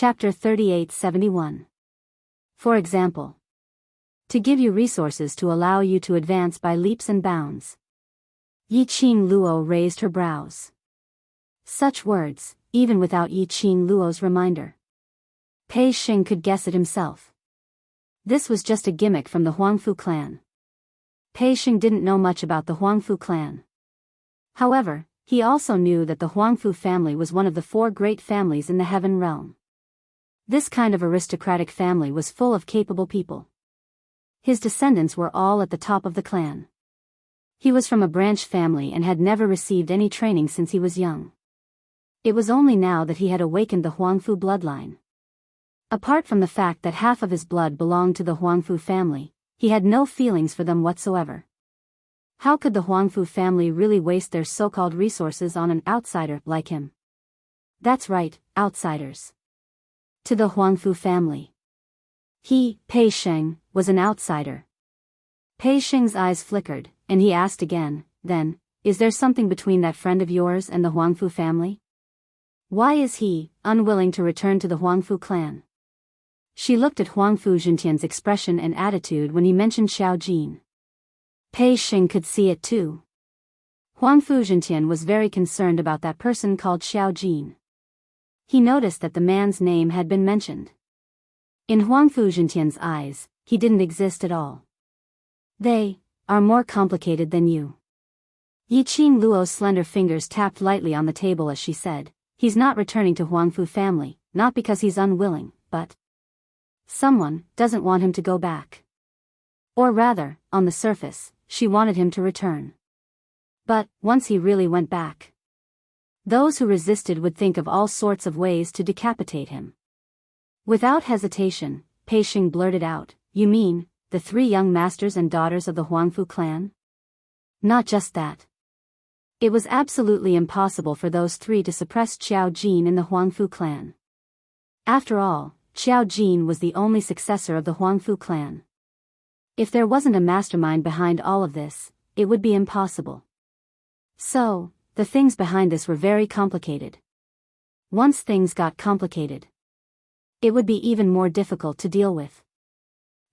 Chapter 3871. For example. To give you resources to allow you to advance by leaps and bounds. Yi-Qing Luo raised her brows. Such words, even without Yi-Qing Luo's reminder. Pei Xing could guess it himself. This was just a gimmick from the Huangfu clan. Pei Xing didn't know much about the Huangfu clan. However, he also knew that the Huangfu family was one of the 4 great families in the Heaven Realm. This kind of aristocratic family was full of capable people. His descendants were all at the top of the clan. He was from a branch family and had never received any training since he was young. It was only now that he had awakened the Huangfu bloodline. Apart from the fact that half of his blood belonged to the Huangfu family, he had no feelings for them whatsoever. How could the Huangfu family really waste their so-called resources on an outsider like him? That's right, outsiders. To the Huangfu family. He, Pei Xing, was an outsider. Pei Xing's eyes flickered, and he asked again, then, is there something between that friend of yours and the Huangfu family? Why is he unwilling to return to the Huangfu clan? She looked at Huangfu Zhentian's expression and attitude when he mentioned Xiao Jin. Pei Xing could see it too. Huangfu Zhentian was very concerned about that person called Xiao Jin. He noticed that the man's name had been mentioned. In Huangfu Zhentian's eyes, he didn't exist at all. They are more complicated than you. Yi-Qing Luo's slender fingers tapped lightly on the table as she said, he's not returning to Huangfu family, not because he's unwilling, but someone doesn't want him to go back. Or rather, on the surface, she wanted him to return. But, once he really went back, those who resisted would think of all sorts of ways to decapitate him. Without hesitation, Pei Xing blurted out, you mean, the 3 young masters and daughters of the Huangfu clan? Not just that. It was absolutely impossible for those 3 to suppress Xiao Jin in the Huangfu clan. After all, Xiao Jin was the only successor of the Huangfu clan. If there wasn't a mastermind behind all of this, it would be impossible. So, the things behind this were very complicated. Once things got complicated, it would be even more difficult to deal with.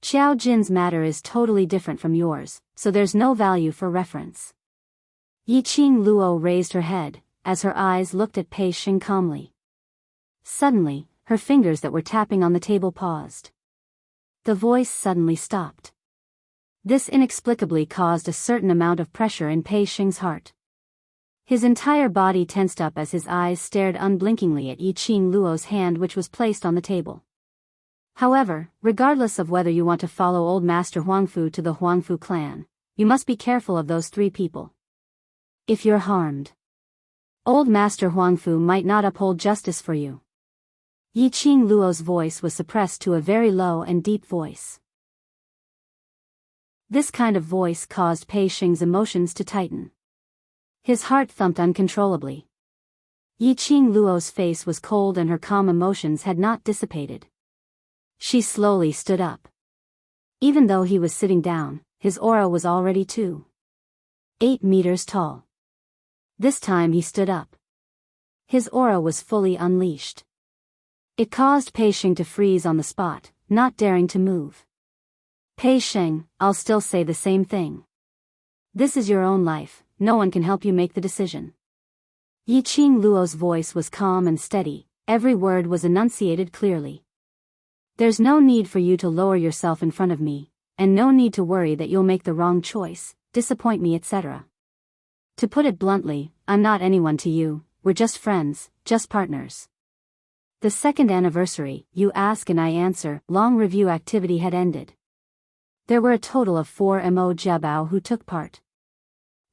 Xiao Jin's matter is totally different from yours, so there's no value for reference. Yi-Qing Luo raised her head, as her eyes looked at Pei Xing calmly. Suddenly, her fingers that were tapping on the table paused. The voice suddenly stopped. This inexplicably caused a certain amount of pressure in Pei Xing's heart. His entire body tensed up as his eyes stared unblinkingly at Yi-Qing Luo's hand which was placed on the table. However, regardless of whether you want to follow old Master Huangfu to the Huangfu clan, you must be careful of those 3 people. If you're harmed, old Master Huangfu might not uphold justice for you. Yi-Qing Luo's voice was suppressed to a very low and deep voice. This kind of voice caused Pei Xing's emotions to tighten. His heart thumped uncontrollably. Yi-Qing Luo's face was cold and her calm emotions had not dissipated. She slowly stood up. Even though he was sitting down, his aura was already 2.8 meters tall. This time he stood up. His aura was fully unleashed. It caused Pei Xing to freeze on the spot, not daring to move. Pei Xing, I'll still say the same thing. This is your own life, no one can help you make the decision. Yi-Qing Luo's voice was calm and steady, every word was enunciated clearly. There's no need for you to lower yourself in front of me, and no need to worry that you'll make the wrong choice, disappoint me, etc. To put it bluntly, I'm not anyone to you, we're just friends, just partners. The 2nd anniversary, you ask and I answer, long review activity had ended. There were a total of 4 Mo Jiabao who took part.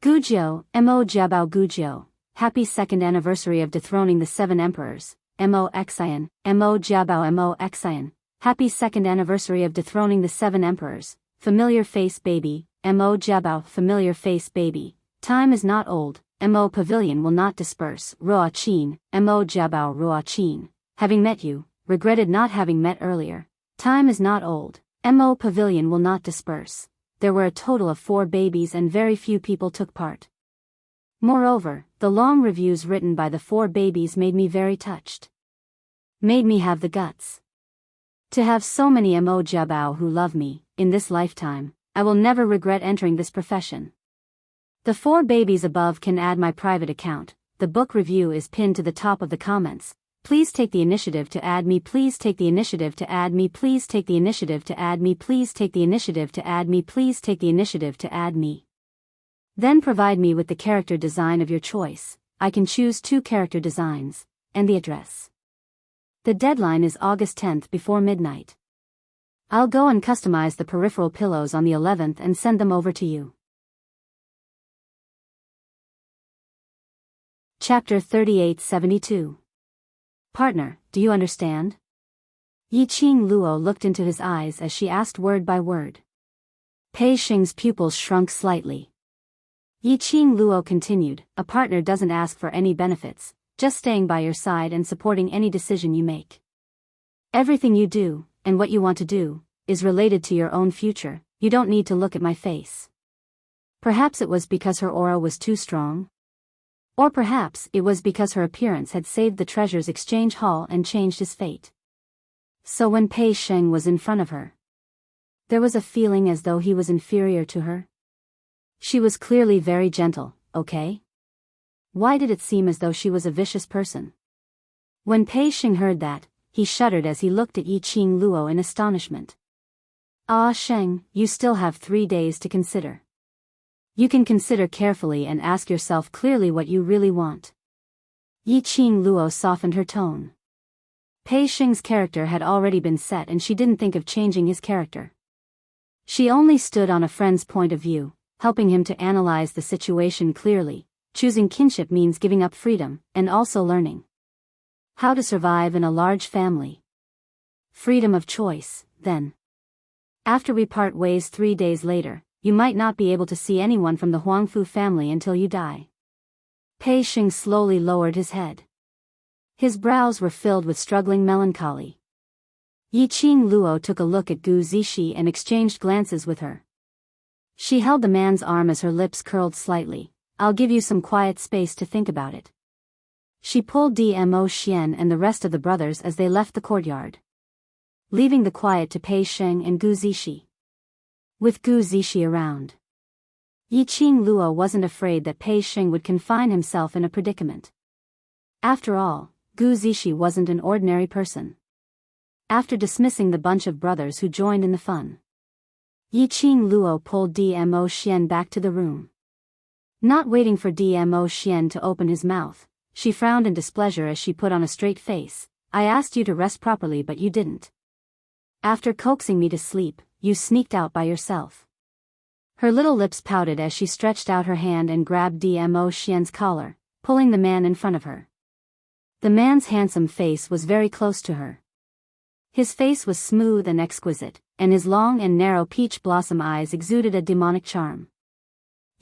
Gujiu, Mo Jiabao Gujiu, happy 2nd anniversary of dethroning the 7 emperors, Mo Xian, Mo Jiabao Mo Xian, happy 2nd anniversary of dethroning the 7 emperors, familiar face baby, Mo Jiabao familiar face baby, time is not old, Mo pavilion will not disperse, Ruo Qin, Mo Jiabao Ruo Qin, having met you, regretted not having met earlier, time is not old, Mo pavilion will not disperse. There were a total of 4 babies and very few people took part. Moreover, the long reviews written by the 4 babies made me very touched. Made me have the guts. To have so many emojiabao who love me, in this lifetime, I will never regret entering this profession. The 4 babies above can add my private account. The book review is pinned to the top of the comments. Please take the initiative to add me. Please take the initiative to add me. Please take the initiative to add me. Please take the initiative to add me. Please take the initiative to add me. Then provide me with the character design of your choice. I can choose 2 character designs, and the address. The deadline is August 10th before midnight. I'll go and customize the peripheral pillows on the 11th and send them over to you. Chapter 3872. Partner, do you understand? Yiqing Luo looked into his eyes as she asked word by word. Pei Xing's pupils shrunk slightly. Yiqing Luo continued, a partner doesn't ask for any benefits, just staying by your side and supporting any decision you make. Everything you do, and what you want to do, is related to your own future. You don't need to look at my face. Perhaps it was because her aura was too strong. Or perhaps it was because her appearance had saved the treasure's exchange hall and changed his fate. So when Pei Xing was in front of her, there was a feeling as though he was inferior to her. She was clearly very gentle, okay? Why did it seem as though she was a vicious person? When Pei Xing heard that, he shuddered as he looked at Yiqing Luo in astonishment. Ah Sheng, you still have 3 days to consider. You can consider carefully and ask yourself clearly what you really want. Yiqing Luo softened her tone. Pei Xing's character had already been set and she didn't think of changing his character. She only stood on a friend's point of view, helping him to analyze the situation clearly. Choosing kinship means giving up freedom, and also learning how to survive in a large family. Freedom of choice, then. After we part ways 3 days later, you might not be able to see anyone from the Huangfu family until you die. Pei Xing slowly lowered his head. His brows were filled with struggling melancholy. Yiqing Luo took a look at Gu Zixi and exchanged glances with her. She held the man's arm as her lips curled slightly. I'll give you some quiet space to think about it. She pulled Dmo Xian and the rest of the brothers as they left the courtyard, leaving the quiet to Pei Xing and Gu Zixi. With Gu Zixi around, Yiqing Luo wasn't afraid that Pei Xing would confine himself in a predicament. After all, Gu Zixi wasn't an ordinary person. After dismissing the bunch of brothers who joined in the fun, Yiqing Luo pulled Dmo Xian back to the room. Not waiting for Dmo Xian to open his mouth, she frowned in displeasure as she put on a straight face. I asked you to rest properly but you didn't. After coaxing me to sleep, you sneaked out by yourself. Her little lips pouted as she stretched out her hand and grabbed Dmo Xian's collar, pulling the man in front of her. The man's handsome face was very close to her. His face was smooth and exquisite, and his long and narrow peach blossom eyes exuded a demonic charm.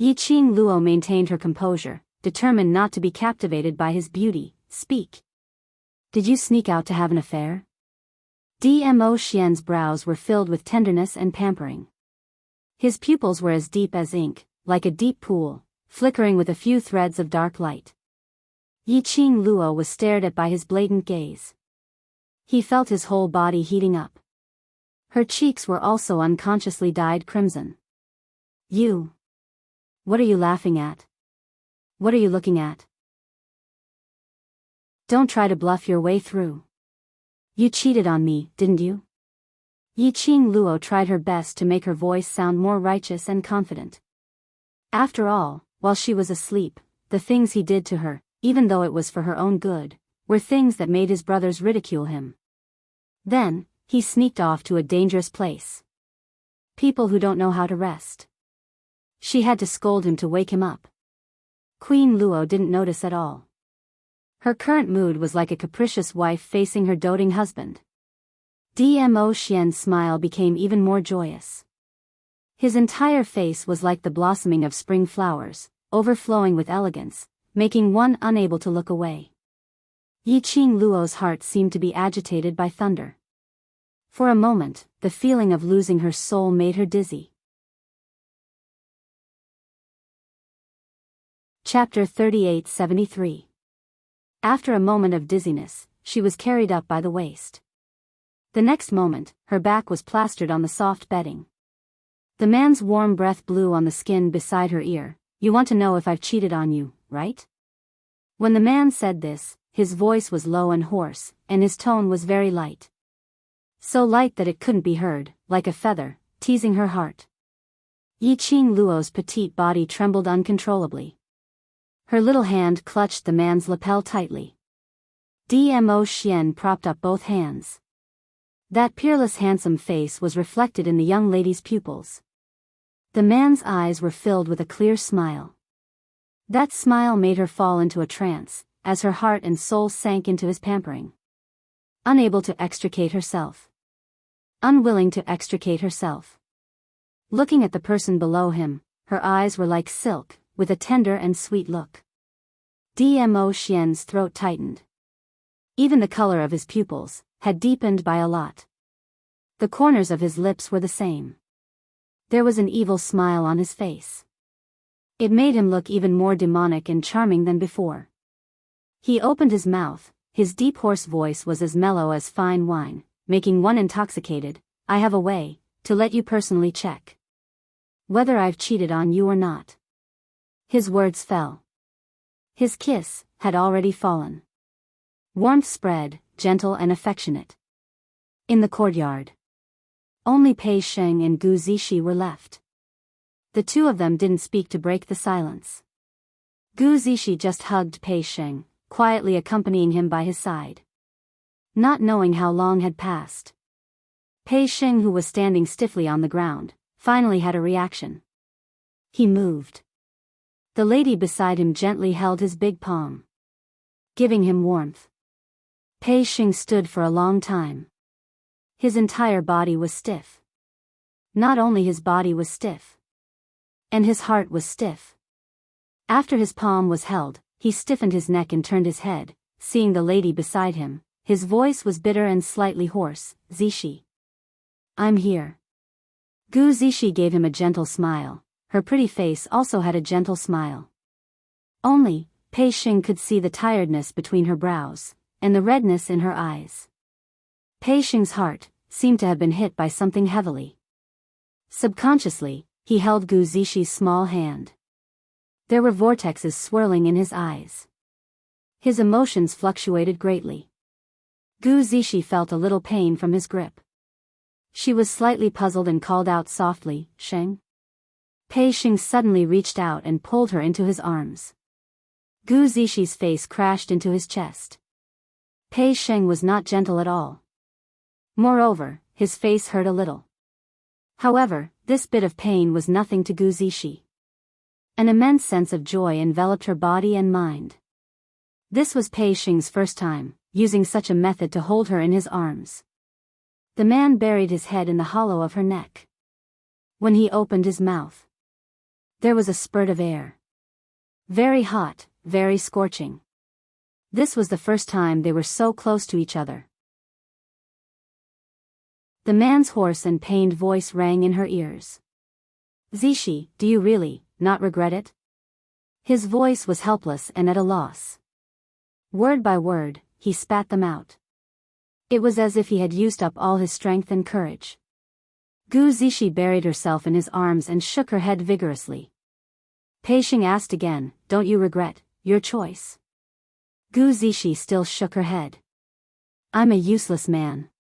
Yiqing Luo maintained her composure, determined not to be captivated by his beauty. Speak. Did you sneak out to have an affair? Dmo Xian's brows were filled with tenderness and pampering. His pupils were as deep as ink, like a deep pool, flickering with a few threads of dark light. Yiqing Luo was stared at by his blatant gaze. He felt his whole body heating up. Her cheeks were also unconsciously dyed crimson. You. What are you laughing at? What are you looking at? Don't try to bluff your way through. You cheated on me, didn't you? Yiqing Luo tried her best to make her voice sound more righteous and confident. After all, while she was asleep, the things he did to her, even though it was for her own good, were things that made his brothers ridicule him. Then, he sneaked off to a dangerous place. People who don't know how to rest. She had to scold him to wake him up. Queen Luo didn't notice at all. Her current mood was like a capricious wife facing her doting husband. Dmo Xian's smile became even more joyous. His entire face was like the blossoming of spring flowers, overflowing with elegance, making one unable to look away. Yiqing Luo's heart seemed to be agitated by thunder. For a moment, the feeling of losing her soul made her dizzy. Chapter 3873. After a moment of dizziness, she was carried up by the waist. The next moment, her back was plastered on the soft bedding. The man's warm breath blew on the skin beside her ear. "You want to know if I've cheated on you, right?" When the man said this, his voice was low and hoarse, and his tone was very light. So light that it couldn't be heard, like a feather, teasing her heart. Yiqing Luo's petite body trembled uncontrollably. Her little hand clutched the man's lapel tightly. Dmo Xian propped up both hands. That peerless handsome face was reflected in the young lady's pupils. The man's eyes were filled with a clear smile. That smile made her fall into a trance, as her heart and soul sank into his pampering. Unable to extricate herself. Unwilling to extricate herself. Looking at the person below him, her eyes were like silk, with a tender and sweet look. Dmo Xian's throat tightened. Even the color of his pupils had deepened by a lot. The corners of his lips were the same. There was an evil smile on his face. It made him look even more demonic and charming than before. He opened his mouth, his deep hoarse voice was as mellow as fine wine, making one intoxicated. "I have a way to let you personally check whether I've cheated on you or not." His words fell. His kiss had already fallen. Warmth spread, gentle and affectionate. In the courtyard, only Pei Sheng and Gu Zixi were left. The two of them didn't speak to break the silence. Gu Zixi just hugged Pei Sheng, quietly accompanying him by his side. Not knowing how long had passed, Pei Sheng, who was standing stiffly on the ground, finally had a reaction. He moved. The lady beside him gently held his big palm, giving him warmth. Pei Sheng stood for a long time. His entire body was stiff. Not only his body was stiff, and his heart was stiff. After his palm was held, he stiffened his neck and turned his head, seeing the lady beside him. His voice was bitter and slightly hoarse. "Zixi. I'm here." Gu Zixi gave him a gentle smile. Her pretty face also had a gentle smile. Only, Pei Sheng could see the tiredness between her brows, and the redness in her eyes. Pei Sheng's heart seemed to have been hit by something heavily. Subconsciously, he held Gu Zixi small hand. There were vortexes swirling in his eyes. His emotions fluctuated greatly. Gu Zixi felt a little pain from his grip. She was slightly puzzled and called out softly, "Sheng?" Pei Sheng suddenly reached out and pulled her into his arms. Gu Zixi's face crashed into his chest. Pei Sheng was not gentle at all. Moreover, his face hurt a little. However, this bit of pain was nothing to Gu Zixi. An immense sense of joy enveloped her body and mind. This was Pei Sheng's first time using such a method to hold her in his arms. The man buried his head in the hollow of her neck. When he opened his mouth, there was a spurt of air. Very hot, very scorching. This was the first time they were so close to each other. The man's hoarse and pained voice rang in her ears. "Zixi, do you really not regret it?" His voice was helpless and at a loss. Word by word, he spat them out. It was as if he had used up all his strength and courage. Gu Zixi buried herself in his arms and shook her head vigorously. Pei Sheng asked again, "Don't you regret your choice?" Gu Zixi still shook her head. "I'm a useless man.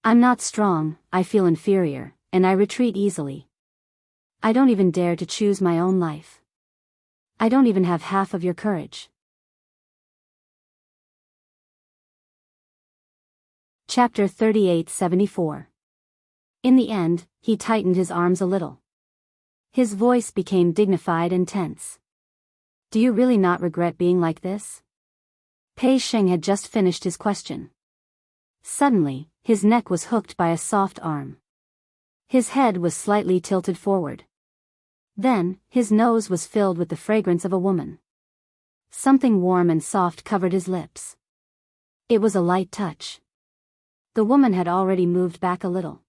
I'm not strong, I feel inferior, and I retreat easily. I don't even dare to choose my own life. I don't even have half of your courage." Chapter 38-74. In the end, he tightened his arms a little. His voice became dignified and tense. "Do you really not regret being like this?" Pei Sheng had just finished his question. Suddenly, his neck was hooked by a soft arm. His head was slightly tilted forward. Then, his nose was filled with the fragrance of a woman. Something warm and soft covered his lips. It was a light touch. The woman had already moved back a little.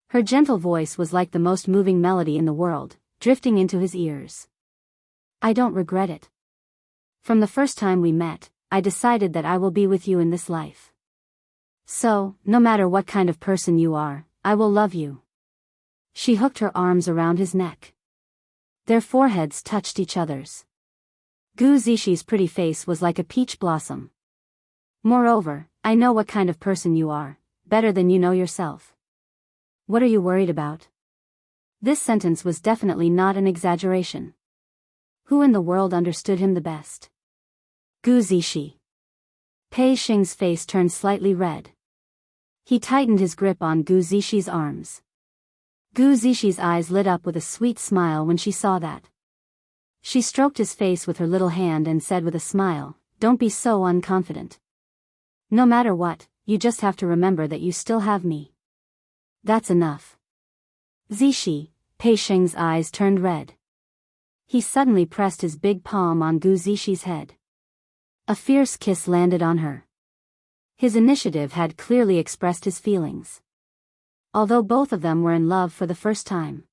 Her gentle voice was like the most moving melody in the world, drifting into his ears. "I don't regret it. From the first time we met, I decided that I will be with you in this life. So, no matter what kind of person you are, I will love you. She hooked her arms around his neck. Their foreheads touched each other's. Gu Zixi pretty face was like a peach blossom. Moreover, I know what kind of person you are, better than you know yourself. What are you worried about? This sentence was definitely not an exaggeration. Who in the world understood him the best? Gu Zixi. Pei Xing's face turned slightly red. He tightened his grip on Gu Zixi's arms. Gu Zixi's eyes lit up with a sweet smile when she saw that. She stroked his face with her little hand and said with a smile, "Don't be so unconfident. No matter what, you just have to remember that you still have me. That's enough." Zixi, Pei Xing's eyes turned red. He suddenly pressed his big palm on Gu Zixi's head. A fierce kiss landed on her. His initiative had clearly expressed his feelings. Although both of them were in love for the first time.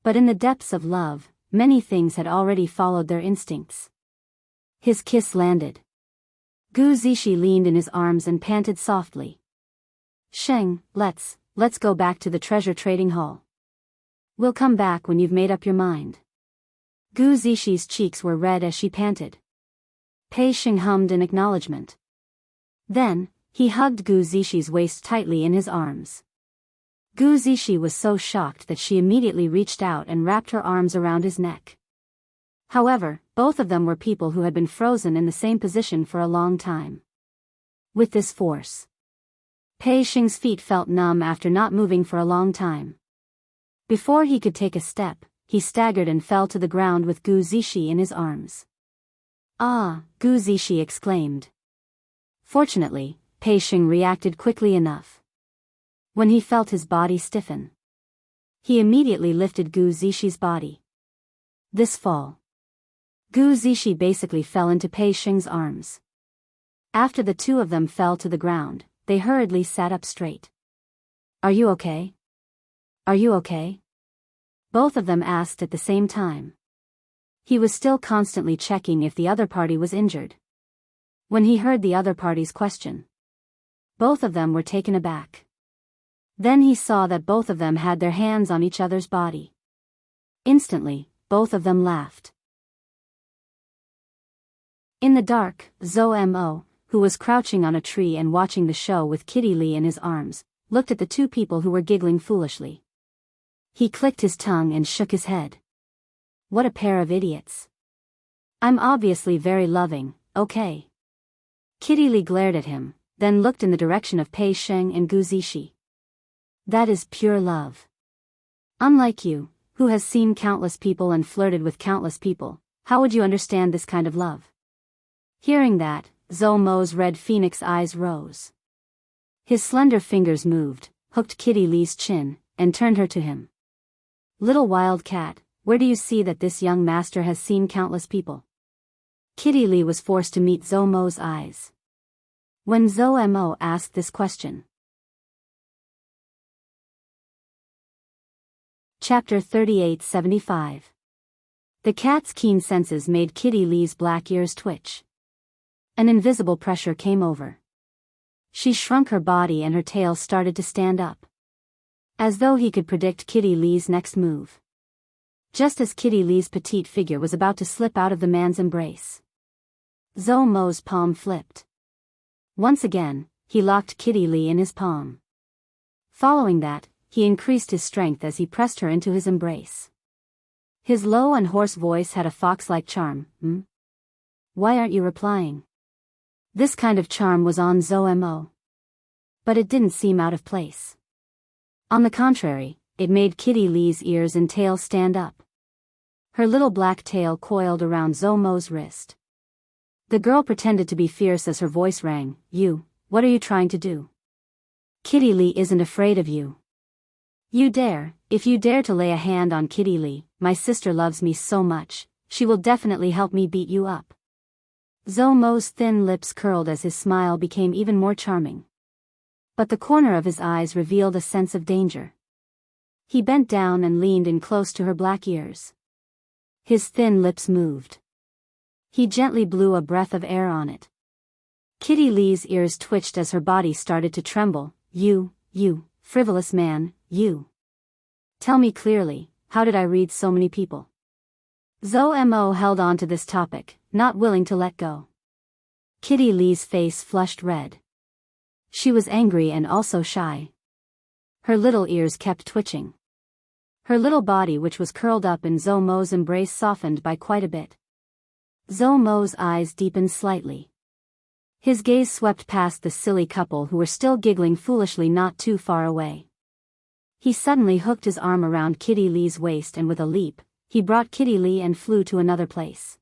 But in the depths of love, many things had already followed their instincts. His kiss landed. Gu Zixi leaned in his arms and panted softly. "Sheng, let's go back to the treasure trading hall. We'll come back when you've made up your mind." Gu Zixi's cheeks were red as she panted. Pei Xing hummed in acknowledgement. Then, he hugged Gu Zixi's waist tightly in his arms. Gu Zixi was so shocked that she immediately reached out and wrapped her arms around his neck. However, both of them were people who had been frozen in the same position for a long time. With this force, Pei Xing's feet felt numb after not moving for a long time. Before he could take a step, he staggered and fell to the ground with Gu Zixi in his arms. "Ah!" Gu Zixi exclaimed. Fortunately, Pei Xing reacted quickly enough. When he felt his body stiffen, he immediately lifted Gu Zixi's body. This fall, Gu Zixi basically fell into Pei Xing's arms. After the two of them fell to the ground, they hurriedly sat up straight. "Are you okay? Are you okay?" Both of them asked at the same time. He was still constantly checking if the other party was injured. When he heard the other party's question, both of them were taken aback. Then he saw that both of them had their hands on each other's body. Instantly, both of them laughed. In the dark, Zhou Mo, who was crouching on a tree and watching the show with Kitty Lee in his arms, looked at the two people who were giggling foolishly. He clicked his tongue and shook his head. What a pair of idiots. I'm obviously very loving, okay? Kitty Lee glared at him, then looked in the direction of Pei Xing and Gu Zixi. That is pure love. Unlike you, who has seen countless people and flirted with countless people, how would you understand this kind of love? Hearing that, Zhou Mo's red phoenix eyes rose. His slender fingers moved, hooked Kitty Lee's chin, and turned her to him. Little wild cat, where do you see that this young master has seen countless people? Kitty Lee was forced to meet Zhou Mo's eyes. When Zhou Mo asked this question. Chapter 3875. The cat's keen senses made Kitty Lee's black ears twitch. An invisible pressure came over. She shrunk her body and her tail started to stand up. As though he could predict Kitty Lee's next move. Just as Kitty Lee's petite figure was about to slip out of the man's embrace, Zhou Mo's palm flipped. Once again, he locked Kitty Lee in his palm. Following that, he increased his strength as he pressed her into his embrace. His low and hoarse voice had a fox-like charm. Why aren't you replying? This kind of charm was on Zhou Mo. But it didn't seem out of place. On the contrary, it made Kitty Lee's ears and tail stand up. Her little black tail coiled around Zhou Mo's wrist. The girl pretended to be fierce as her voice rang. What are you trying to do? Kitty Lee isn't afraid of you. If you dare to lay a hand on Kitty Lee, my sister loves me so much, she will definitely help me beat you up. Zhou Mo's thin lips curled as his smile became even more charming. But the corner of his eyes revealed a sense of danger. He bent down and leaned in close to her black ears. His thin lips moved. He gently blew a breath of air on it. Kitty Lee's ears twitched as her body started to tremble. You, frivolous man, you. Tell me clearly, how did I read so many people? Zhou Mo held on to this topic, not willing to let go. Kitty Lee's face flushed red. She was angry and also shy. Her little ears kept twitching. Her little body, which was curled up in Zhou Mo's embrace, softened by quite a bit. Zhou Mo's eyes deepened slightly. His gaze swept past the silly couple who were still giggling foolishly not too far away. He suddenly hooked his arm around Kitty Lee's waist and with a leap, he brought Kitty Lee and flew to another place.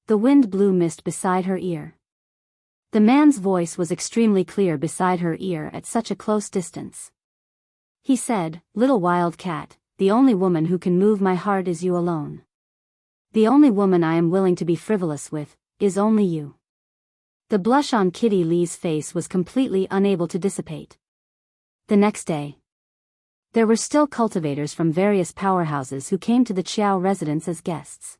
The wind blew mist beside her ear. The man's voice was extremely clear beside her ear at such a close distance. He said, "Little wild cat, the only woman who can move my heart is you alone. The only woman I am willing to be frivolous with, is only you." The blush on Kitty Lee's face was completely unable to dissipate. The next day, there were still cultivators from various powerhouses who came to the Qiao residence as guests.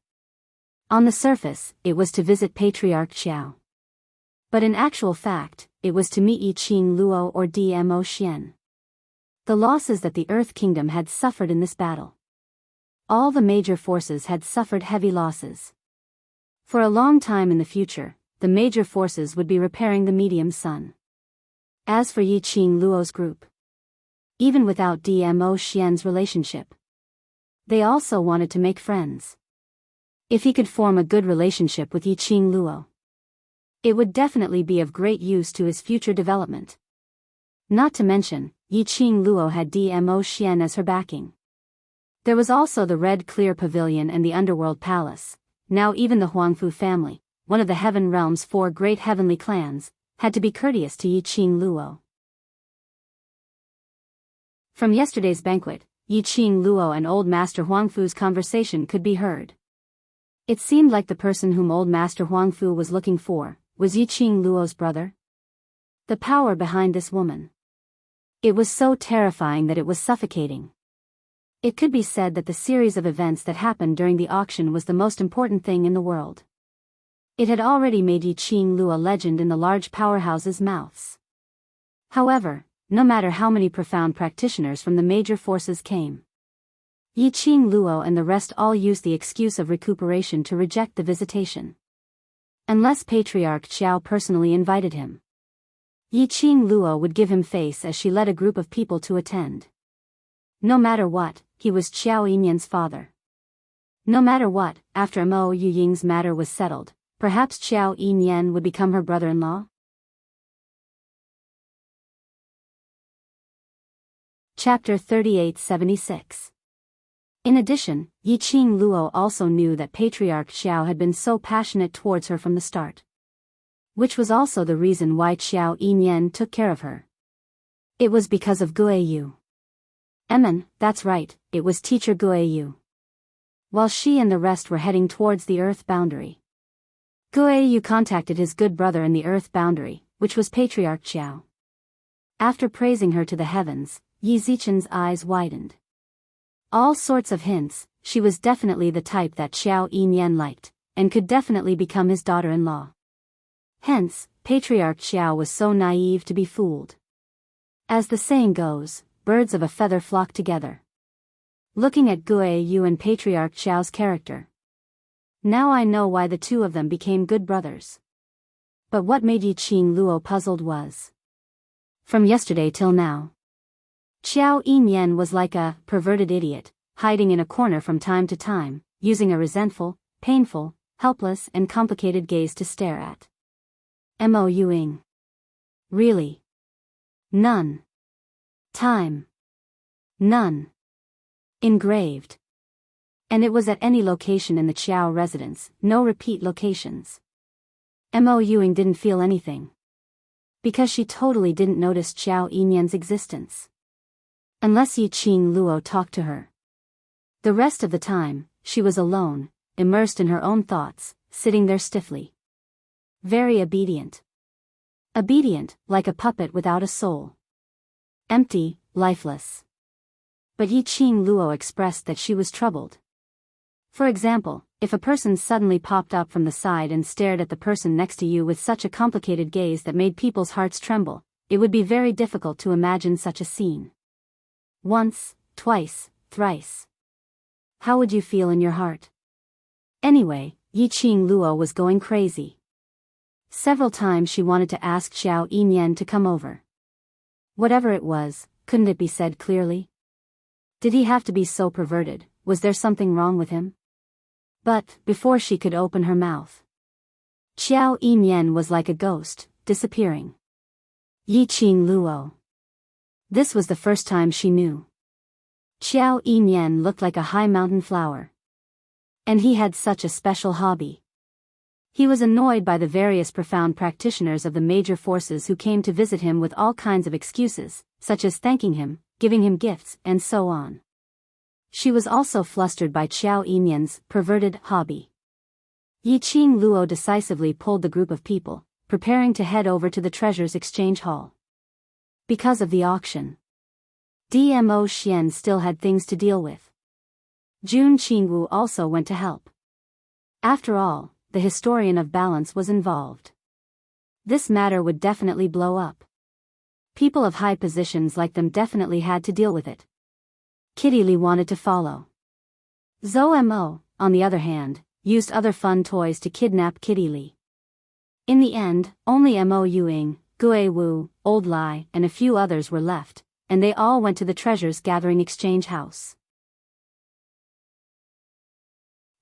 On the surface, it was to visit Patriarch Qiao. But in actual fact, it was to meet Yi Qing Luo or Dmo Xian. The losses that the Earth Kingdom had suffered in this battle. All the major forces had suffered heavy losses. For a long time in the future, the major forces would be repairing the medium sun. As for Yi Qing Luo's group, even without Dmo Xian's relationship, they also wanted to make friends. If he could form a good relationship with Yi Qing Luo, it would definitely be of great use to his future development. Not to mention, Yi Qing Luo had Dmo Xian as her backing. There was also the Red Clear Pavilion and the Underworld Palace. Now even the Huangfu family, one of the Heaven Realm's 4 great heavenly clans, had to be courteous to Yi Qing Luo. From yesterday's banquet, Yi Qing Luo and Old Master Huangfu's conversation could be heard. It seemed like the person whom Old Master Huangfu was looking for was Yi Qing Luo's brother. The power behind this woman. It was so terrifying that it was suffocating. It could be said that the series of events that happened during the auction was the most important thing in the world. It had already made Yi Qing Luo a legend in the large powerhouses' mouths. However, no matter how many profound practitioners from the major forces came, Yi Qing Luo and the rest all used the excuse of recuperation to reject the visitation. Unless Patriarch Qiao personally invited him, Yi Qing Luo would give him face as she led a group of people to attend. No matter what, he was Qiao Yinyan's father. No matter what, after Mo Yuying's matter was settled, perhaps Qiao Yinyan would become her brother-in-law? Chapter 3876. In addition, Yi Qing Luo also knew that Patriarch Qiao had been so passionate towards her from the start. Which was also the reason why Qiao Yinyan took care of her. It was because of Guiyu. That's right, it was teacher Guiyu. While she and the rest were heading towards the Earth boundary, Guiyu contacted his good brother in the Earth boundary, which was Patriarch Qiao. After praising her to the heavens, Yi Zichen's eyes widened. All sorts of hints, she was definitely the type that Qiao Yinyan liked, and could definitely become his daughter-in-law. Hence, Patriarch Qiao was so naive to be fooled. As the saying goes, birds of a feather flock together. Looking at Guiyu and Patriarch Qiao's character, now I know why the two of them became good brothers. But what made Yi Qing Luo puzzled was, from yesterday till now, Qiao Yinyan was like a perverted idiot, hiding in a corner from time to time, using a resentful, painful, helpless and complicated gaze to stare at Mo Yuying. Really? None. Time. None. Engraved. And it was at any location in the Qiao residence, no repeat locations. Mo Yuying didn't feel anything. Because she totally didn't notice Qiao Yinyan's existence. Unless Yi Qing Luo talked to her. The rest of the time, she was alone, immersed in her own thoughts, sitting there stiffly. Very obedient. Obedient, like a puppet without a soul. Empty, lifeless. But Yi Qing Luo expressed that she was troubled. For example, if a person suddenly popped up from the side and stared at the person next to you with such a complicated gaze that made people's hearts tremble, it would be very difficult to imagine such a scene. Once, twice, thrice. How would you feel in your heart? Anyway, Yiqing Luo was going crazy. Several times she wanted to ask Xiao Yinyan to come over. Whatever it was, couldn't it be said clearly? Did he have to be so perverted? Was there something wrong with him? But, before she could open her mouth, Xiao Yinyan was like a ghost, disappearing. Yiqing Luo. This was the first time she knew. Xiao Yinyan looked like a high mountain flower. And he had such a special hobby. He was annoyed by the various profound practitioners of the major forces who came to visit him with all kinds of excuses, such as thanking him, giving him gifts, and so on. She was also flustered by Xiao Yinyan's perverted hobby. Yiqing Luo decisively pulled the group of people, preparing to head over to the treasures exchange hall. Because of the auction, Dmo Xian still had things to deal with. Jun Qingwu also went to help. After all, the historian of balance was involved. This matter would definitely blow up. People of high positions like them definitely had to deal with it. Kitty Li wanted to follow. Zhou Mo, on the other hand, used other fun toys to kidnap Kitty Li. In the end, only Mo Yuing, Gue Wu, Old Lai, and a few others were left, and they all went to the treasures gathering exchange house.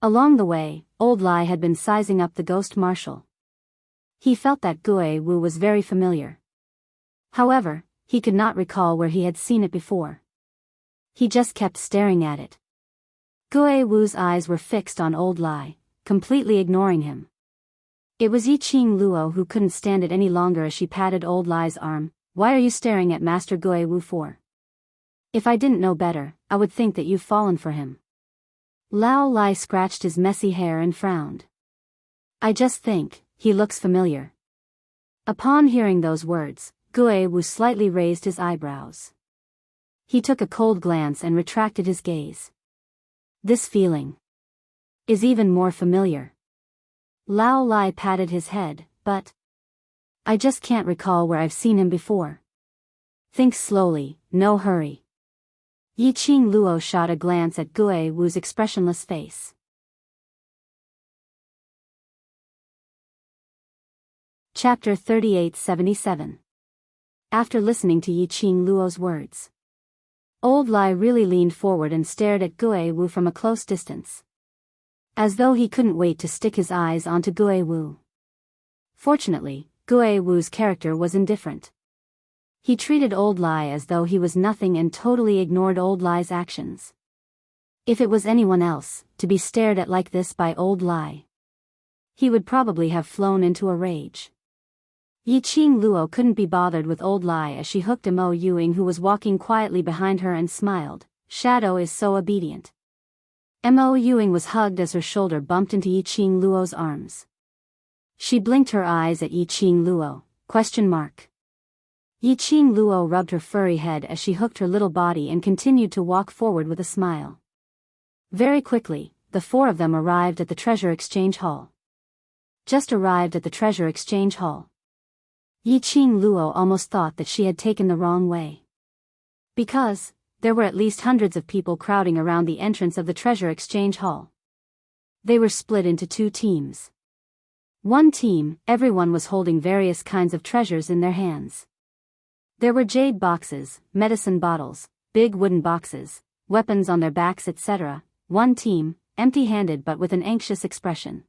Along the way, Old Lai had been sizing up the ghost marshal. He felt that Gue Wu was very familiar. However, he could not recall where he had seen it before. He just kept staring at it. Gue Wu's eyes were fixed on Old Lai, completely ignoring him. It was Yiqing Luo who couldn't stand it any longer as she patted Old Lai's arm. "Why are you staring at Master Gue Wu for? If I didn't know better, I would think that you've fallen for him." Lao Lai scratched his messy hair and frowned. "I just think, he looks familiar." Upon hearing those words, Gue Wu slightly raised his eyebrows. He took a cold glance and retracted his gaze. "This feeling is even more familiar." Lao Lai patted his head, "But I just can't recall where I've seen him before." "Think slowly, no hurry." Yiqing Luo shot a glance at Gue Wu's expressionless face. Chapter 3877. After listening to Yiqing Luo's words, Old Lai really leaned forward and stared at Gue Wu from a close distance, as though he couldn't wait to stick his eyes onto Gue Wu. Fortunately, Gue Wu's character was indifferent. He treated Old Lai as though he was nothing and totally ignored Old Lai's actions. If it was anyone else, to be stared at like this by Old Lai, he would probably have flown into a rage. Yiqing Luo couldn't be bothered with Old Lai as she hooked Mo Yuing, who was walking quietly behind her, and smiled. "Shadow is so obedient." Mo Yuing was hugged as her shoulder bumped into Yiqing Luo's arms. She blinked her eyes at Yiqing Luo, ? Yiqing Luo rubbed her furry head as she hooked her little body and continued to walk forward with a smile. Very quickly, the four of them arrived at the treasure exchange hall. Just arrived at the treasure exchange hall, Yiqing Luo almost thought that she had taken the wrong way. Because there were at least hundreds of people crowding around the entrance of the treasure exchange hall. They were split into two teams. One team, everyone was holding various kinds of treasures in their hands. There were jade boxes, medicine bottles, big wooden boxes, weapons on their backs, etc. One team, empty-handed but with an anxious expression.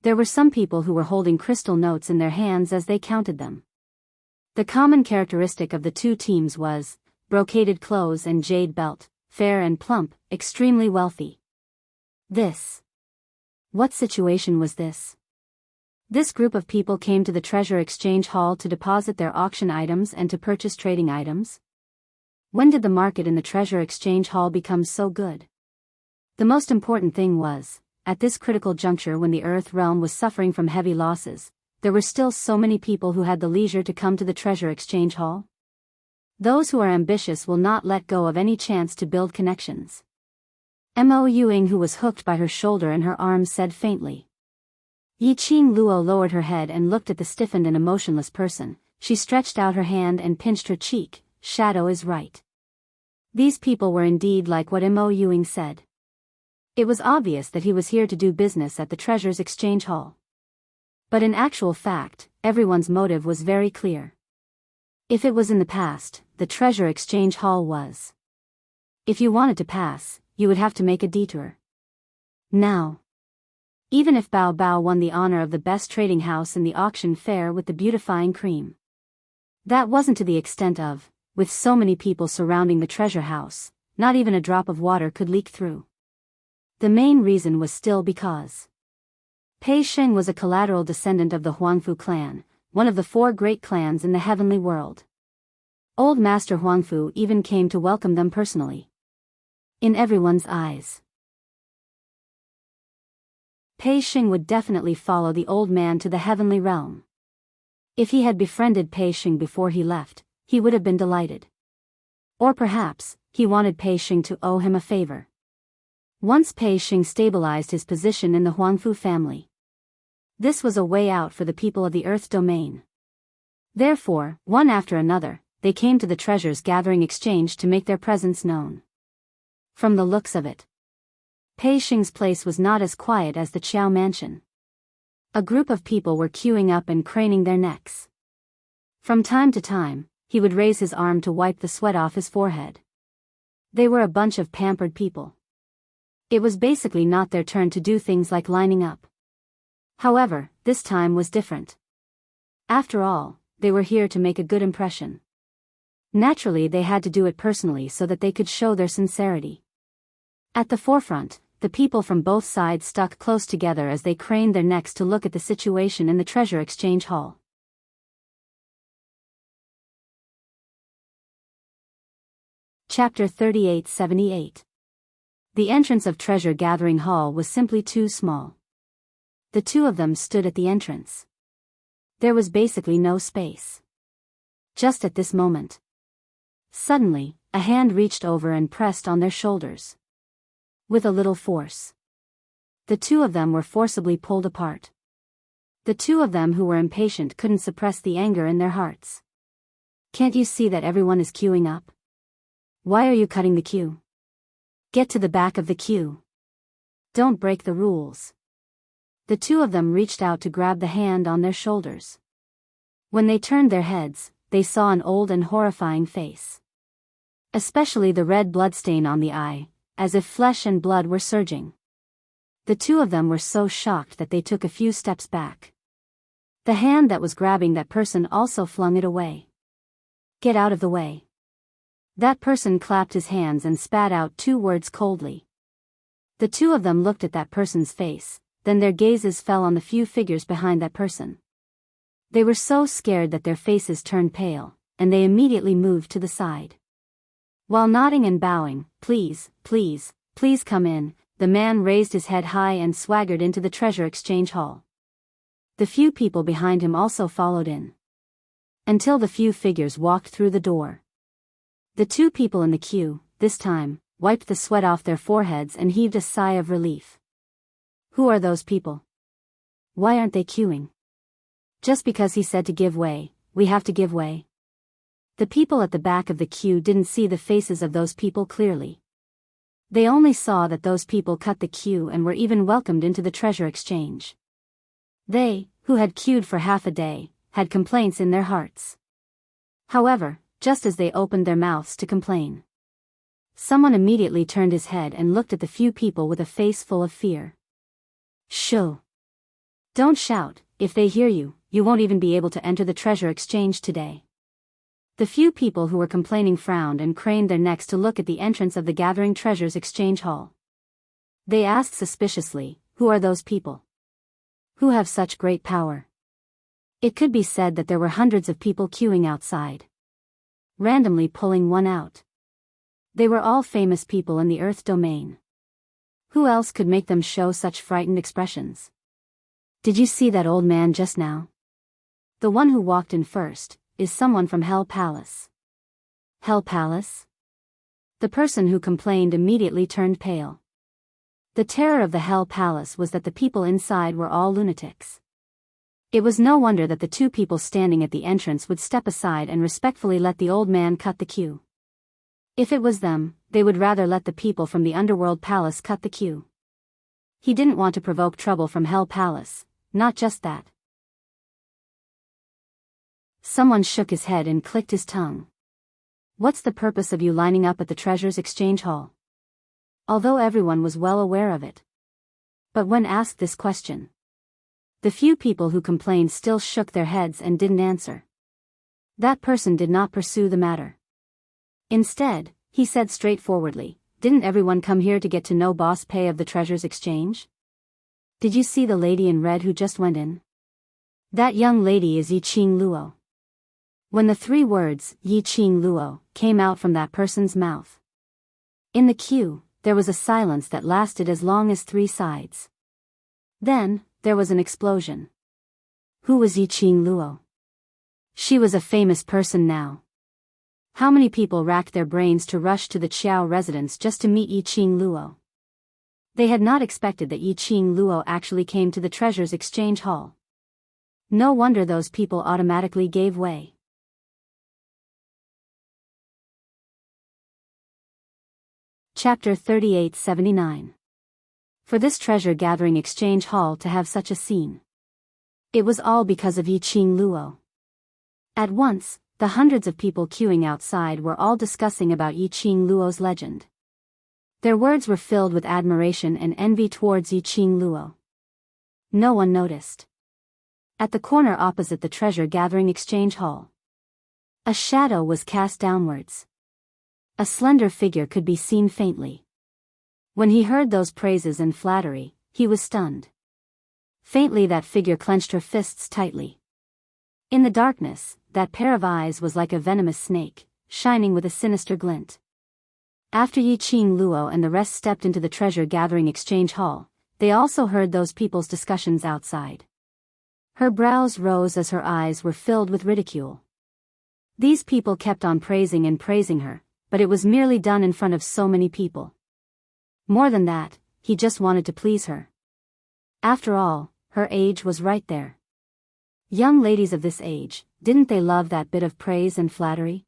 There were some people who were holding crystal notes in their hands as they counted them. The common characteristic of the two teams was brocaded clothes and jade belt, fair and plump, extremely wealthy. What situation was this? This group of people came to the treasure exchange hall to deposit their auction items and to purchase trading items? When did the market in the treasure exchange hall become so good? The most important thing was, at this critical juncture when the Earth realm was suffering from heavy losses, there were still so many people who had the leisure to come to the treasure exchange hall. Those who are ambitious will not let go of any chance to build connections. Mo Yuing, who was hooked by her shoulder and her arms, said faintly. Yiqing Luo lowered her head and looked at the stiffened and emotionless person. She stretched out her hand and pinched her cheek. Shadow is right. These people were indeed like what Mo Yuing said. It was obvious that he was here to do business at the Treasures Exchange Hall. But in actual fact, everyone's motive was very clear. If it was in the past, the Treasure Exchange Hall was. If you wanted to pass, you would have to make a detour. Now, even if Bao Bao won the honor of the best trading house in the auction fair with the beautifying cream, that wasn't to the extent of, with so many people surrounding the treasure house, not even a drop of water could leak through. The main reason was still because Pei Sheng was a collateral descendant of the Huangfu clan, one of the 4 great clans in the heavenly world. Old Master Huangfu even came to welcome them personally. In everyone's eyes, Pei Sheng would definitely follow the old man to the heavenly realm. If he had befriended Pei Sheng before he left, he would have been delighted. Or perhaps, he wanted Pei Sheng to owe him a favor. Once Pei Sheng stabilized his position in the Huangfu family, this was a way out for the people of the Earth domain. Therefore, one after another, they came to the Treasures Gathering Exchange to make their presence known. From the looks of it, Pei Sheng's place was not as quiet as the Qiao mansion. A group of people were queuing up and craning their necks. From time to time, he would raise his arm to wipe the sweat off his forehead. They were a bunch of pampered people. It was basically not their turn to do things like lining up. However, this time was different. After all, they were here to make a good impression. Naturally, they had to do it personally so that they could show their sincerity. At the forefront, the people from both sides stuck close together as they craned their necks to look at the situation in the Treasure Exchange Hall. Chapter 3878. The entrance of Treasure Gathering Hall was simply too small. The 2 of them stood at the entrance. There was basically no space. Just at this moment, suddenly, a hand reached over and pressed on their shoulders. With a little force, the 2 of them were forcibly pulled apart. The 2 of them who were impatient couldn't suppress the anger in their hearts. Can't you see that everyone is queuing up? Why are you cutting the queue? Get to the back of the queue. Don't break the rules. The 2 of them reached out to grab the hand on their shoulders. When they turned their heads, they saw an old and horrifying face. Especially the red bloodstain on the eye, as if flesh and blood were surging. The 2 of them were so shocked that they took a few steps back. The hand that was grabbing that person also flung it away. Get out of the way. That person clapped his hands and spat out 2 words coldly. The 2 of them looked at that person's face, then their gazes fell on the few figures behind that person. They were so scared that their faces turned pale, and they immediately moved to the side. While nodding and bowing, "Please, please, please come in," the man raised his head high and swaggered into the Treasure Exchange Hall. The few people behind him also followed in. Until the few figures walked through the door. The 2 people in the queue, this time, wiped the sweat off their foreheads and heaved a sigh of relief. Who are those people? Why aren't they queuing? Just because he said to give way, we have to give way? The people at the back of the queue didn't see the faces of those people clearly. They only saw that those people cut the queue and were even welcomed into the Treasure Exchange. They, who had queued for half a day, had complaints in their hearts. However, just as they opened their mouths to complain, someone immediately turned his head and looked at the few people with a face full of fear. Shoo! Don't shout, if they hear you, you won't even be able to enter the Treasure Exchange today. The few people who were complaining frowned and craned their necks to look at the entrance of the Gathering Treasures Exchange Hall. They asked suspiciously, who are those people? Who have such great power? It could be said that there were hundreds of people queuing outside, randomly pulling one out. They were all famous people in the Earth domain. Who else could make them show such frightened expressions? Did you see that old man just now? The one who walked in first is someone from Hell Palace. Hell Palace? The person who complained immediately turned pale. The terror of the Hell Palace was that the people inside were all lunatics. It was no wonder that the two people standing at the entrance would step aside and respectfully let the old man cut the queue. If it was them, they would rather let the people from the underworld palace cut the queue. He didn't want to provoke trouble from Hell Palace, not just that. Someone shook his head and clicked his tongue. What's the purpose of you lining up at the Treasures Exchange Hall? Although everyone was well aware of it. But when asked this question, the few people who complained still shook their heads and didn't answer. That person did not pursue the matter. Instead, he said straightforwardly, "Didn't everyone come here to get to know Boss Pei of the Treasures Exchange? Did you see the lady in red who just went in? That young lady is Yiqing Luo." When the three words, Yiqing Luo, came out from that person's mouth, in the queue, there was a silence that lasted as long as 3 sides. Then, there was an explosion. Who was Yiqing Luo? She was a famous person now. How many people racked their brains to rush to the Qiao residence just to meet Yiqing Luo? They had not expected that Yiqing Luo actually came to the Treasures Exchange Hall. No wonder those people automatically gave way. Chapter 3879. For this treasure-gathering exchange hall to have such a scene. It was all because of Yiqing Luo. At once, the hundreds of people queuing outside were all discussing about Yiqing Luo's legend. Their words were filled with admiration and envy towards Yiqing Luo. No one noticed. At the corner opposite the treasure-gathering exchange hall, a shadow was cast downwards. A slender figure could be seen faintly. When he heard those praises and flattery, he was stunned. Faintly that figure clenched her fists tightly. In the darkness, that pair of eyes was like a venomous snake, shining with a sinister glint. After Yiqing Luo and the rest stepped into the treasure-gathering exchange hall, they also heard those people's discussions outside. Her brows rose as her eyes were filled with ridicule. These people kept on praising and praising her, but it was merely done in front of so many people. More than that, he just wanted to please her. After all, her age was right there. Young ladies of this age, didn't they love that bit of praise and flattery?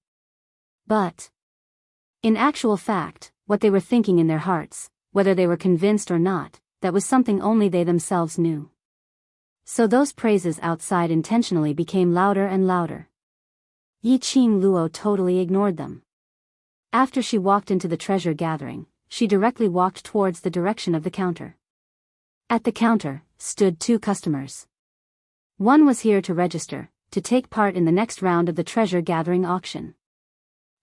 But, in actual fact, what they were thinking in their hearts, whether they were convinced or not, that was something only they themselves knew. So those praises outside intentionally became louder and louder. Yiqing Luo totally ignored them. After she walked into the treasure gathering, she directly walked towards the direction of the counter. At the counter, stood 2 customers. One was here to register, to take part in the next round of the treasure gathering auction.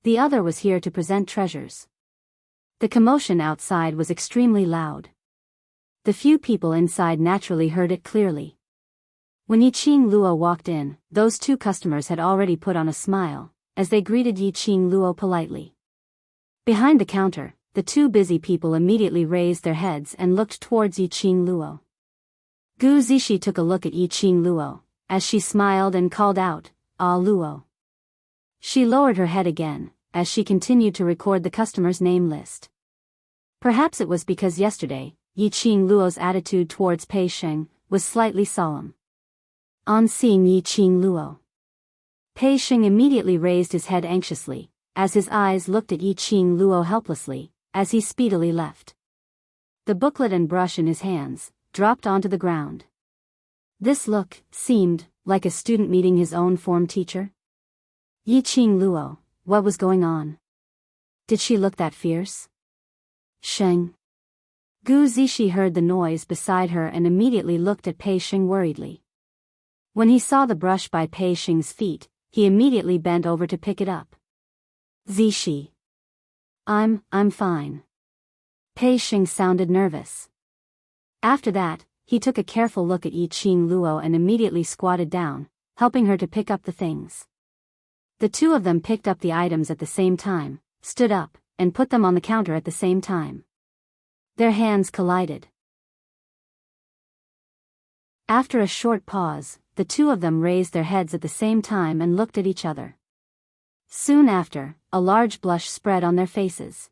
The other was here to present treasures. The commotion outside was extremely loud. The few people inside naturally heard it clearly. When Yiqing Luo walked in, those 2 customers had already put on a smile, as they greeted Yiqing Luo politely. Behind the counter, the 2 busy people immediately raised their heads and looked towards Yiqing Luo. Gu Zishi took a look at Yiqing Luo, as she smiled and called out, "Ah Luo." She lowered her head again, as she continued to record the customer's name list. Perhaps it was because yesterday, Yiqing Luo's attitude towards Pei Sheng was slightly solemn. On seeing Yiqing Luo, Pei Sheng immediately raised his head anxiously, as his eyes looked at Yiqing Luo helplessly, as he speedily left. The booklet and brush in his hands dropped onto the ground. This look seemed like a student meeting his own form teacher. Yiqing Luo, what was going on? Did she look that fierce? Sheng. Gu Zishi heard the noise beside her and immediately looked at Pei Sheng worriedly. When he saw the brush by Pei Sheng's feet, he immediately bent over to pick it up. Zishi. I'm fine. Pei Sheng sounded nervous. After that, he took a careful look at Yiqing Luo and immediately squatted down, helping her to pick up the things. The 2 of them picked up the items at the same time, stood up, and put them on the counter at the same time. Their hands collided. After a short pause, the 2 of them raised their heads at the same time and looked at each other. Soon after, a large blush spread on their faces.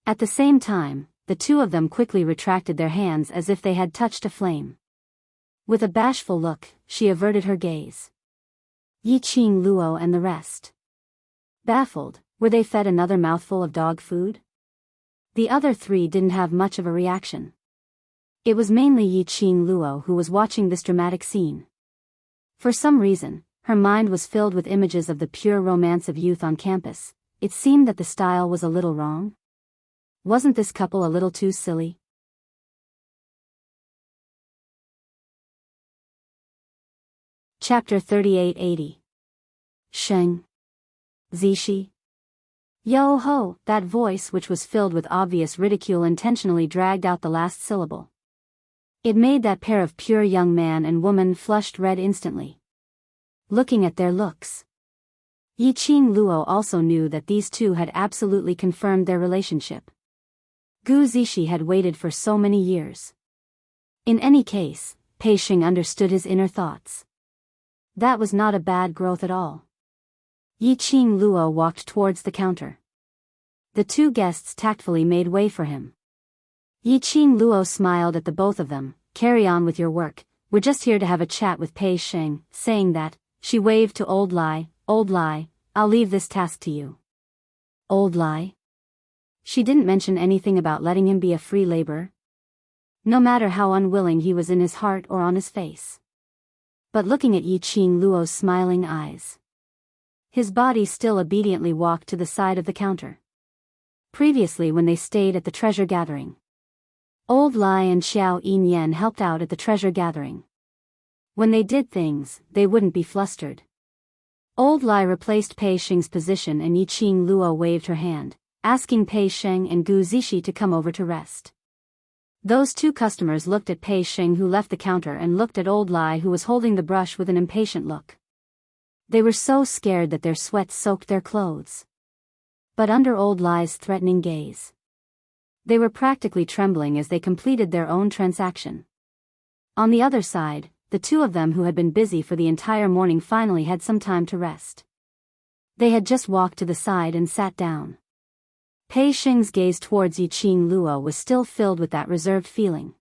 At the same time, the two of them quickly retracted their hands as if they had touched a flame. With a bashful look, she averted her gaze. Yiqing Luo and the rest. Baffled, were they fed another mouthful of dog food? The other three didn't have much of a reaction. It was mainly Yiqing Luo who was watching this dramatic scene. For some reason, her mind was filled with images of the pure romance of youth on campus. It seemed that the style was a little wrong. Wasn't this couple a little too silly? Chapter 3880. Sheng. Zishi. Yo ho, that voice which was filled with obvious ridicule intentionally dragged out the last syllable. It made that pair of pure young man and woman flushed red instantly. Looking at their looks, Yiqing Luo also knew that these two had absolutely confirmed their relationship. Gu Zishi had waited for so many years. In any case, Pei Xing understood his inner thoughts. That was not a bad growth at all. Yiqing Luo walked towards the counter. The two guests tactfully made way for him. Yiqing Luo smiled at the both of them. Carry on with your work, we're just here to have a chat with Pei Xing. Saying that, she waved to Old Lai. Old Lai, I'll leave this task to you. Old Lai? She didn't mention anything about letting him be a free laborer. No matter how unwilling he was in his heart or on his face. But looking at Yiqing Luo's smiling eyes, his body still obediently walked to the side of the counter. Previously when they stayed at the treasure gathering, Old Lai and Xiao Yinyan helped out at the treasure gathering. When they did things, they wouldn't be flustered. Old Lai replaced Pei Xing's position and Yiqing Luo waved her hand, asking Pei Xing and Gu Zishi to come over to rest. Those two customers looked at Pei Xing who left the counter and looked at Old Lai who was holding the brush with an impatient look. They were so scared that their sweat soaked their clothes. But under Old Lai's threatening gaze, they were practically trembling as they completed their own transaction. On the other side, the two of them who had been busy for the entire morning finally had some time to rest. They had just walked to the side and sat down. Pei Xing's gaze towards Yiqing Luo was still filled with that reserved feeling.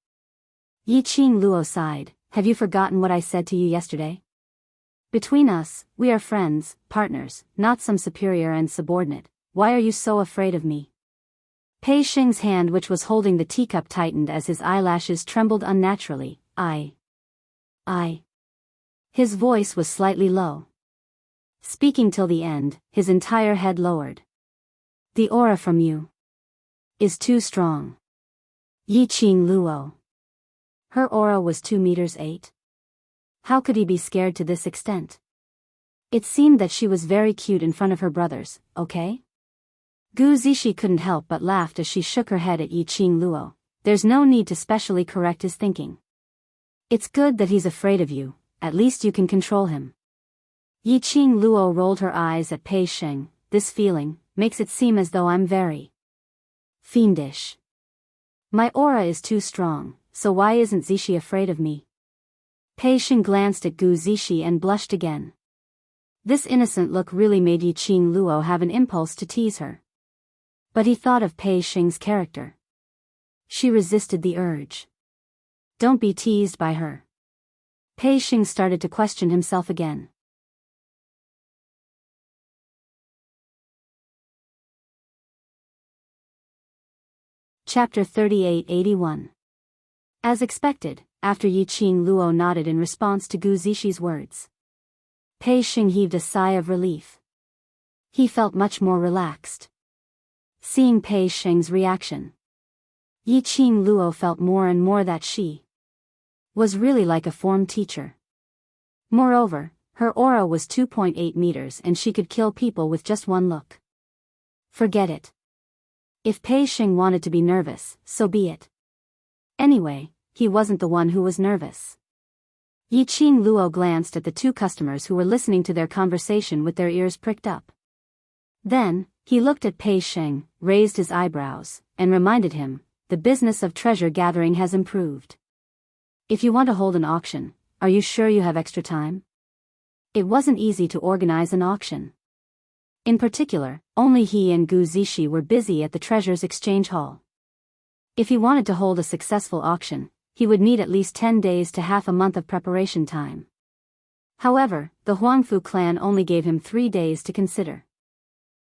Yiqing Luo sighed, have you forgotten what I said to you yesterday? Between us, we are friends, partners, not some superior and subordinate. Why are you so afraid of me? Pei Xing's hand which was holding the teacup tightened as his eyelashes trembled unnaturally. I. His voice was slightly low. Speaking till the end, his entire head lowered. The aura from you is too strong. Yiqing Luo. Her aura was 2 meters 8. How could he be scared to this extent? It seemed that she was very cute in front of her brothers, okay? Gu Zishi couldn't help but laughed as she shook her head at Yiqing Luo. There's no need to specially correct his thinking. It's good that he's afraid of you, at least you can control him. Yiqing Luo rolled her eyes at Pei Xing. This feeling makes it seem as though I'm very fiendish. My aura is too strong, so why isn't Zishi afraid of me? Pei Xing glanced at Gu Zishi and blushed again. This innocent look really made Yiqing Luo have an impulse to tease her. But he thought of Pei Xing's character. She resisted the urge. Don't be teased by her. Pei Xing started to question himself again. Chapter 3881. As expected, after Yiqing Luo nodded in response to Gu Zishi's words, Pei Xing heaved a sigh of relief. He felt much more relaxed. Seeing Pei Xing's reaction, Yiqing Luo felt more and more that she was really like a form teacher. Moreover, her aura was 2.8 meters and she could kill people with just one look. Forget it. If Pei Xing wanted to be nervous, so be it. Anyway, he wasn't the one who was nervous. Yiqing Luo glanced at the two customers who were listening to their conversation with their ears pricked up. Then, he looked at Pei Xing, raised his eyebrows, and reminded him, the business of treasure gathering has improved. If you want to hold an auction, are you sure you have extra time? It wasn't easy to organize an auction. In particular, only he and Gu Zishi were busy at the treasures exchange hall. If he wanted to hold a successful auction, he would need at least 10 days to half a month of preparation time. However, the Huangfu clan only gave him 3 days to consider.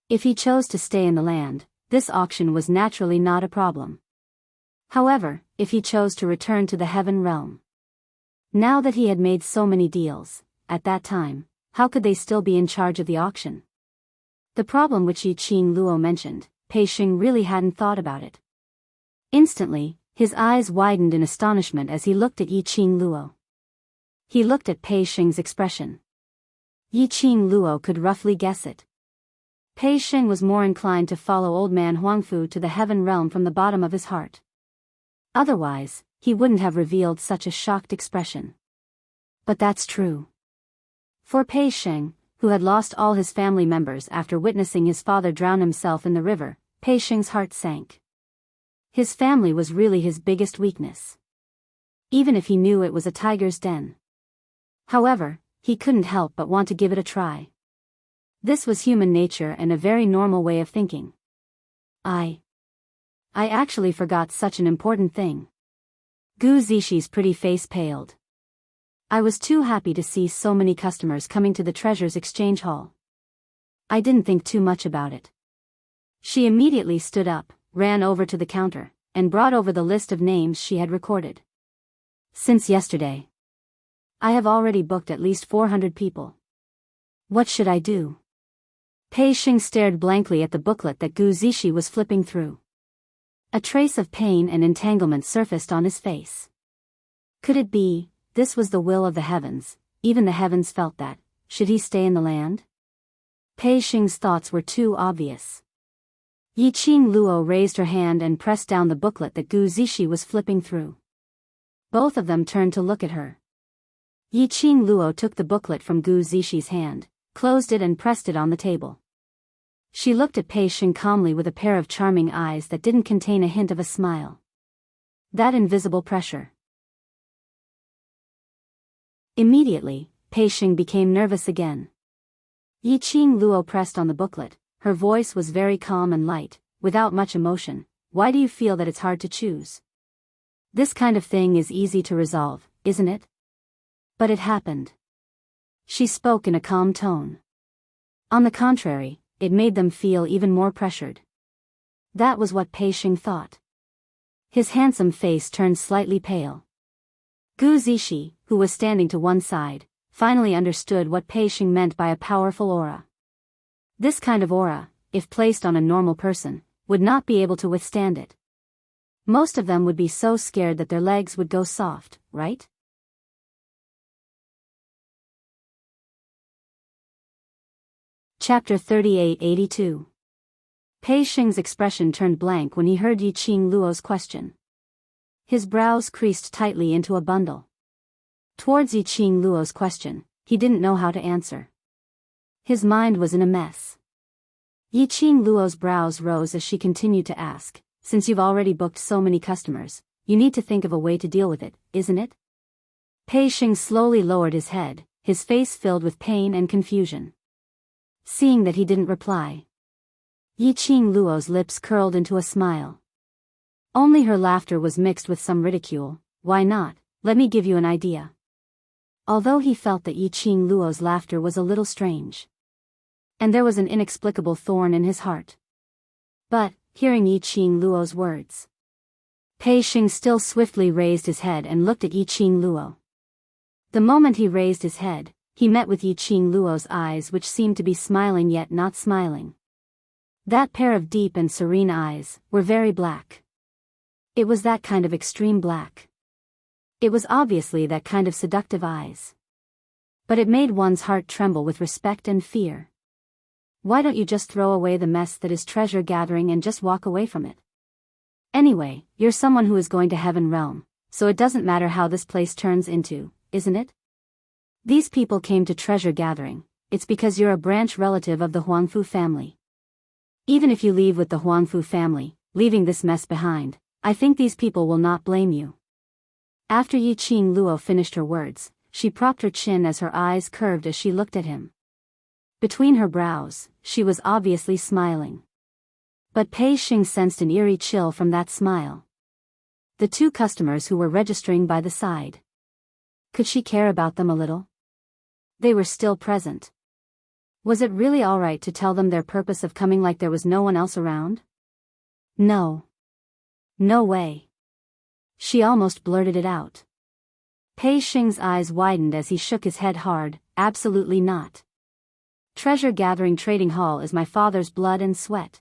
If he chose to stay in the land, this auction was naturally not a problem. However, if he chose to return to the heaven realm. Now that he had made so many deals, at that time, how could they still be in charge of the auction? The problem which Yiqing Luo mentioned, Pei Xing really hadn't thought about it. Instantly, his eyes widened in astonishment as he looked at Yiqing Luo. He looked at Pei Xing's expression. Yiqing Luo could roughly guess it. Pei Xing was more inclined to follow old man Huangfu to the heaven realm from the bottom of his heart. Otherwise, he wouldn't have revealed such a shocked expression. But that's true. For Pei Xing, who had lost all his family members after witnessing his father drown himself in the river, Pei Xing's heart sank. His family was really his biggest weakness. Even if he knew it was a tiger's den. However, he couldn't help but want to give it a try. This was human nature and a very normal way of thinking. I actually forgot such an important thing. Gu Zixi pretty face paled. I was too happy to see so many customers coming to the treasures exchange hall. I didn't think too much about it. She immediately stood up, ran over to the counter, and brought over the list of names she had recorded. Since yesterday, I have already booked at least 400 people. What should I do? Pei Xing stared blankly at the booklet that Gu Zixi was flipping through. A trace of pain and entanglement surfaced on his face. Could it be, this was the will of the heavens, even the heavens felt that, should he stay in the land? Pei Xing's thoughts were too obvious. Yiqing Luo raised her hand and pressed down the booklet that Gu Zixi was flipping through. Both of them turned to look at her. Yiqing Luo took the booklet from Gu Zixi's hand, closed it and pressed it on the table. She looked at Pei Xing calmly with a pair of charming eyes that didn't contain a hint of a smile. That invisible pressure. Immediately, Pei Xing became nervous again. Yiqing Luo pressed on the booklet, her voice was very calm and light, without much emotion. Why do you feel that it's hard to choose? This kind of thing is easy to resolve, isn't it? But it happened. She spoke in a calm tone. On the contrary, it made them feel even more pressured. That was what Pei Xing thought. His handsome face turned slightly pale. Gu Zixi, who was standing to one side, finally understood what Pei Xing meant by a powerful aura. This kind of aura, if placed on a normal person, would not be able to withstand it. Most of them would be so scared that their legs would go soft, right? Chapter 3882. Pei Xing's expression turned blank when he heard Yiqing Luo's question. His brows creased tightly into a bundle. Towards Yiqing Luo's question, he didn't know how to answer. His mind was in a mess. Yiqing Luo's brows rose as she continued to ask, since you've already booked so many customers, you need to think of a way to deal with it, isn't it? Pei Xing slowly lowered his head, his face filled with pain and confusion. Seeing that he didn't reply, Yiqing Luo's lips curled into a smile. Only her laughter was mixed with some ridicule. Why not? Let me give you an idea. Although he felt that Yiqing Luo's laughter was a little strange. And there was an inexplicable thorn in his heart. But, hearing Yiqing Luo's words, Pei Xing still swiftly raised his head and looked at Yiqing Luo. The moment he raised his head, he met with Yiqing Luo's eyes, which seemed to be smiling yet not smiling. That pair of deep and serene eyes were very black. It was that kind of extreme black. It was obviously that kind of seductive eyes. But it made one's heart tremble with respect and fear. Why don't you just throw away the mess that is treasure gathering and just walk away from it? Anyway, you're someone who is going to heaven realm, so it doesn't matter how this place turns into, isn't it? These people came to treasure gathering, it's because you're a branch relative of the Huangfu family. Even if you leave with the Huangfu family, leaving this mess behind, I think these people will not blame you. After Yiqing Luo finished her words, she propped her chin as her eyes curved as she looked at him. Between her brows, she was obviously smiling. But Pei Xing sensed an eerie chill from that smile. The two customers who were registering by the side. Could she care about them a little? They were still present. Was it really all right to tell them their purpose of coming like there was no one else around? No. No way. She almost blurted it out. Pei Xing's eyes widened as he shook his head hard. Absolutely not. Treasure Gathering Trading Hall is my father's blood and sweat.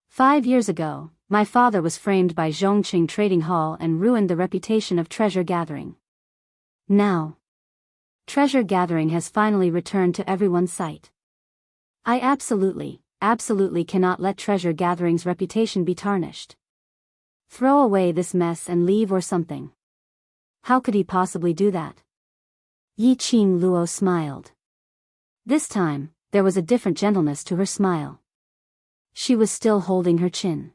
5 years ago, my father was framed by Zhongqing Trading Hall and ruined the reputation of treasure gathering. Now, treasure gathering has finally returned to everyone's sight. I absolutely cannot let treasure gathering's reputation be tarnished. Throw away this mess and leave or something. How could he possibly do that? Yi Qing Luo smiled. This time, there was a different gentleness to her smile. She was still holding her chin.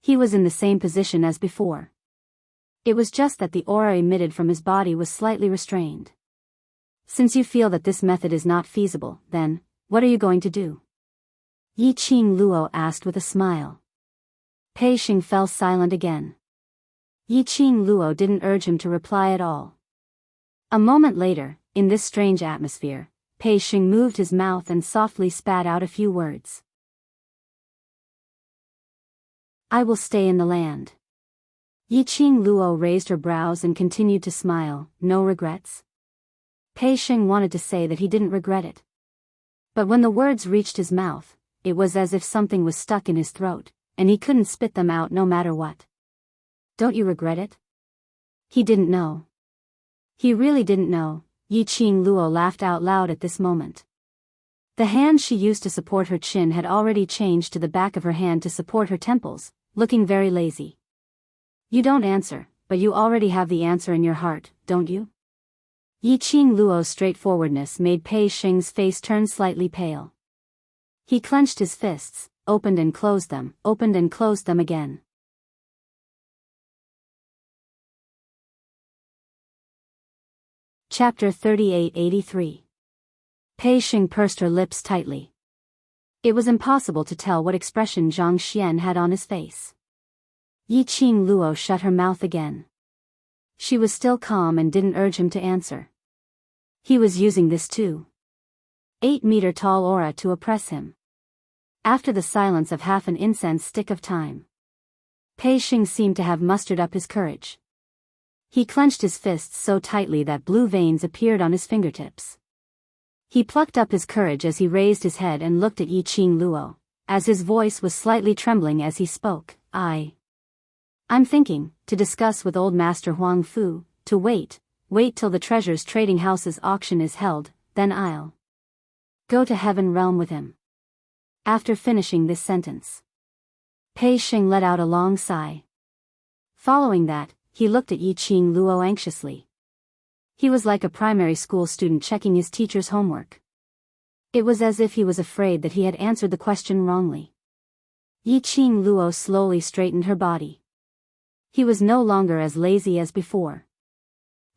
He was in the same position as before. It was just that the aura emitted from his body was slightly restrained. Since you feel that this method is not feasible, then, what are you going to do? Yi Qing Luo asked with a smile. Pei Xing fell silent again. Yi Qing Luo didn't urge him to reply at all. A moment later, in this strange atmosphere, Pei Xing moved his mouth and softly spat out a few words. I will stay in the land. Yi Qing Luo raised her brows and continued to smile. No regrets? Pei Xing wanted to say that he didn't regret it. But when the words reached his mouth, it was as if something was stuck in his throat, and he couldn't spit them out no matter what. Don't you regret it? He didn't know. He really didn't know. Yi Qing Luo laughed out loud at this moment. The hand she used to support her chin had already changed to the back of her hand to support her temples, looking very lazy. You don't answer, but you already have the answer in your heart, don't you? Yi Qing Luo's straightforwardness made Pei Xing's face turn slightly pale. He clenched his fists, opened and closed them again. Chapter 3883. Pei Xing pursed her lips tightly. It was impossible to tell what expression Zhang Xian had on his face. Yi Qing Luo shut her mouth again. She was still calm and didn't urge him to answer. He was using this 8-meter-tall aura to oppress him. After the silence of half an incense stick of time, Pei Xing seemed to have mustered up his courage. He clenched his fists so tightly that blue veins appeared on his fingertips. He plucked up his courage as he raised his head and looked at Yi Qing Luo, as his voice was slightly trembling as he spoke. I'm thinking, to discuss with old Master Huang Fu, to wait till the Treasures Trading House's auction is held, then I'll go to Heaven Realm with him. After finishing this sentence, Pei Xing let out a long sigh. Following that, he looked at Yi Qing Luo anxiously. He was like a primary school student checking his teacher's homework. It was as if he was afraid that he had answered the question wrongly. Yi Qing Luo slowly straightened her body. He was no longer as lazy as before.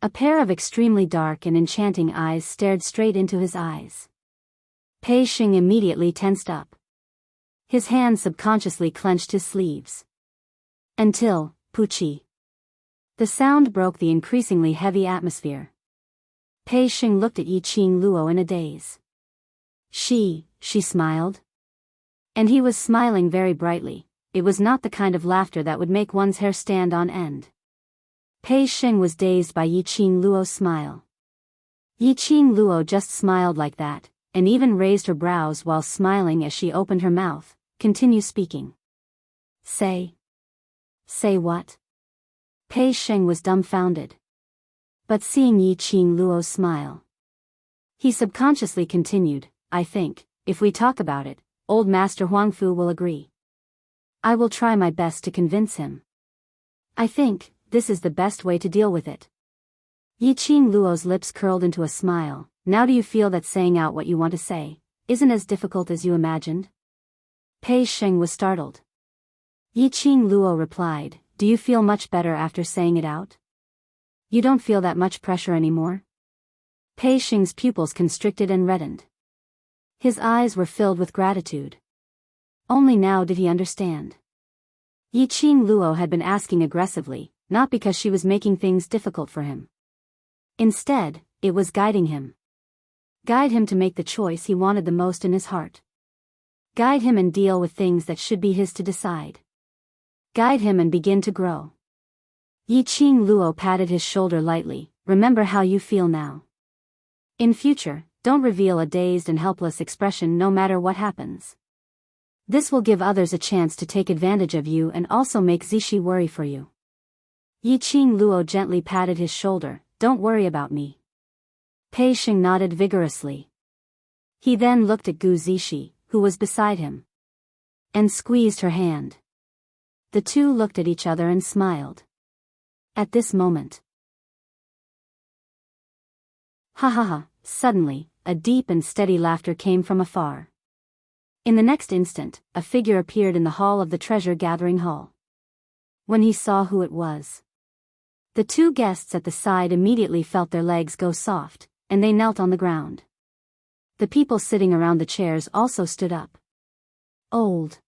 A pair of extremely dark and enchanting eyes stared straight into his eyes. Pei Xing immediately tensed up. His hand subconsciously clenched his sleeves. Until, Puchi. The sound broke the increasingly heavy atmosphere. Pei Xing looked at Yi Qing Luo in a daze. She smiled. And he was smiling very brightly. It was not the kind of laughter that would make one's hair stand on end. Pei Xing was dazed by Yi Qing Luo's smile. Yi Qing Luo just smiled like that, and even raised her brows while smiling as she opened her mouth. Continue speaking. Say what? Pei Xing was dumbfounded. But seeing Yi Qing Luo's smile, he subconsciously continued, I think, if we talk about it, old Master Huang Fu will agree. I will try my best to convince him. I think this is the best way to deal with it. Yi Qing Luo's lips curled into a smile. Now do you feel that saying out what you want to say isn't as difficult as you imagined? Pei Xing was startled. Yi Qing Luo replied, do you feel much better after saying it out? You don't feel that much pressure anymore? Pei Xing's pupils constricted and reddened. His eyes were filled with gratitude. Only now did he understand. Yi Qing Luo had been asking aggressively, not because she was making things difficult for him. Instead, it was guiding him. Guide him to make the choice he wanted the most in his heart. Guide him and deal with things that should be his to decide. Guide him and begin to grow. Yi Qing Luo patted his shoulder lightly. Remember how you feel now. In future, don't reveal a dazed and helpless expression no matter what happens. This will give others a chance to take advantage of you and also make Zishi worry for you. Yi Qing Luo gently patted his shoulder. Don't worry about me. Pei Xing nodded vigorously. He then looked at Gu Zishi, who was beside him, and squeezed her hand. The two looked at each other and smiled. At this moment, ha ha ha, suddenly, a deep and steady laughter came from afar. In the next instant, a figure appeared in the hall of the treasure-gathering hall. When he saw who it was, the two guests at the side immediately felt their legs go soft, and they knelt on the ground. The people sitting around the chairs also stood up. Old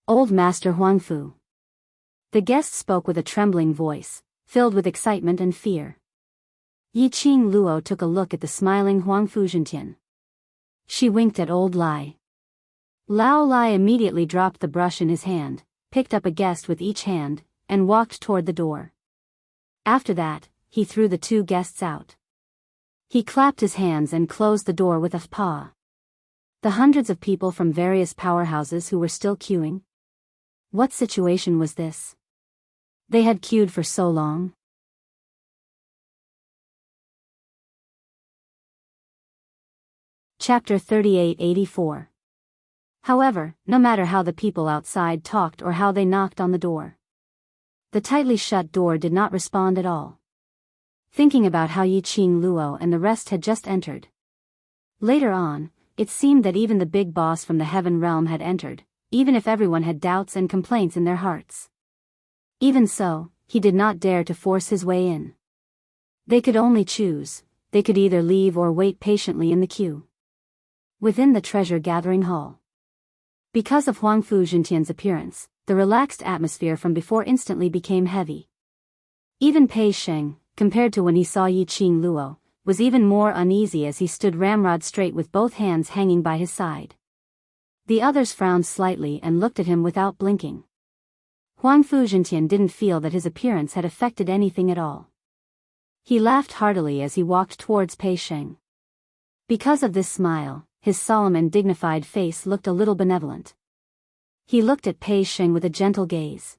Master Huangfu. The guest spoke with a trembling voice, filled with excitement and fear. Yi Qing Luo took a look at the smiling Huangfu Zhentian. She winked at old Lai. Lao Lai immediately dropped the brush in his hand, picked up a guest with each hand, and walked toward the door. After that, he threw the two guests out. He clapped his hands and closed the door with a paw. The hundreds of people from various powerhouses who were still queuing. What situation was this? They had queued for so long. Chapter 3884. However, no matter how the people outside talked or how they knocked on the door, the tightly shut door did not respond at all. Thinking about how Yi Qing Luo and the rest had just entered. Later on, it seemed that even the big boss from the heaven realm had entered, even if everyone had doubts and complaints in their hearts. Even so, he did not dare to force his way in. They could only choose. They could either leave or wait patiently in the queue. Within the treasure-gathering hall, because of Huangfu Zhentian's appearance, the relaxed atmosphere from before instantly became heavy. Even Pei Xing, compared to when he saw Yi Qing Luo, was even more uneasy as he stood ramrod straight with both hands hanging by his side. The others frowned slightly and looked at him without blinking. Huangfu Zhentian didn't feel that his appearance had affected anything at all. He laughed heartily as he walked towards Pei Xing. Because of this smile, his solemn and dignified face looked a little benevolent. He looked at Pei Xing with a gentle gaze.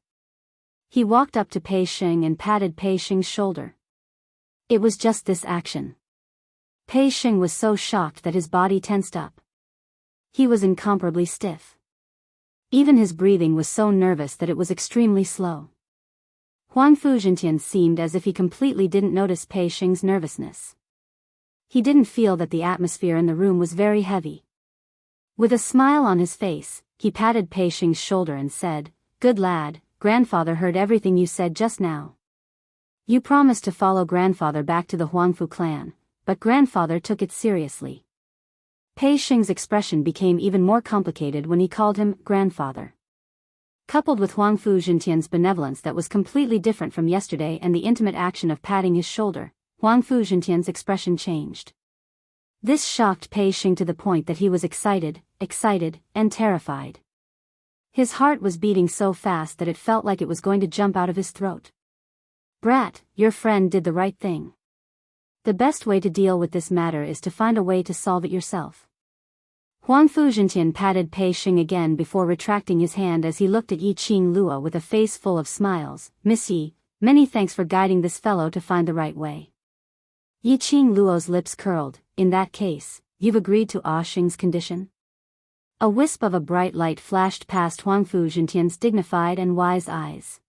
He walked up to Pei Xing and patted Pei Xing's shoulder. It was just this action. Pei Xing was so shocked that his body tensed up. He was incomparably stiff. Even his breathing was so nervous that it was extremely slow. Huangfu Zhentian seemed as if he completely didn't notice Pei Xing's nervousness. He didn't feel that the atmosphere in the room was very heavy. With a smile on his face, he patted Pei Xing's shoulder and said, "Good lad, grandfather heard everything you said just now. You promised to follow grandfather back to the Huangfu clan, but grandfather took it seriously." Pei Xing's expression became even more complicated when he called him grandfather. Coupled with Huangfu Zhentian's benevolence that was completely different from yesterday and the intimate action of patting his shoulder, Huangfu Zhentian's expression changed. This shocked Pei Xing to the point that he was excited, and terrified. His heart was beating so fast that it felt like it was going to jump out of his throat. "Brat, your friend did the right thing. The best way to deal with this matter is to find a way to solve it yourself." Huangfu Zhentian patted Pei Xing again before retracting his hand as he looked at Yi Qing Luo with a face full of smiles. "Miss Yi, many thanks for guiding this fellow to find the right way." Yi Qing Luo's lips curled. "In that case, you've agreed to Ah Xing's condition?" A wisp of a bright light flashed past Huangfu Zhentian's dignified and wise eyes.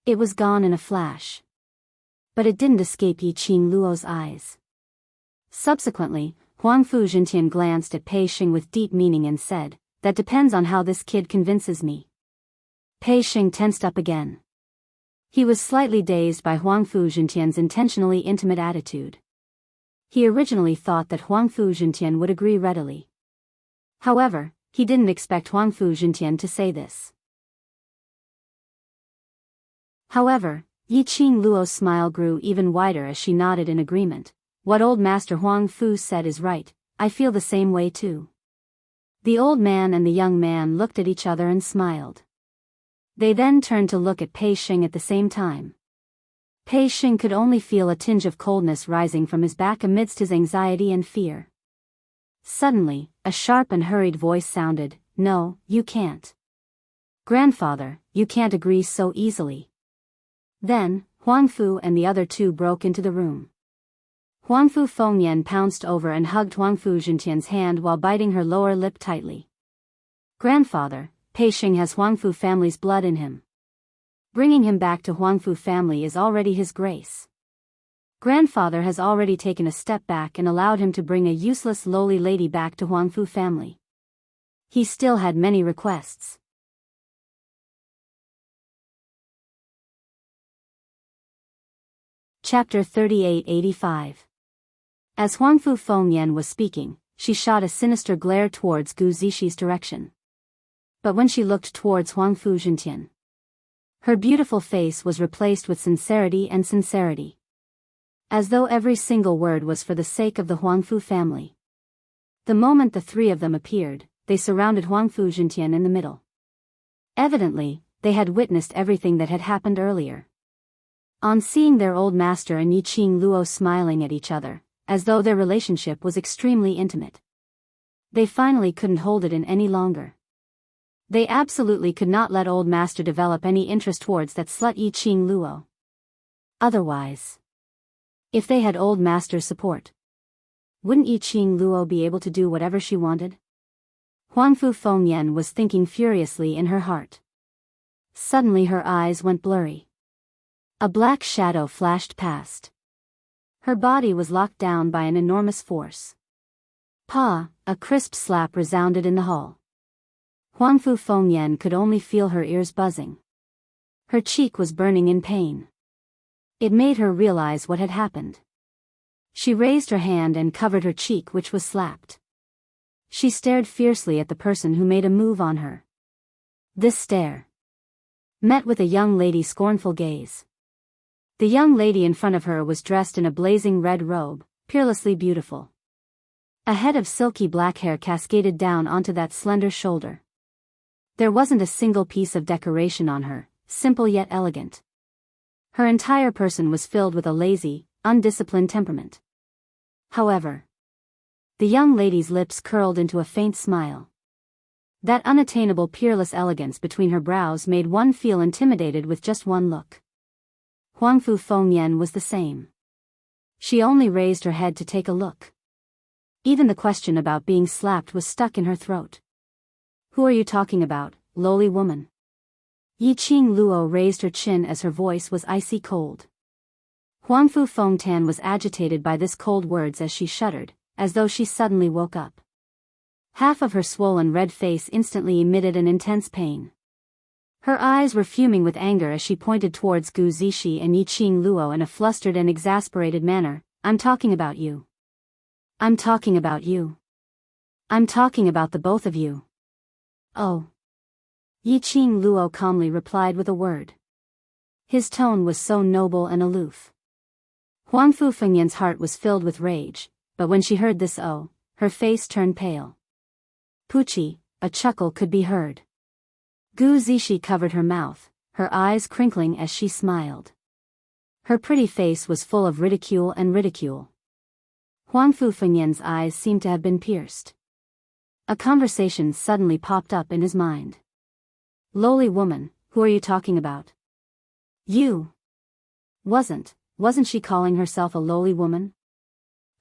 It was gone in a flash. But it didn't escape Yi Qing Luo's eyes. Subsequently, Huangfu Zhentian glanced at Pei Xing with deep meaning and said, "That depends on how this kid convinces me." Pei Xing tensed up again. He was slightly dazed by Huangfu Zhentian's intentionally intimate attitude. He originally thought that Huangfu Zhentian would agree readily. However, he didn't expect Huangfu Zhentian to say this. However, Yiqing Luo's smile grew even wider as she nodded in agreement. What old Master Huang Fu said is right, I feel the same way too. The old man and the young man looked at each other and smiled. They then turned to look at Pei Xing at the same time. Pei Xing could only feel a tinge of coldness rising from his back amidst his anxiety and fear. Suddenly, a sharp and hurried voice sounded, "No, you can't. Grandfather, you can't agree so easily." Then, Huang Fu and the other two broke into the room. Huang Fu Fengyan pounced over and hugged Huang Fu Zhentian's hand while biting her lower lip tightly. "Grandfather, Pei Xing has Huang Fu family's blood in him. Bringing him back to Huang Fu family is already his grace. Grandfather has already taken a step back and allowed him to bring a useless lowly lady back to Huang Fu family. He still had many requests." Chapter 3885. As Huang Fu Fengyan was speaking, she shot a sinister glare towards Gu Zixi direction. But when she looked towards Huang Fu Zhentian, her beautiful face was replaced with sincerity and sincerity. As though every single word was for the sake of the Huang Fu family. The moment the three of them appeared, they surrounded Huang Fu Zhentian in the middle. Evidently, they had witnessed everything that had happened earlier. On seeing their old master and Yiqing Luo smiling at each other, as though their relationship was extremely intimate, they finally couldn't hold it in any longer. They absolutely could not let old master develop any interest towards that slut Yiqing Luo. Otherwise, if they had old master's support, wouldn't Yiqing Luo be able to do whatever she wanted? Huang Fu Fengyan was thinking furiously in her heart. Suddenly her eyes went blurry. A black shadow flashed past. Her body was locked down by an enormous force. Pa! A crisp slap resounded in the hall. Huang Fu Fengyan could only feel her ears buzzing. Her cheek was burning in pain. It made her realize what had happened. She raised her hand and covered her cheek, which was slapped. She stared fiercely at the person who made a move on her. This stare met with a young lady's scornful gaze. The young lady in front of her was dressed in a blazing red robe, peerlessly beautiful. A head of silky black hair cascaded down onto that slender shoulder. There wasn't a single piece of decoration on her, simple yet elegant. Her entire person was filled with a lazy, undisciplined temperament. However, the young lady's lips curled into a faint smile. That unattainable peerless elegance between her brows made one feel intimidated with just one look. Huang Fu Fengyan was the same. She only raised her head to take a look. Even the question about being slapped was stuck in her throat. Who are you talking about, lowly woman? Yiqing Luo raised her chin as her voice was icy cold. Huang Fu Fengtan was agitated by this cold words as she shuddered, as though she suddenly woke up. Half of her swollen red face instantly emitted an intense pain. Her eyes were fuming with anger as she pointed towards Gu Zixi and Yiqing Luo in a flustered and exasperated manner. I'm talking about you. I'm talking about you. I'm talking about the both of you. Oh. Yiqing Luo calmly replied with a word. His tone was so noble and aloof. Huang Fu Fengyan's heart was filled with rage, but when she heard this her face turned pale. Puchi, a chuckle could be heard. Gu Zixi covered her mouth, her eyes crinkling as she smiled. Her pretty face was full of ridicule and ridicule. Huang Fu Fengyan's eyes seemed to have been pierced. A conversation suddenly popped up in his mind. Lowly woman, who are you talking about? You. Wasn't she calling herself a lowly woman?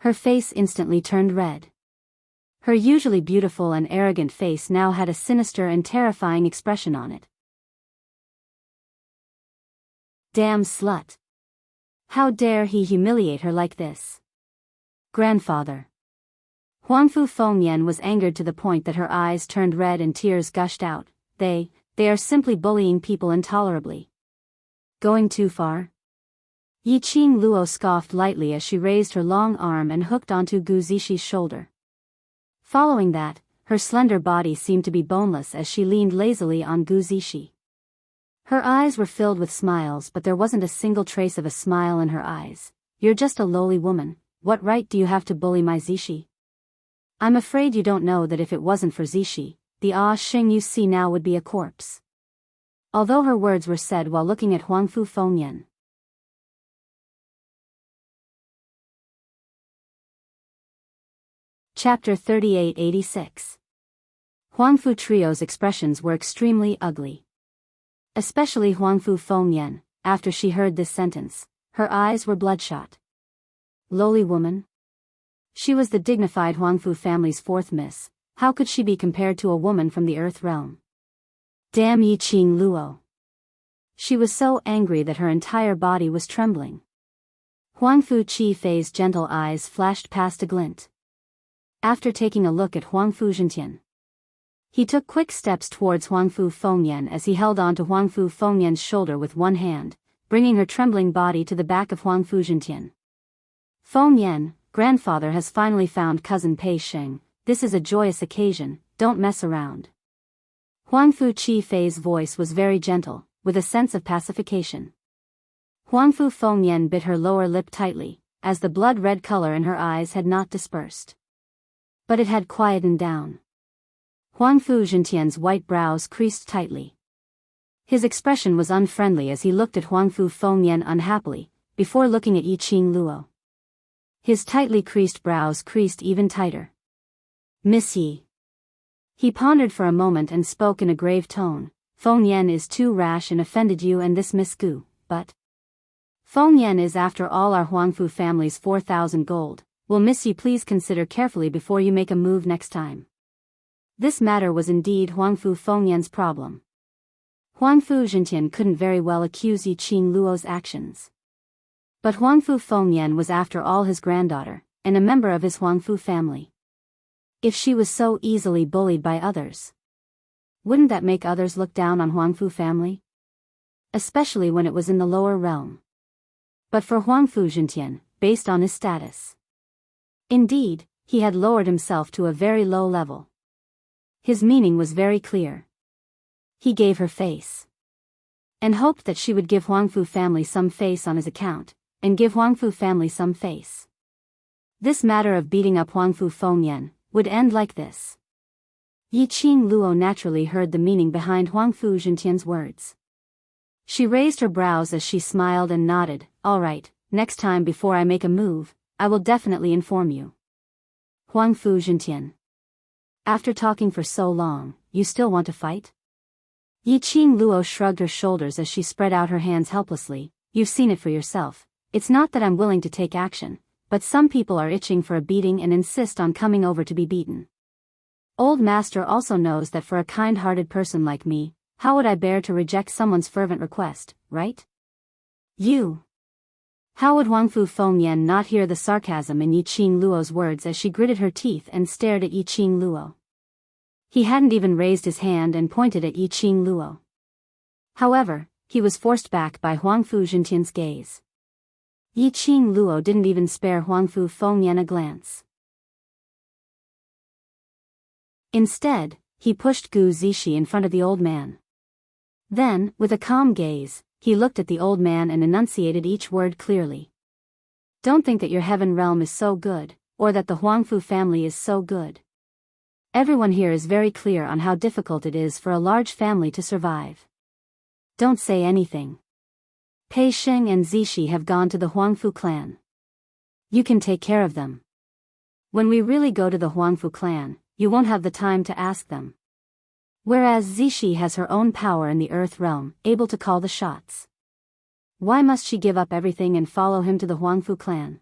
Her face instantly turned red. Her usually beautiful and arrogant face now had a sinister and terrifying expression on it. Damn slut. How dare he humiliate her like this? Grandfather. Huang Fu Fengyan was angered to the point that her eyes turned red and tears gushed out. They are simply bullying people intolerably. Going too far? Yiqing Luo scoffed lightly as she raised her long arm and hooked onto Gu Zixi's shoulder. Following that, her slender body seemed to be boneless as she leaned lazily on Gu Zixi. Her eyes were filled with smiles, but there wasn't a single trace of a smile in her eyes. You're just a lowly woman, what right do you have to bully my Zishi? I'm afraid you don't know that if it wasn't for Zishi, the Xing you see now would be a corpse. Although her words were said while looking at Huangfu Fengyan. Chapter 3886. Huangfu Trio's expressions were extremely ugly. Especially Huangfu Fengyan, after she heard this sentence, her eyes were bloodshot. Lowly woman? She was the dignified Huangfu family's fourth miss, how could she be compared to a woman from the earth realm? Damn Yiqing Luo! She was so angry that her entire body was trembling. Huangfu Qi Fei's gentle eyes flashed past a glint. After taking a look at Huangfu Zhentian, he took quick steps towards Huangfu Fengyan as he held on to Huangfu Fengyan's shoulder with one hand, bringing her trembling body to the back of Huangfu Zhentian. Fengyan, grandfather has finally found cousin Pei Sheng, this is a joyous occasion, don't mess around. Huangfu Qi Fei's voice was very gentle, with a sense of pacification. Huangfu Fengyan bit her lower lip tightly, as the blood-red color in her eyes had not dispersed. But it had quietened down. Huangfu Zhentian's white brows creased tightly. His expression was unfriendly as he looked at Huangfu Fengyan unhappily, before looking at Yiqing Luo. His tightly creased brows creased even tighter. Miss Yi. He pondered for a moment and spoke in a grave tone. Fengyan is too rash and offended you and this Miss Gu, but Fengyan is after all our Huangfu family's 4,000 gold. Will Miss Yi please consider carefully before you make a move next time? This matter was indeed Huangfu Fengyan's problem. Huangfu Zhentian couldn't very well accuse Yiqing Luo's actions. But Huangfu Fengyan was after all his granddaughter, and a member of his Huangfu family. If she was so easily bullied by others, wouldn't that make others look down on Huangfu family? Especially when it was in the lower realm. But for Huangfu Zhentian, based on his status, indeed, he had lowered himself to a very low level. His meaning was very clear. He gave her face. And hoped that she would give Huangfu family some face on his account, and give Huangfu family some face. This matter of beating up Huangfu Fengyan would end like this. Yiqing Luo naturally heard the meaning behind Huangfu Zhentian's words. She raised her brows as she smiled and nodded, all right, next time before I make a move, I will definitely inform you. Huangfu Zhentian. After talking for so long, you still want to fight? Yiqing Luo shrugged her shoulders as she spread out her hands helplessly. You've seen it for yourself. It's not that I'm willing to take action, but some people are itching for a beating and insist on coming over to be beaten. Old Master also knows that for a kind-hearted person like me, how would I bear to reject someone's fervent request, right? You. How would Huangfu Fengyan not hear the sarcasm in Yiqing Luo's words as she gritted her teeth and stared at Yiqing Luo? He hadn't even raised his hand and pointed at Yiqing Luo. However, he was forced back by Huangfu Zhentian's gaze. Yiqing Luo didn't even spare Huangfu Fengyan a glance. Instead, he pushed Gu Zishi in front of the old man. Then, with a calm gaze, he looked at the old man and enunciated each word clearly. Don't think that your heaven realm is so good, or that the Huangfu family is so good. Everyone here is very clear on how difficult it is for a large family to survive. Don't say anything. Pei Sheng and Zishi have gone to the Huangfu clan. You can take care of them. When we really go to the Huangfu clan, you won't have the time to ask them. Whereas Zishi has her own power in the earth realm, able to call the shots. Why must she give up everything and follow him to the Huangfu clan?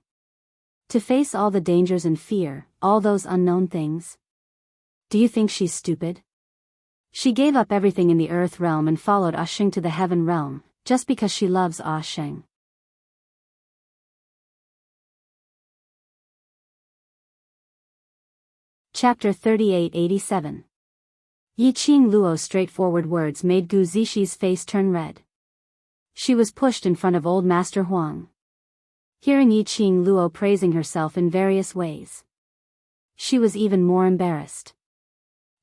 To face all the dangers and fear, all those unknown things? Do you think she's stupid? She gave up everything in the earth realm and followed Xing to the heaven realm, just because she loves Xing. Chapter 3887. Yiqing Luo's straightforward words made Gu Zishi's face turn red. She was pushed in front of old Master Huang. Hearing Yiqing Luo praising herself in various ways, she was even more embarrassed.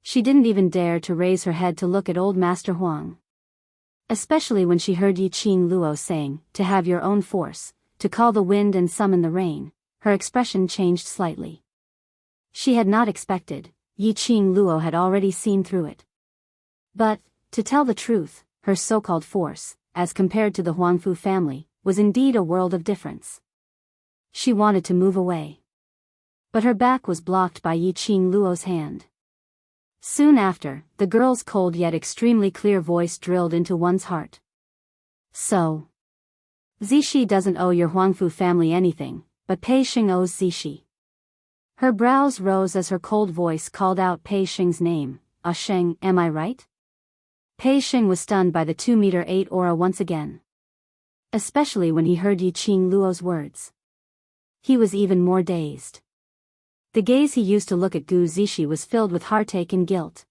She didn't even dare to raise her head to look at old Master Huang. Especially when she heard Yi Qing Luo saying, "To have your own force, to call the wind and summon the rain," her expression changed slightly. She had not expected, Yi Qing Luo had already seen through it. But, to tell the truth, her so-called force, as compared to the Huangfu family, was indeed a world of difference. She wanted to move away. But her back was blocked by Yi Qing Luo's hand. Soon after, the girl's cold yet extremely clear voice drilled into one's heart. "So, Zishi doesn't owe your Huangfu family anything, but Pei Xing owes Zishi." Her brows rose as her cold voice called out Pei Xing's name. "Ah Sheng, am I right?" Pei Xing was stunned by the 2-meter-8 aura once again. Especially when he heard Yi Qing Luo's words. He was even more dazed. The gaze he used to look at Gu Zishi was filled with heartache and guilt.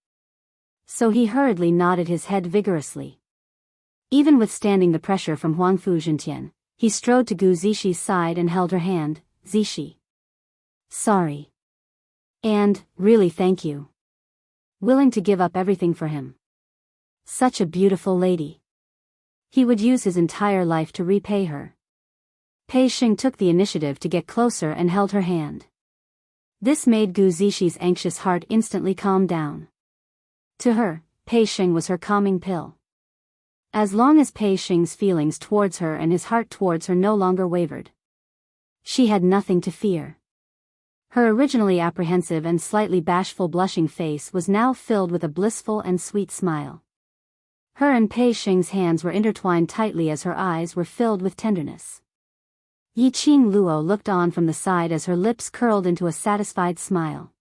So he hurriedly nodded his head vigorously. Even withstanding the pressure from Huangfu Zhentian, he strode to Gu Zishi's side and held her hand. "Zishi. Sorry. And, really thank you. Willing to give up everything for him. Such a beautiful lady. He would use his entire life to repay her." Pei Xing took the initiative to get closer and held her hand. This made Gu Zishi's anxious heart instantly calm down. To her, Pei Xing was her calming pill. As long as Pei Xing's feelings towards her and his heart towards her no longer wavered, she had nothing to fear. Her originally apprehensive and slightly bashful blushing face was now filled with a blissful and sweet smile. Her and Pei Xing's hands were intertwined tightly as her eyes were filled with tenderness. Yi Qing Luo looked on from the side as her lips curled into a satisfied smile.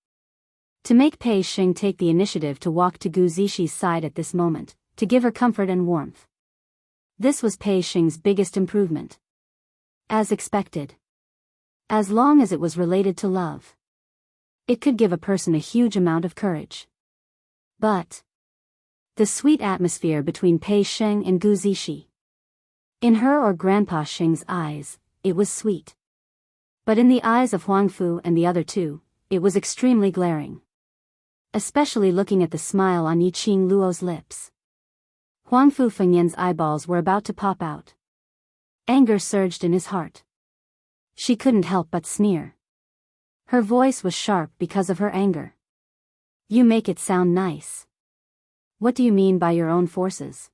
To make Pei Xing take the initiative to walk to Gu Zishi's side at this moment, to give her comfort and warmth. This was Pei Xing's biggest improvement. As expected. As long as it was related to love, it could give a person a huge amount of courage. But the sweet atmosphere between Pei Xing and Gu Zishi. In her or Grandpa Xing's eyes, it was sweet. But in the eyes of Huangfu and the other two, it was extremely glaring. Especially looking at the smile on Yi Qing Luo's lips. Huangfu Fengyan's eyeballs were about to pop out. Anger surged in his heart. She couldn't help but sneer. Her voice was sharp because of her anger. "You make it sound nice. What do you mean by your own forces?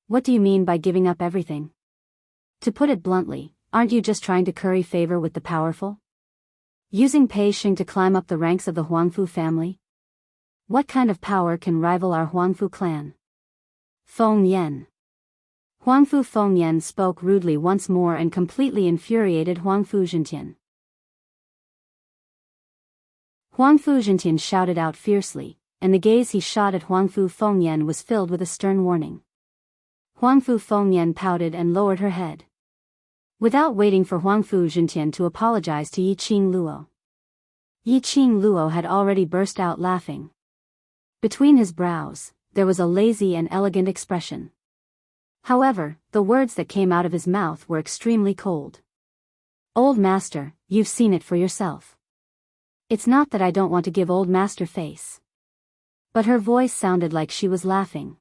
What do you mean by giving up everything? To put it bluntly, aren't you just trying to curry favor with the powerful? Using Pei Xing to climb up the ranks of the Huangfu family? What kind of power can rival our Huangfu clan?" Feng Yan. Huangfu Feng Yan spoke rudely once more and completely infuriated Huangfu Zhentian. Huangfu Zhentian shouted out fiercely, and the gaze he shot at Huangfu Feng Yan was filled with a stern warning. Huangfu Feng Yan pouted and lowered her head. Without waiting for Huangfu Zhentian to apologize to Yi Qing Luo. Yi Qing Luo had already burst out laughing. Between his brows, there was a lazy and elegant expression. However, the words that came out of his mouth were extremely cold. "Old master, you've seen it for yourself. It's not that I don't want to give old master face." But her voice sounded like she was laughing.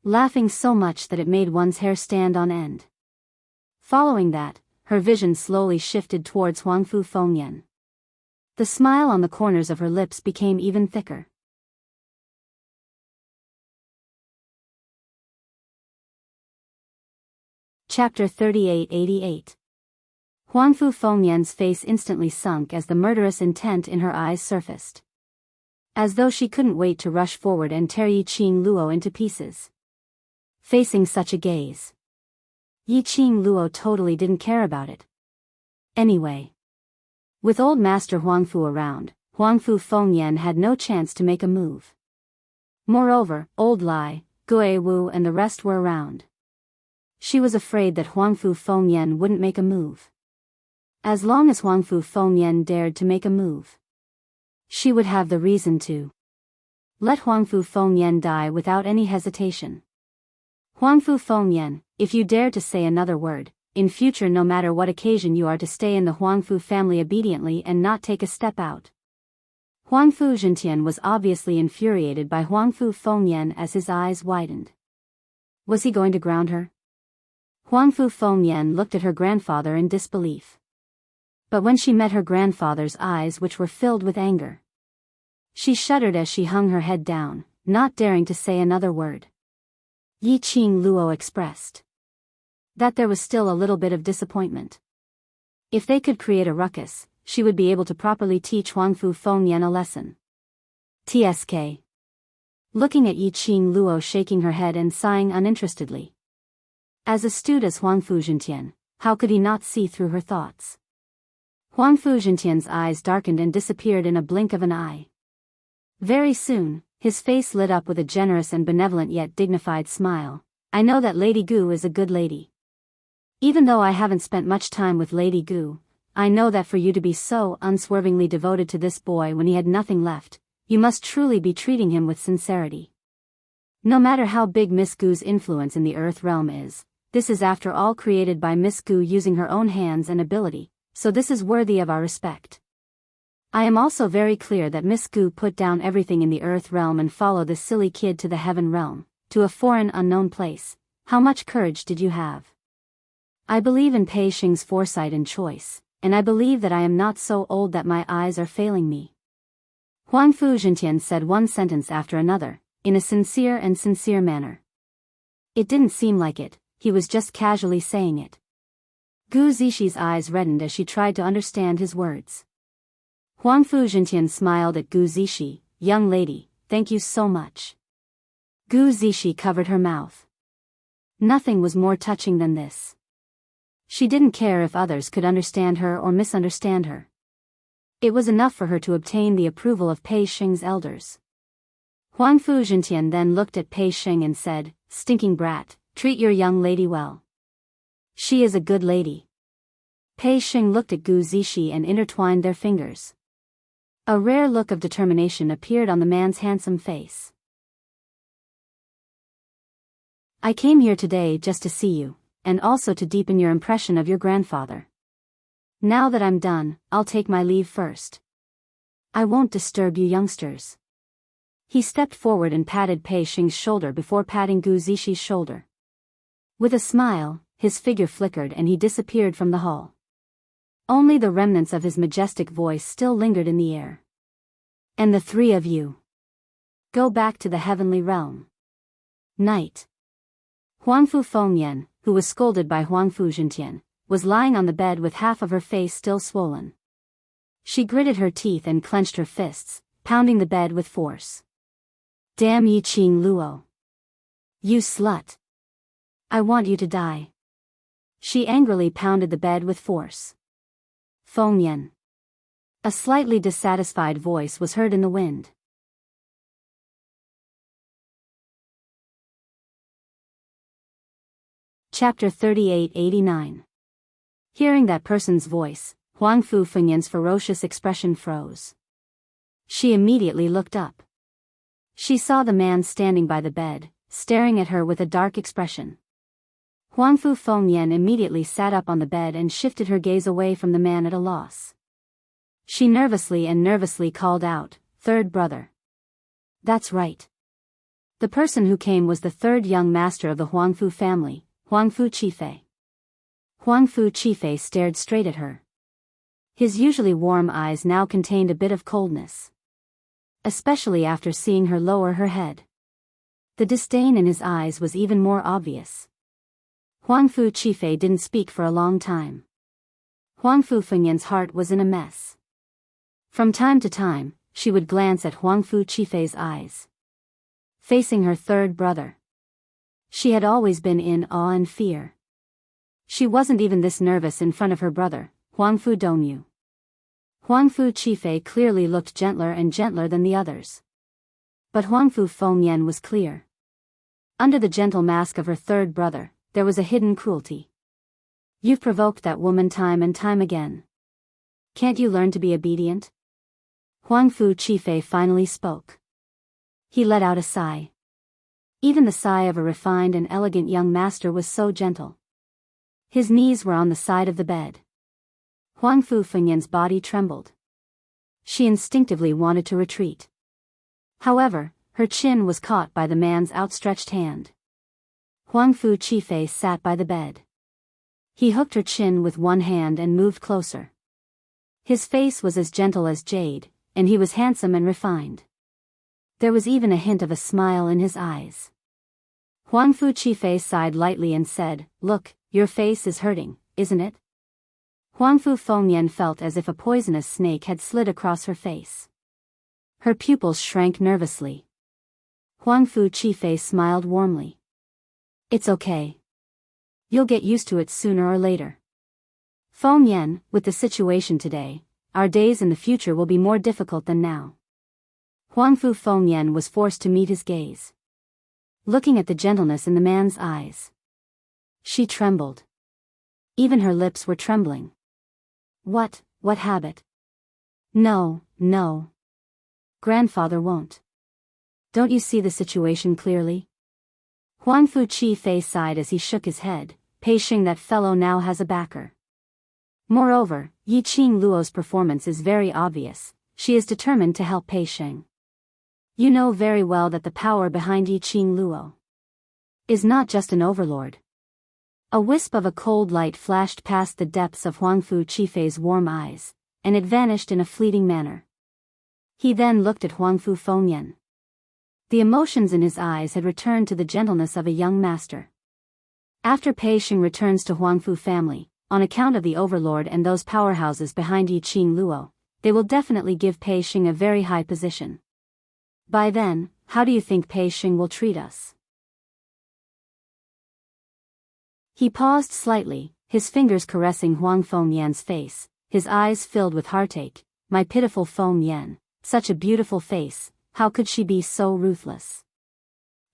Laughing so much that it made one's hair stand on end. Following that, her vision slowly shifted towards Huangfu Fengyan. The smile on the corners of her lips became even thicker. Chapter 3888. Huangfu Fengyan's face instantly sunk as the murderous intent in her eyes surfaced. As though she couldn't wait to rush forward and tear Yi Qing Luo into pieces. Facing such a gaze, Yi Qing Luo totally didn't care about it. Anyway, with old master Huangfu around, Huangfu Fengyan had no chance to make a move. Moreover, old Lai, Gui Wu and the rest were around. She was afraid that Huangfu Fengyan wouldn't make a move. As long as Huangfu Fengyan dared to make a move, she would have the reason to let Huangfu Fengyan die without any hesitation. "Huangfu Fengyan, if you dare to say another word, in future no matter what occasion you are to stay in the Huangfu family obediently and not take a step out." Huangfu Zhentian was obviously infuriated by Huangfu Fengyan as his eyes widened. Was he going to ground her? Huangfu Fengyan looked at her grandfather in disbelief. But when she met her grandfather's eyes, which were filled with anger, she shuddered as she hung her head down, not daring to say another word. Yi Qing Luo expressed that there was still a little bit of disappointment. If they could create a ruckus, she would be able to properly teach Huangfu Fengyan a lesson. TSK. Looking at Yi Qing Luo shaking her head and sighing uninterestedly. As astute as Huangfu Zhentian, how could he not see through her thoughts? Huangfu Zhentian's eyes darkened and disappeared in a blink of an eye. Very soon, his face lit up with a generous and benevolent yet dignified smile. I know that Lady Gu is a good lady. Even though I haven't spent much time with Lady Gu, I know that for you to be so unswervingly devoted to this boy when he had nothing left, you must truly be treating him with sincerity. No matter how big Miss Gu's influence in the Earth realm is, this is after all created by Miss Gu using her own hands and ability, so this is worthy of our respect. I am also very clear that Miss Gu put down everything in the Earth realm and followed this silly kid to the Heaven realm, to a foreign unknown place. How much courage did you have? I believe in Pei Xing's foresight and choice, and I believe that I am not so old that my eyes are failing me. Huangfu Zhentian said one sentence after another, in a sincere manner. It didn't seem like it, he was just casually saying it. Gu Zixi eyes reddened as she tried to understand his words. Huangfu Zhentian smiled at Gu Zixi. Young lady, thank you so much. Gu Zixi covered her mouth. Nothing was more touching than this. She didn't care if others could understand her or misunderstand her. It was enough for her to obtain the approval of Pei Xing's elders. Huangfu Zhentian then looked at Pei Xing and said, Stinking brat, treat your young lady well. She is a good lady. Pei Xing looked at Gu Zixi and intertwined their fingers. A rare look of determination appeared on the man's handsome face. I came here today just to see you, and also to deepen your impression of your grandfather. Now that I'm done, I'll take my leave first. I won't disturb you youngsters. He stepped forward and patted Pei Xing's shoulder before patting Gu Zixi's shoulder. With a smile, his figure flickered and he disappeared from the hall. Only the remnants of his majestic voice still lingered in the air. And the three of you, go back to the heavenly realm. Night. Huangfu Fengyan, who was scolded by Huangfu Zhentian, was lying on the bed with half of her face still swollen. She gritted her teeth and clenched her fists, pounding the bed with force. Damn Yi Qing Luo. You slut. I want you to die. She angrily pounded the bed with force. Fengyan. A slightly dissatisfied voice was heard in the wind. Chapter 3889. Hearing that person's voice, Huangfu Fengyan's ferocious expression froze. She immediately looked up. She saw the man standing by the bed, staring at her with a dark expression. Huangfu Fengyan immediately sat up on the bed and shifted her gaze away from the man at a loss. She nervously called out, "Third brother." That's right. The person who came was the third young master of the Huangfu family, Huangfu Qifei. Huangfu Qifei stared straight at her. His usually warm eyes now contained a bit of coldness. Especially after seeing her lower her head. The disdain in his eyes was even more obvious. Huangfu Qifei didn't speak for a long time. Huangfu Fengyan's heart was in a mess. From time to time, she would glance at Huangfu Qifei's eyes. Facing her third brother, she had always been in awe and fear. She wasn't even this nervous in front of her brother, Huangfu Dongyu. Huangfu Qifei clearly looked gentler and gentler than the others. But Huangfu Fengyan was clear. Under the gentle mask of her third brother, there was a hidden cruelty. You've provoked that woman time and time again. Can't you learn to be obedient? Huangfu Qifei finally spoke. He let out a sigh. Even the sigh of a refined and elegant young master was so gentle. His knees were on the side of the bed. Huangfu Fengyan's body trembled. She instinctively wanted to retreat. However, her chin was caught by the man's outstretched hand. Huangfu Qifei sat by the bed. He hooked her chin with one hand and moved closer. His face was as gentle as jade, and he was handsome and refined. There was even a hint of a smile in his eyes. Huangfu Qifei sighed lightly and said, "Look, your face is hurting, isn't it?" Huangfu Fengyan felt as if a poisonous snake had slid across her face. Her pupils shrank nervously. Huangfu Qifei smiled warmly. "It's okay. You'll get used to it sooner or later. Fengyan, with the situation today, our days in the future will be more difficult than now." Huangfu Fengyan was forced to meet his gaze. Looking at the gentleness in the man's eyes, she trembled. Even her lips were trembling. What habit? No. Grandfather won't. Don't you see the situation clearly? Huangfu Qifei sighed as he shook his head. Pei Xing, that fellow now has a backer. Moreover, Yiqing Luo's performance is very obvious. She is determined to help Pei Xing. You know very well that the power behind Yiqing Luo is not just an overlord. A wisp of a cold light flashed past the depths of Huangfu Qifei's warm eyes, and it vanished in a fleeting manner. He then looked at Huangfu Fengyan. The emotions in his eyes had returned to the gentleness of a young master. After Pei Xing returns to Huangfu family, on account of the overlord and those powerhouses behind Yiqing Luo, they will definitely give Pei Xing a very high position. By then, how do you think Pei Xing will treat us? He paused slightly, his fingers caressing Huang Fengyan's face, his eyes filled with heartache. My pitiful Fengyan, such a beautiful face, how could she be so ruthless?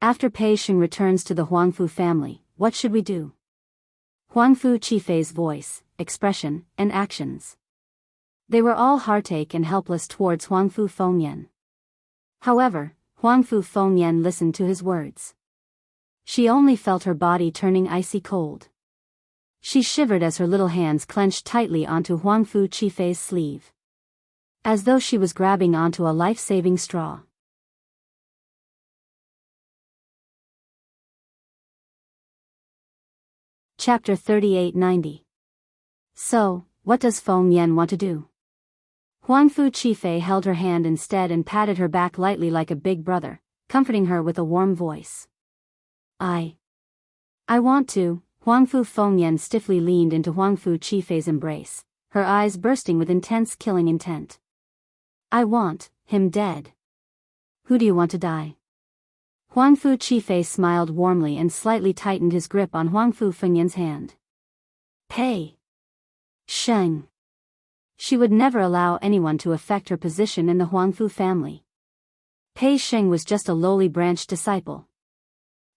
After Pei Xing returns to the Huangfu family, what should we do? Huangfu Qifei's voice, expression, and actions. They were all heartache and helpless towards Huangfu Fengyan. However, Huangfu Fengyan listened to his words. She only felt her body turning icy cold. She shivered as her little hands clenched tightly onto Huangfu Qifei's sleeve, as though she was grabbing onto a life-saving straw. Chapter 3890. So, what does Fengyan want to do? Huangfu Qifei held her hand instead and patted her back lightly like a big brother, comforting her with a warm voice. I want to. Huangfu Fengyan stiffly leaned into Huangfu Qifei's embrace, her eyes bursting with intense killing intent. I want him dead. Who do you want to die? Huangfu Qifei smiled warmly and slightly tightened his grip on Huangfu Fengyan's hand. Pei Xing. She would never allow anyone to affect her position in the Huangfu family. Pei Xing was just a lowly branch disciple.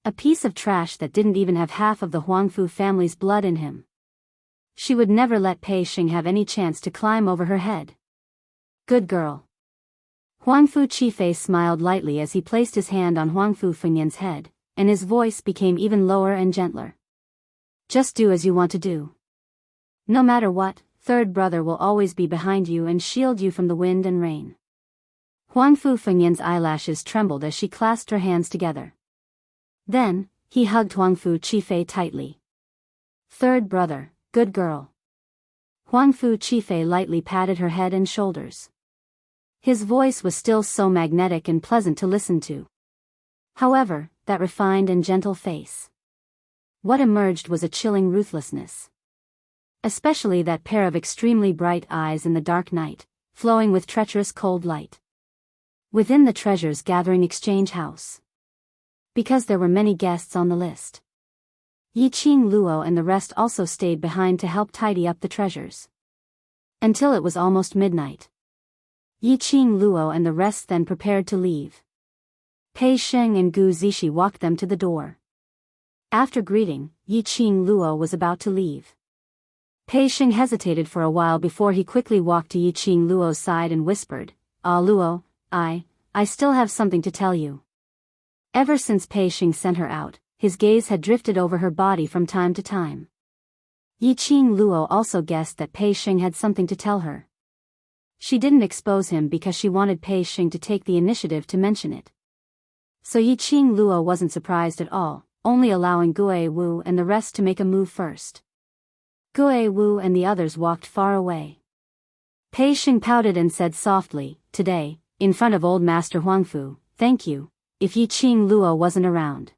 A piece of trash that didn't even have half of the Huangfu family's blood in him. She would never let Pei Xing have any chance to climb over her head. Good girl. Huangfu Qifei smiled lightly as he placed his hand on Huangfu Fengyan's head, and his voice became even lower and gentler. Just do as you want to do. No matter what, third brother will always be behind you and shield you from the wind and rain. Huangfu Fengyan's eyelashes trembled as she clasped her hands together. Then, he hugged Huangfu Qifei tightly. Third brother, good girl. Huangfu Qifei lightly patted her head and shoulders. His voice was still so magnetic and pleasant to listen to. However, that refined and gentle face. What emerged was a chilling ruthlessness. Especially that pair of extremely bright eyes in the dark night, flowing with treacherous cold light. Within the Treasures Gathering Exchange House. Because there were many guests on the list. Yiqing Luo and the rest also stayed behind to help tidy up the treasures. Until it was almost midnight. Yiqing Luo and the rest then prepared to leave. Pei Xing and Gu Zixi walked them to the door. After greeting, Yiqing Luo was about to leave. Pei Xing hesitated for a while before he quickly walked to Yiqing Luo's side and whispered, Ah Luo, I still have something to tell you. Ever since Pei Xing sent her out, his gaze had drifted over her body from time to time. Yiqing Luo also guessed that Pei Xing had something to tell her. She didn't expose him because she wanted Pei Xing to take the initiative to mention it. So Yiqing Luo wasn't surprised at all, only allowing Gue Wu and the rest to make a move first. Gue Wu and the others walked far away. Pei Xing pouted and said softly, "Today, in front of old Master Huangfu, thank you, if Yi Qing Luo wasn't around."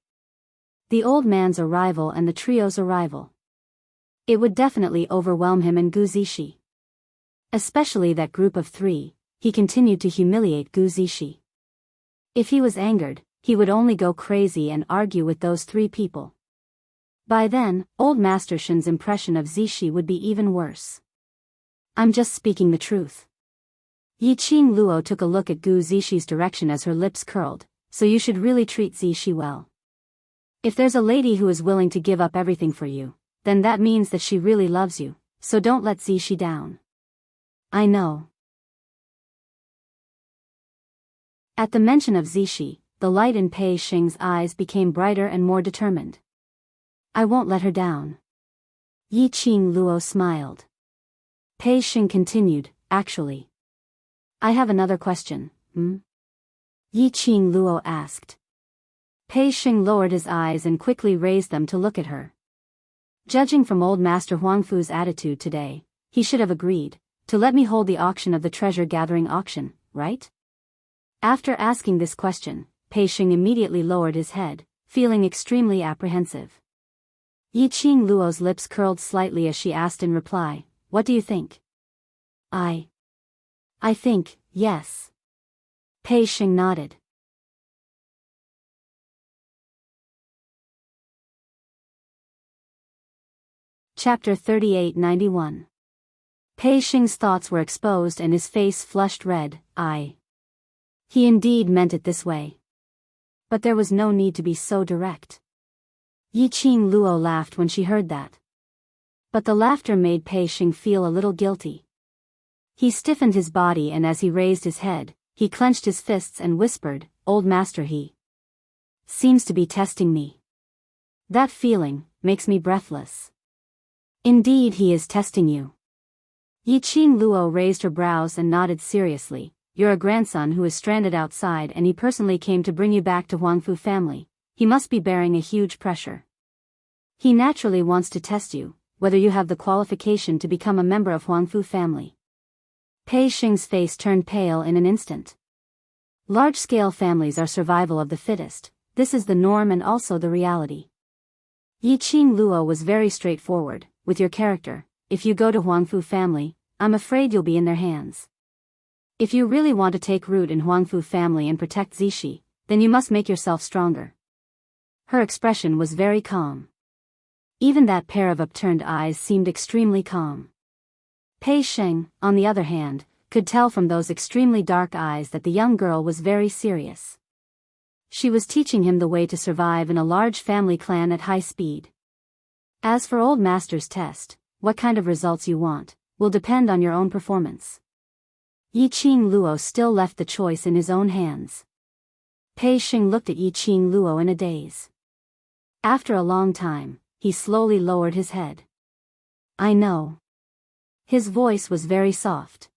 The old man's arrival and the trio's arrival. It would definitely overwhelm him and Gu Zixi. Especially that group of three, he continued to humiliate Gu Zixi. If he was angered, he would only go crazy and argue with those three people. By then, old Master Shen's impression of Zixi would be even worse. I'm just speaking the truth. Yi Qing Luo took a look at Gu Zixi's direction as her lips curled, so you should really treat Zixi well. If there's a lady who is willing to give up everything for you, then that means that she really loves you, so don't let Zixi down. I know. At the mention of Zixi, the light in Pei Xing's eyes became brighter and more determined. I won't let her down. Yi Qing Luo smiled. Pei Xing continued, actually. I have another question, Yi Qing Luo asked. Pei Xing lowered his eyes and quickly raised them to look at her. Judging from old Master Huangfu's attitude today, he should have agreed to let me hold the auction of the treasure-gathering auction, right? After asking this question, Pei Xing immediately lowered his head, feeling extremely apprehensive. Yi Qing Luo's lips curled slightly as she asked in reply, what do you think? I think, yes. Pei Xing nodded. Chapter 3891. Pei Xing's thoughts were exposed and his face flushed red. He indeed meant it this way. But there was no need to be so direct. Yi Qing Luo laughed when she heard that. But the laughter made Pei Xing feel a little guilty. He stiffened his body and as he raised his head, he clenched his fists and whispered, Old Master, he seems to be testing me. That feeling makes me breathless. Indeed, he is testing you. Yi Qing Luo raised her brows and nodded seriously. You're a grandson who is stranded outside and he personally came to bring you back to Huangfu family. He must be bearing a huge pressure. He naturally wants to test you, whether you have the qualification to become a member of Huangfu family. Pei Xing's face turned pale in an instant. Large-scale families are survival of the fittest. This is the norm and also the reality. Yi Qing Luo was very straightforward. With your character, if you go to Huangfu family, I'm afraid you'll be in their hands. If you really want to take root in Huangfu family and protect Zixi, then you must make yourself stronger. Her expression was very calm. Even that pair of upturned eyes seemed extremely calm. Pei Xing, on the other hand, could tell from those extremely dark eyes that the young girl was very serious. She was teaching him the way to survive in a large family clan at high speed. As for old master's test, what kind of results you want, will depend on your own performance. Yi Qing Luo still left the choice in his own hands. Pei Xing looked at Yi Qing Luo in a daze. After a long time, he slowly lowered his head. I know. His voice was very soft.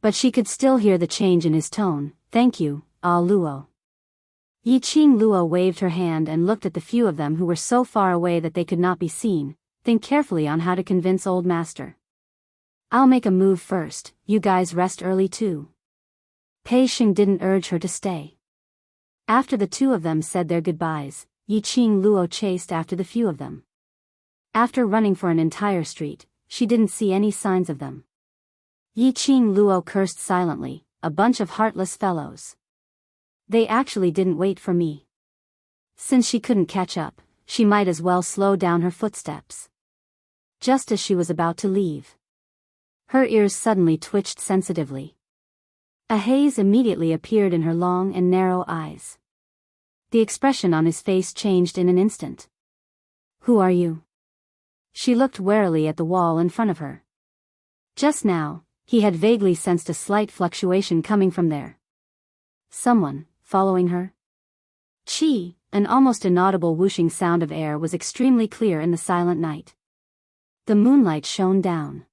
But she could still hear the change in his tone. Thank you, Luo. Yi Qing Luo waved her hand and looked at the few of them who were so far away that they could not be seen. Think carefully on how to convince old master. I'll make a move first, you guys rest early too. Pei Xing didn't urge her to stay. After the two of them said their goodbyes, Yi Qing Luo chased after the few of them. After running for an entire street, she didn't see any signs of them. Yi Qing Luo cursed silently, a bunch of heartless fellows. They actually didn't wait for me. Since she couldn't catch up, she might as well slow down her footsteps. Just as she was about to leave, her ears suddenly twitched sensitively. A haze immediately appeared in her long and narrow eyes. The expression on his face changed in an instant. Who are you? She looked warily at the wall in front of her. Just now, he had vaguely sensed a slight fluctuation coming from there. Someone following her? Chi, an almost inaudible whooshing sound of air was extremely clear in the silent night. The moonlight shone down.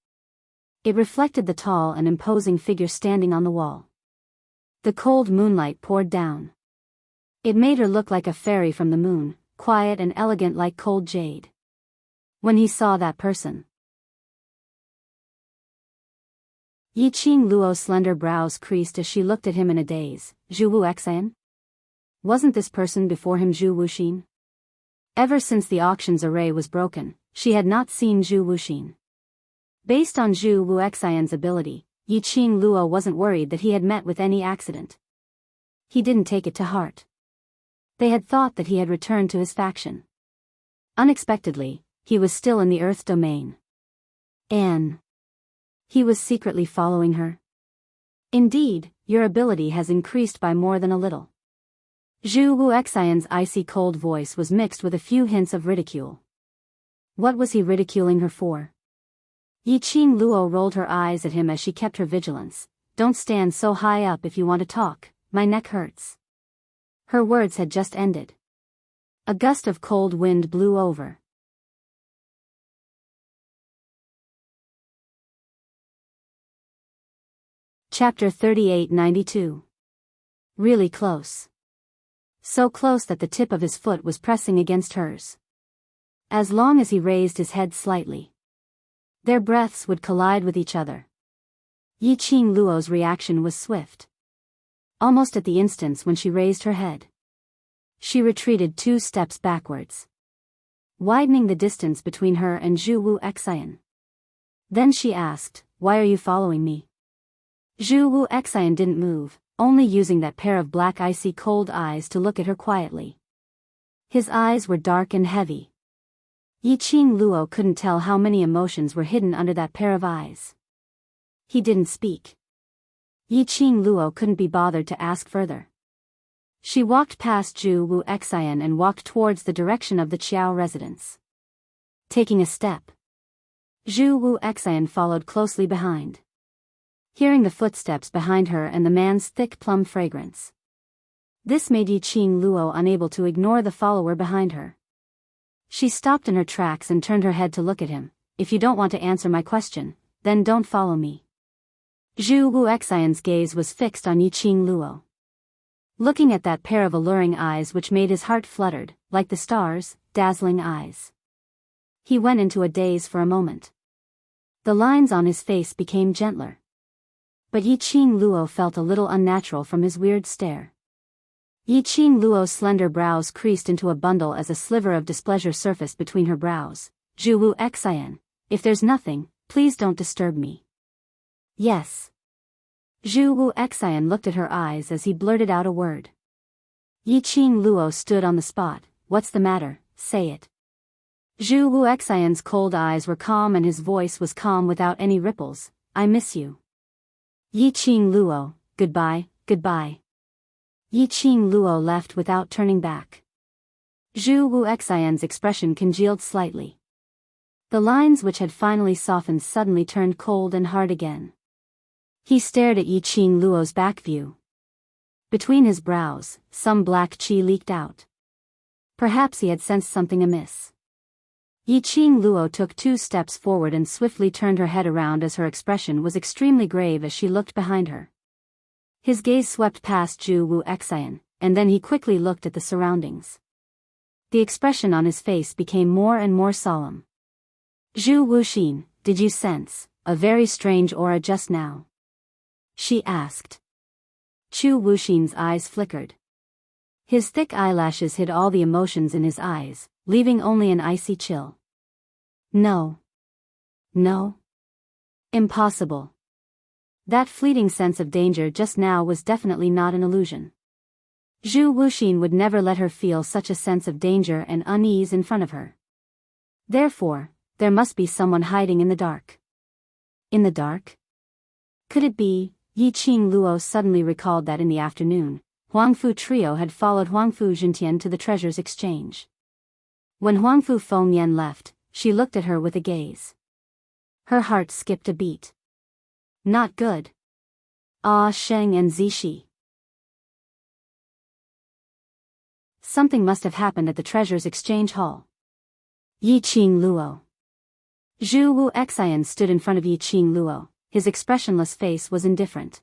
It reflected the tall and imposing figure standing on the wall. The cold moonlight poured down. It made her look like a fairy from the moon, quiet and elegant like cold jade. When he saw that person, Yiqing Luo's slender brows creased as she looked at him in a daze. Zhu Wu Xian? Wasn't this person before him Zhu Wuxin? Ever since the auction's array was broken, she had not seen Zhu Wuxin. Based on Zhu Wu Xian's ability, Yiqing Luo wasn't worried that he had met with any accident. He didn't take it to heart. They had thought that he had returned to his faction. Unexpectedly, he was still in the Earth domain. And he was secretly following her. Indeed, your ability has increased by more than a little. Zhu Wu Xian's icy cold voice was mixed with a few hints of ridicule. What was he ridiculing her for? Yiqing Luo rolled her eyes at him as she kept her vigilance. Don't stand so high up if you want to talk, my neck hurts. Her words had just ended. A gust of cold wind blew over. Chapter 3892. Really close. So close that the tip of his foot was pressing against hers. As long as he raised his head slightly, their breaths would collide with each other. Yiqing Luo's reaction was swift. Almost at the instant when she raised her head, she retreated 2 steps backwards, widening the distance between her and Zhu Wu Xian. Then she asked, "Why are you following me?" Zhu Wu Xian didn't move, only using that pair of black icy cold eyes to look at her quietly. His eyes were dark and heavy. Yiqing Luo couldn't tell how many emotions were hidden under that pair of eyes. He didn't speak. Yiqing Luo couldn't be bothered to ask further. She walked past Zhu Wu Xian and walked towards the direction of the Qiao residence. Taking a step, Zhu Wu Xian followed closely behind, hearing the footsteps behind her and the man's thick plum fragrance. This made Yiqing Luo unable to ignore the follower behind her. She stopped in her tracks and turned her head to look at him. "If you don't want to answer my question, then don't follow me." Zhu Wu Xian's gaze was fixed on Yiqing Luo, looking at that pair of alluring eyes which made his heart fluttered, like the stars, dazzling eyes. He went into a daze for a moment. The lines on his face became gentler. But Yiqing Luo felt a little unnatural from his weird stare. Yiqing Luo's slender brows creased into a bundle as a sliver of displeasure surfaced between her brows. "Zhu Wu Xian, if there's nothing, please don't disturb me." "Yes." Zhu Wu Xian looked at her eyes as he blurted out a word. Yiqing Luo stood on the spot. "What's the matter? Say it." Zhu Wu Xian's cold eyes were calm and his voice was calm without any ripples. "I miss you." Yiqing Luo, "Goodbye, goodbye." Yiqing Luo left without turning back. Zhu Wu Xian's expression congealed slightly. The lines which had finally softened suddenly turned cold and hard again. He stared at Yiqing Luo's back view. Between his brows, some black qi leaked out. Perhaps he had sensed something amiss. Yiqing Luo took 2 steps forward and swiftly turned her head around as her expression was extremely grave as she looked behind her. His gaze swept past Zhu Wu Xian, and then he quickly looked at the surroundings. The expression on his face became more and more solemn. "Zhu Wuxin, did you sense a very strange aura just now?" she asked. Zhu Wuxin's eyes flickered. His thick eyelashes hid all the emotions in his eyes, leaving only an icy chill. "No. No. Impossible." That fleeting sense of danger just now was definitely not an illusion. Zhu Wuxin would never let her feel such a sense of danger and unease in front of her. Therefore, there must be someone hiding in the dark. In the dark? Could it be? Yiqing Luo suddenly recalled that in the afternoon, Huangfu Trio had followed Huangfu Jintian to the treasures exchange. When Huangfu Fengyan left, she looked at her with a gaze. Her heart skipped a beat. Not good. Ah Sheng and Zixi. Something must have happened at the treasures exchange hall. Yiqing Luo. Zhu Wu Xian stood in front of Yiqing Luo. His expressionless face was indifferent.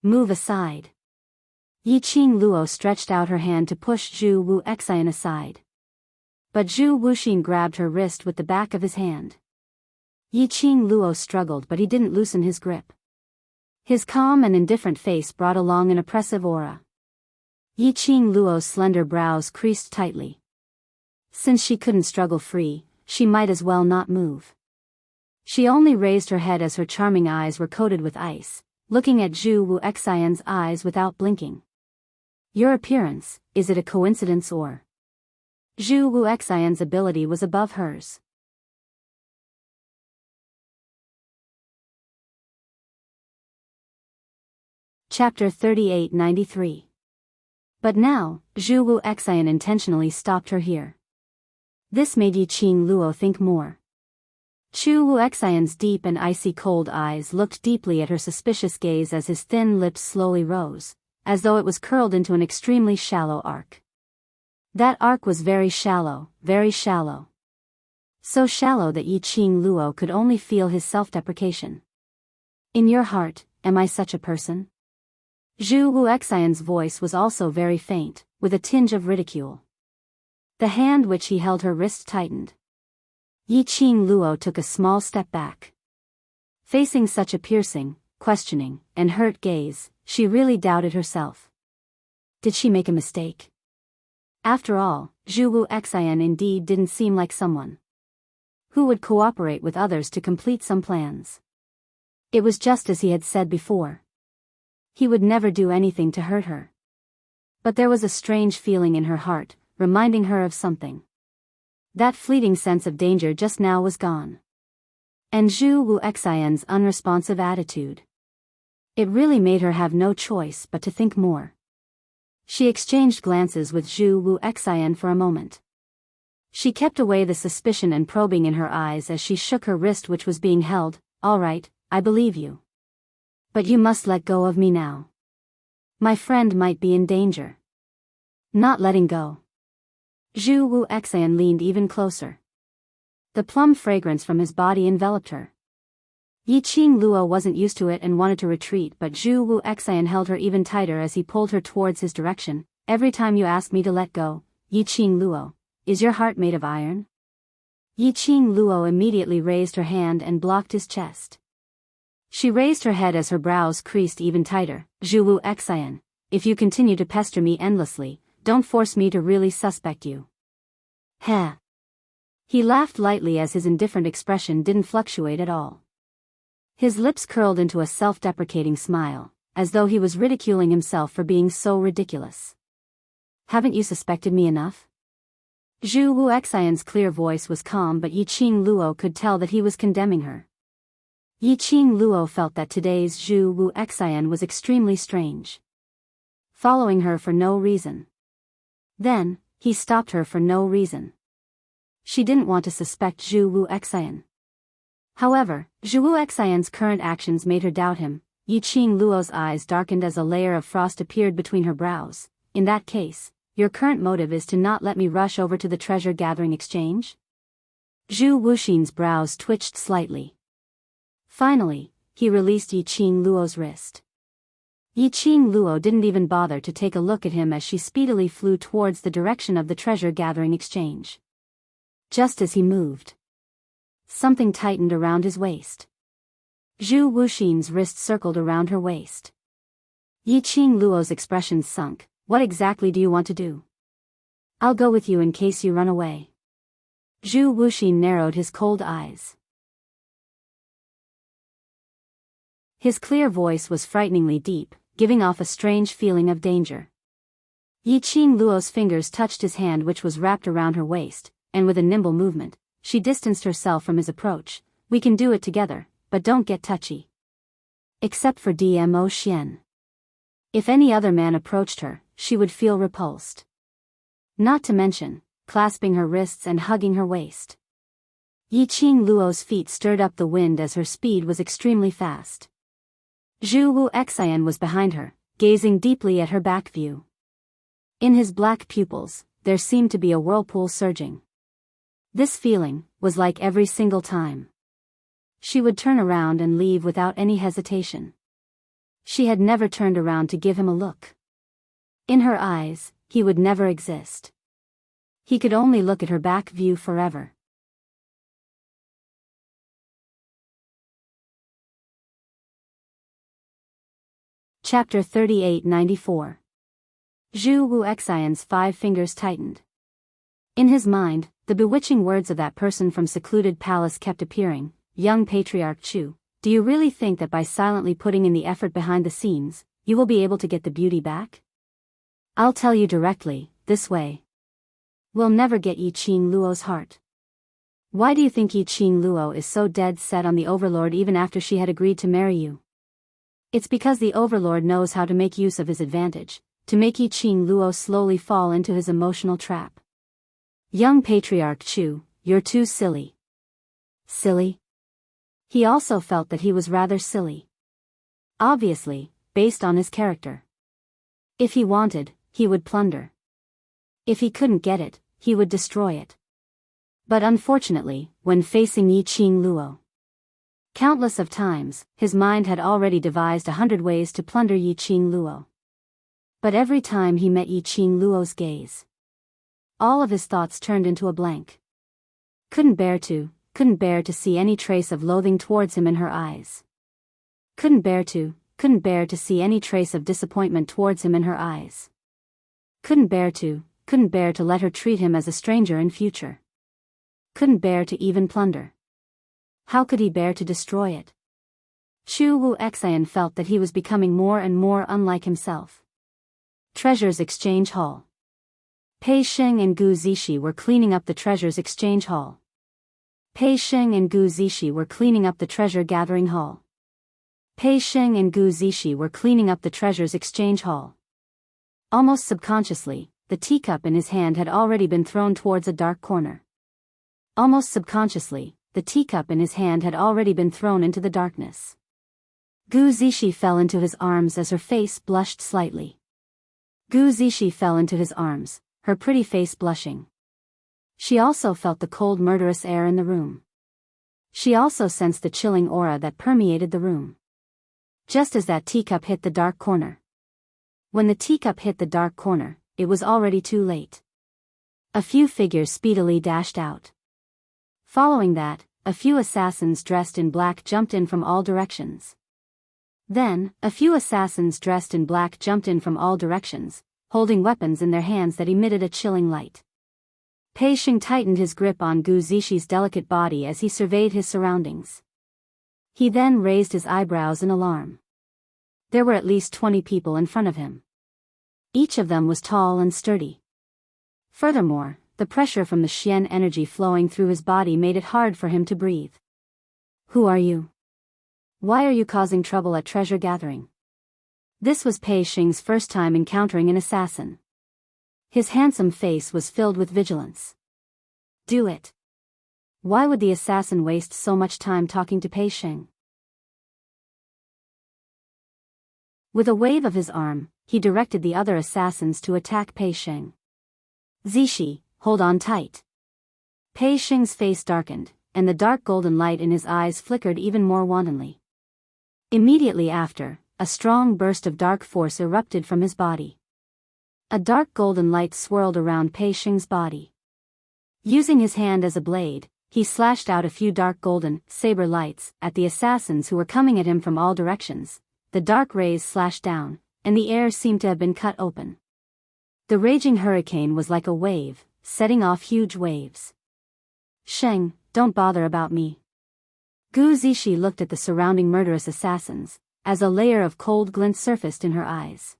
"Move aside." Yiqing Luo stretched out her hand to push Zhu Wu Xian aside. But Zhu Wuxin grabbed her wrist with the back of his hand. Yiqing Luo struggled, but he didn't loosen his grip. His calm and indifferent face brought along an oppressive aura. Yiqing Luo's slender brows creased tightly. Since she couldn't struggle free, she might as well not move. She only raised her head as her charming eyes were coated with ice, looking at Zhu Wuxian's eyes without blinking. Your appearance, is it a coincidence or? Zhu Wuxian's ability was above hers. Chapter 3893. But now, Zhu Wuxian intentionally stopped her here. This made Yiqing Luo think more. Zhu Wuxian's deep and icy cold eyes looked deeply at her suspicious gaze as his thin lips slowly rose, as though it was curled into an extremely shallow arc. That arc was very shallow, very shallow. So shallow that Yiqing Luo could only feel his self-deprecation. In your heart, am I such a person? Zhu Wuxian's voice was also very faint, with a tinge of ridicule. The hand which he held her wrist tightened. Yiqing Luo took a small step back. Facing such a piercing, questioning, and hurt gaze, she really doubted herself. Did she make a mistake? After all, Zhu Wuxian indeed didn't seem like someone who would cooperate with others to complete some plans. It was just as he had said before. He would never do anything to hurt her. But there was a strange feeling in her heart, reminding her of something. That fleeting sense of danger just now was gone. And Zhu Wuxian's unresponsive attitude. It really made her have no choice but to think more. She exchanged glances with Zhu Wuxian for a moment. She kept away the suspicion and probing in her eyes as she shook her wrist which was being held. All right, I believe you. But you must let go of me now. My friend might be in danger. Not letting go. Zhu Wuxian leaned even closer. The plum fragrance from his body enveloped her. Yiqing Luo wasn't used to it and wanted to retreat, but Zhu Wuxian held her even tighter as he pulled her towards his direction. Every time you ask me to let go, Yiqing Luo, is your heart made of iron? Yiqing Luo immediately raised her hand and blocked his chest. She raised her head as her brows creased even tighter. Zhu Wuxian, if you continue to pester me endlessly, don't force me to really suspect you. Heh. He laughed lightly as his indifferent expression didn't fluctuate at all. His lips curled into a self-deprecating smile, as though he was ridiculing himself for being so ridiculous. Haven't you suspected me enough? Zhu Wuxian's clear voice was calm, but Yiqing Luo could tell that he was condemning her. Yiqing Luo felt that today's Zhu Wuxian was extremely strange. Following her for no reason. Then, he stopped her for no reason. She didn't want to suspect Zhu Wuxian. However, Zhu Wuxian's current actions made her doubt him. Yiqing Luo's eyes darkened as a layer of frost appeared between her brows. In that case, your current motive is to not let me rush over to the treasure-gathering exchange? Zhu Wuxin's brows twitched slightly. Finally, he released Yiqing Luo's wrist. Yiqing Luo didn't even bother to take a look at him as she speedily flew towards the direction of the treasure-gathering exchange. Just as he moved, something tightened around his waist. Zhu Wuxin's wrist circled around her waist. Yiqing Luo's expression sunk. What exactly do you want to do? I'll go with you in case you run away. Zhu Wuxin narrowed his cold eyes. His clear voice was frighteningly deep, giving off a strange feeling of danger. Yiqing Luo's fingers touched his hand which was wrapped around her waist, and with a nimble movement, she distanced herself from his approach. We can do it together, but don't get touchy. Except for Dmo Xian. If any other man approached her, she would feel repulsed. Not to mention, clasping her wrists and hugging her waist. Yiqing Luo's feet stirred up the wind as her speed was extremely fast. Zhu Wuxian was behind her, gazing deeply at her back view. In his black pupils, there seemed to be a whirlpool surging. This feeling was like every single time she would turn around and leave without any hesitation. She had never turned around to give him a look. In her eyes, he would never exist. He could only look at her back view forever. Chapter 3894. Zhu Wu Xian's 5 fingers tightened. In his mind, the bewitching words of that person from secluded palace kept appearing. Young Patriarch Chu, do you really think that by silently putting in the effort behind the scenes, you will be able to get the beauty back? I'll tell you directly, this way we'll never get Yi Qing Luo's heart. Why do you think Yi Qing Luo is so dead set on the Overlord even after she had agreed to marry you? It's because the Overlord knows how to make use of his advantage, to make Yi Qing Luo slowly fall into his emotional trap. Young Patriarch Chu, you're too silly. Silly? He also felt that he was rather silly. Obviously, based on his character. If he wanted, he would plunder. If he couldn't get it, he would destroy it. But unfortunately, when facing Yi Qing Luo, countless of times, his mind had already devised 100 ways to plunder Yi Qing Luo. But every time he met Yi Qing Luo's gaze, all of his thoughts turned into a blank. Couldn't bear to see any trace of loathing towards him in her eyes. Couldn't bear to see any trace of disappointment towards him in her eyes. Couldn't bear to let her treat him as a stranger in future. Couldn't bear to even plunder. How could he bear to destroy it? Zhu Wu Xian felt that he was becoming more and more unlike himself. Treasures Exchange Hall. Pei Sheng and Gu Zishi were cleaning up the Treasures Exchange Hall. Pei Sheng and Gu Zishi were cleaning up the Treasure Gathering Hall. Pei Sheng and Gu Zishi were cleaning up the Treasures Exchange Hall. Almost subconsciously, the teacup in his hand had already been thrown towards a dark corner. Almost subconsciously, the teacup in his hand had already been thrown into the darkness. Gu Zishi fell into his arms as her face blushed slightly. Gu Zishi fell into his arms, her pretty face blushing. She also felt the cold murderous air in the room. She also sensed the chilling aura that permeated the room. Just as that teacup hit the dark corner. When the teacup hit the dark corner, it was already too late. A few figures speedily dashed out. Following that, a few assassins dressed in black jumped in from all directions. Then, a few assassins dressed in black jumped in from all directions, holding weapons in their hands that emitted a chilling light. Pei Sheng tightened his grip on Gu Zishi's delicate body as he surveyed his surroundings. He then raised his eyebrows in alarm. There were at least 20 people in front of him. Each of them was tall and sturdy. Furthermore, the pressure from the Xian energy flowing through his body made it hard for him to breathe. Who are you? Why are you causing trouble at treasure gathering? This was Pei Sheng's first time encountering an assassin. His handsome face was filled with vigilance. Do it. Why would the assassin waste so much time talking to Pei Sheng? With a wave of his arm, he directed the other assassins to attack Pei Sheng. Zishi, hold on tight. Pei Sheng's face darkened, and the dark golden light in his eyes flickered even more wantonly. Immediately after, a strong burst of dark force erupted from his body. A dark golden light swirled around Pei Sheng's body. Using his hand as a blade, he slashed out a few dark golden saber lights at the assassins who were coming at him from all directions. The dark rays slashed down, and the air seemed to have been cut open. The raging hurricane was like a wave, setting off huge waves. Sheng, don't bother about me. Gu Zishi looked at the surrounding murderous assassins, as a layer of cold glint surfaced in her eyes.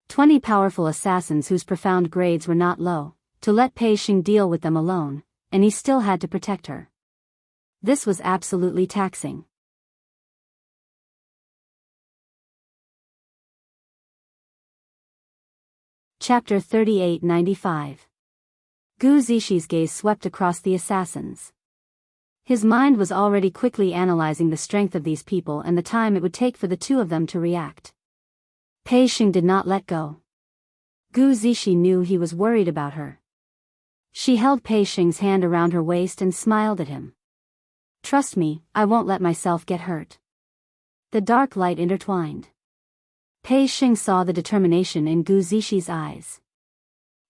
20 powerful assassins whose profound grades were not low, to let Pei Sheng deal with them alone, and he still had to protect her. This was absolutely taxing. Chapter 3895. Gu Zishi's gaze swept across the assassins. His mind was already quickly analyzing the strength of these people and the time it would take for the two of them to react. Pei Sheng did not let go. Gu Zishi knew he was worried about her. She held Pei Sheng's hand around her waist and smiled at him. Trust me, I won't let myself get hurt. The dark light intertwined. Pei Sheng saw the determination in Gu Zishi's eyes.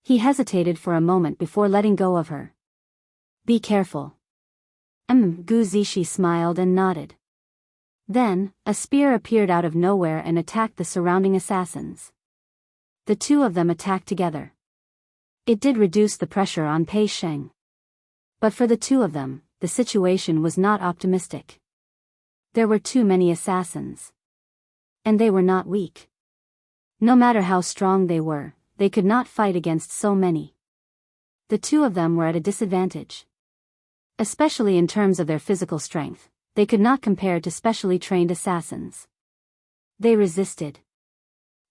He hesitated for a moment before letting go of her. Be careful. Gu Zishi smiled and nodded. Then, a spear appeared out of nowhere and attacked the surrounding assassins. The two of them attacked together. It did reduce the pressure on Pei Sheng. But for the two of them, the situation was not optimistic. There were too many assassins. And they were not weak. No matter how strong they were, they could not fight against so many. The two of them were at a disadvantage. Especially in terms of their physical strength, they could not compare to specially trained assassins. They resisted.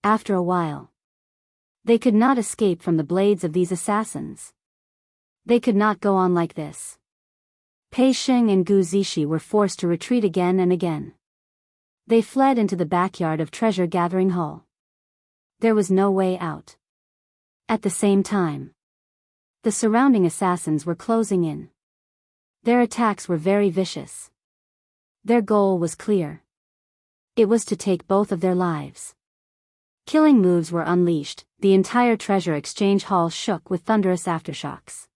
After a while, they could not escape from the blades of these assassins. They could not go on like this. Pei Sheng and Gu Zishi were forced to retreat again and again. They fled into the backyard of Treasure Gathering Hall. There was no way out. At the same time, the surrounding assassins were closing in. Their attacks were very vicious. Their goal was clear. It was to take both of their lives. Killing moves were unleashed, the entire treasure exchange hall shook with thunderous aftershocks.